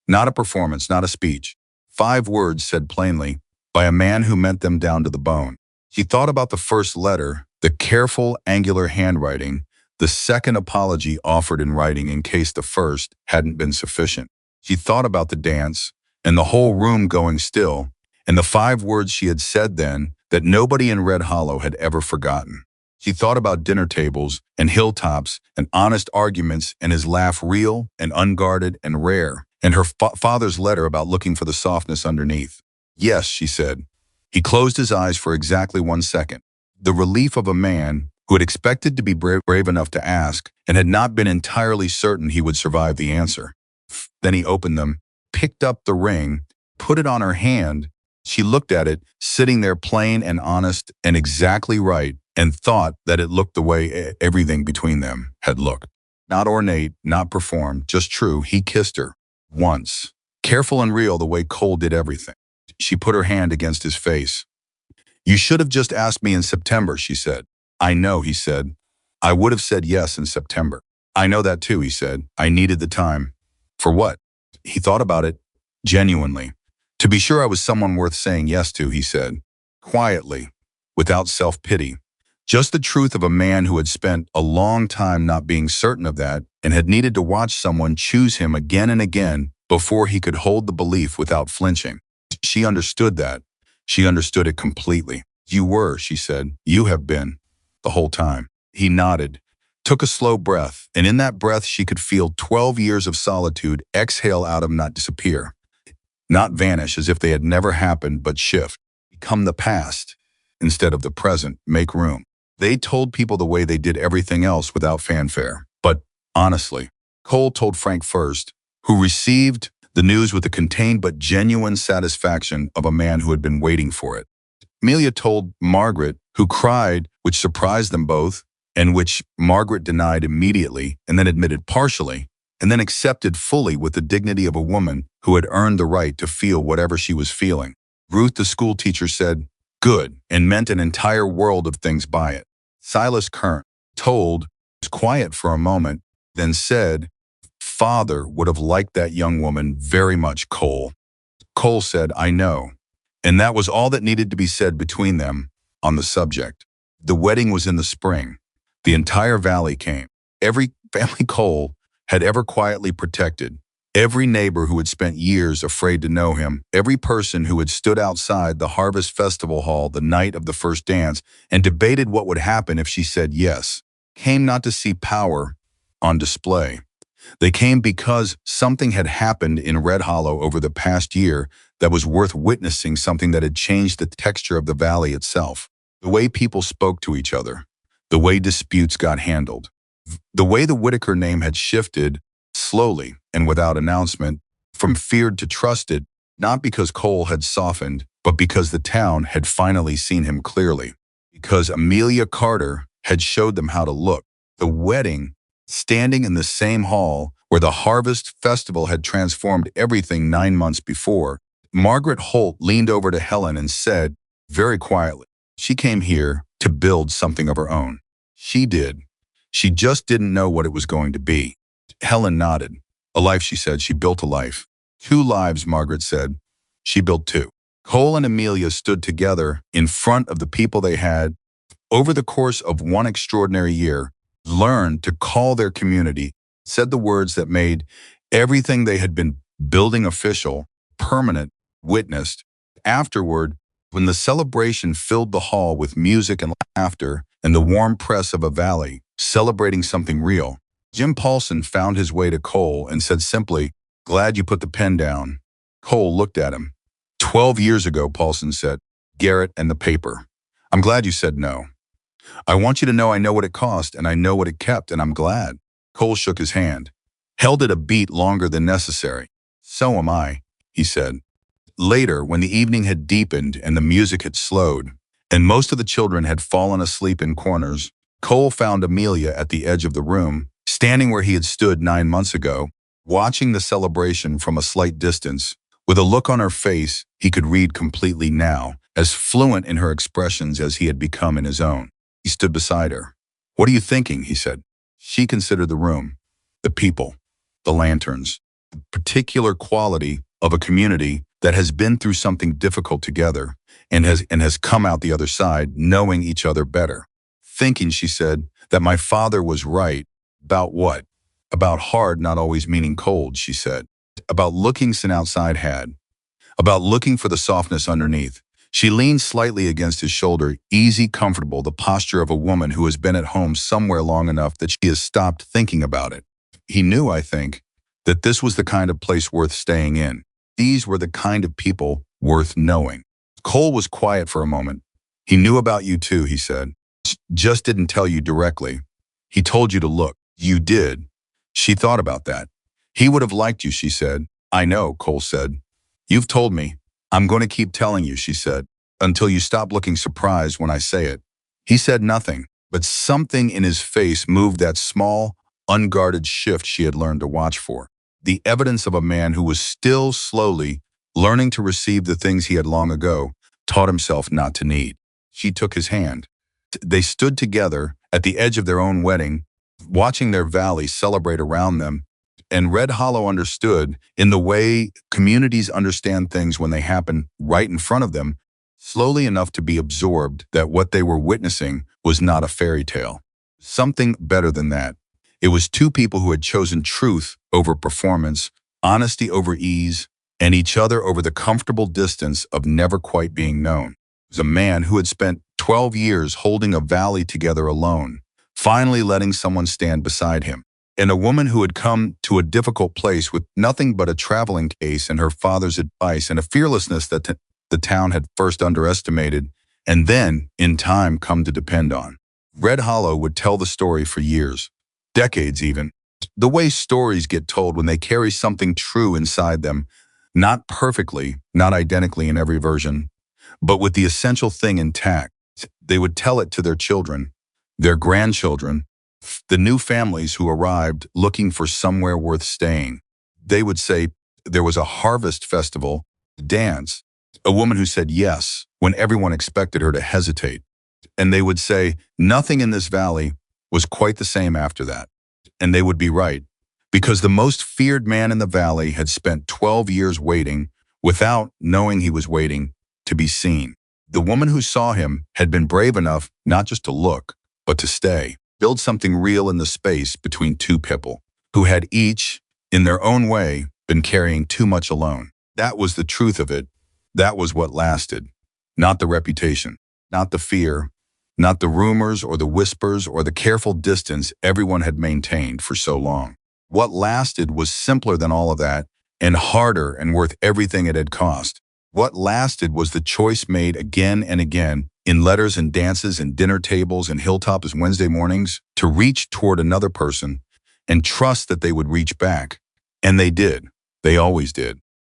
Not a performance, not a speech. 5 words said plainly by a man who meant them down to the bone. She thought about the first letter, the careful, angular handwriting, the second apology offered in writing in case the first hadn't been sufficient. She thought about the dance and the whole room going still, and the 5 words she had said then that nobody in Red Hollow had ever forgotten. She thought about dinner tables and hilltops and honest arguments and his laugh real and unguarded and rare, and her father's letter about looking for the softness underneath. Yes, she said. He closed his eyes for exactly 1 second. The relief of a man who had expected to be brave enough to ask and had not been entirely certain he would survive the answer. Then he opened them, picked up the ring, put it on her hand. She looked at it, sitting there plain and honest and exactly right, and thought that it looked the way everything between them had looked. Not ornate, not performed, just true. He kissed her. Once. Careful and real the way Cole did everything. She put her hand against his face. You should have just asked me in September, she said. I know, he said. I would have said yes in September. I know that too, he said. I needed the time. For what? He thought about it, genuinely. To be sure I was someone worth saying yes to, he said. Quietly, without self-pity. Just the truth of a man who had spent a long time not being certain of that and had needed to watch someone choose him again and again before he could hold the belief without flinching. She understood that. She understood it completely. You were, she said. You have been. The whole time. He nodded, took a slow breath, and in that breath she could feel 12 years of solitude exhale out of him, not disappear. Not vanish as if they had never happened, but shift. Become the past instead of the present. Make room. They told people the way they did everything else without fanfare. But honestly, Cole told Frank first, who received the news with the contained but genuine satisfaction of a man who had been waiting for it. Amelia told Margaret, who cried, which surprised them both, and which Margaret denied immediately and then admitted partially, and then accepted fully with the dignity of a woman who had earned the right to feel whatever she was feeling. Ruth, the school teacher, said, good, and meant an entire world of things by it. Silas Kern told, was quiet for a moment, then said, Father would have liked that young woman very much, Cole. Cole said, I know. And that was all that needed to be said between them on the subject. The wedding was in the spring. The entire valley came. Every family Cole had ever quietly protected, every neighbor who had spent years afraid to know him, every person who had stood outside the Harvest Festival Hall the night of the first dance and debated what would happen if she said yes, came not to see power on display. They came because something had happened in Red Hollow over the past year that was worth witnessing, something that had changed the texture of the valley itself. The way people spoke to each other, the way disputes got handled, the way the Whitaker name had shifted slowly and without announcement from feared to trusted, not because Cole had softened, but because the town had finally seen him clearly, because Amelia Carter had showed them how to look. The wedding, standing in the same hall where the Harvest Festival had transformed everything 9 months before, Margaret Holt leaned over to Helen and said, very quietly, she came here to build something of her own. She did. She just didn't know what it was going to be. Helen nodded. A life, she said. She built a life. 2 lives, Margaret said. She built 2. Cole and Amelia stood together in front of the people they had, over the course of 1 extraordinary year, learned to call their community, said the words that made everything they had been building official, permanent, witnessed. Afterward, when the celebration filled the hall with music and laughter and the warm press of a valley, celebrating something real, Jim Paulson found his way to Cole and said simply, glad you put the pen down. Cole looked at him. 12 years ago, Paulson said, Garrett and the paper. I'm glad you said no. I want you to know I know what it cost and I know what it kept, and I'm glad. Cole shook his hand, held it a beat longer than necessary. So am I, he said. Later, when the evening had deepened and the music had slowed, and most of the children had fallen asleep in corners, Cole found Amelia at the edge of the room, standing where he had stood 9 months ago, watching the celebration from a slight distance. With a look on her face he could read completely now, as fluent in her expressions as he had become in his own. He stood beside her. "What are you thinking?" he said. She considered the room, the people, the lanterns, the particular quality of a community that has been through something difficult together and has come out the other side knowing each other better. "Thinking," she said, "that my father was right." "About what?" "About hard not always meaning cold," she said. "About looking sin outside had. About looking for the softness underneath." She leaned slightly against his shoulder, easy, comfortable, the posture of a woman who has been at home somewhere long enough that she has stopped thinking about it. He knew, I think, that this was the kind of place worth staying in. These were the kind of people worth knowing. Cole was quiet for a moment. "He knew about you too," he said. "Just didn't tell you directly. He told you to look." "You did." She thought about that. "He would have liked you," she said. "I know," Cole said. "You've told me." "I'm going to keep telling you," she said, "until you stop looking surprised when I say it." He said nothing, but something in his face moved that small, unguarded shift she had learned to watch for. The evidence of a man who was still slowly learning to receive the things he had long ago taught himself not to need. She took his hand. They stood together at the edge of their own wedding, watching their valley celebrate around them, and Red Hollow understood, in the way communities understand things when they happen right in front of them, slowly enough to be absorbed, that what they were witnessing was not a fairy tale. Something better than that. It was two people who had chosen truth over performance, honesty over ease, and each other over the comfortable distance of never quite being known. It was a man who had spent 12 years holding a valley together alone, finally letting someone stand beside him, and a woman who had come to a difficult place with nothing but a traveling case and her father's advice and a fearlessness that the town had first underestimated and then, in time, come to depend on. Red Hollow would tell the story for years, decades even. The way stories get told when they carry something true inside them, not perfectly, not identically in every version, but with the essential thing intact. They would tell it to their children, their grandchildren, the new families who arrived looking for somewhere worth staying. They would say there was a harvest festival, dance, a woman who said yes when everyone expected her to hesitate. And they would say nothing in this valley was quite the same after that. And they would be right, because the most feared man in the valley had spent 12 years waiting, without knowing he was waiting, to be seen. The woman who saw him had been brave enough not just to look, but to stay, build something real in the space between two people who had each, in their own way, been carrying too much alone. That was the truth of it. That was what lasted. Not the reputation, not the fear, not the rumors or the whispers or the careful distance everyone had maintained for so long. What lasted was simpler than all of that, and harder and worth everything it had cost. What lasted was the choice made again and again, in letters and dances and dinner tables and hilltops Wednesday mornings, to reach toward another person and trust that they would reach back. And they did. They always did.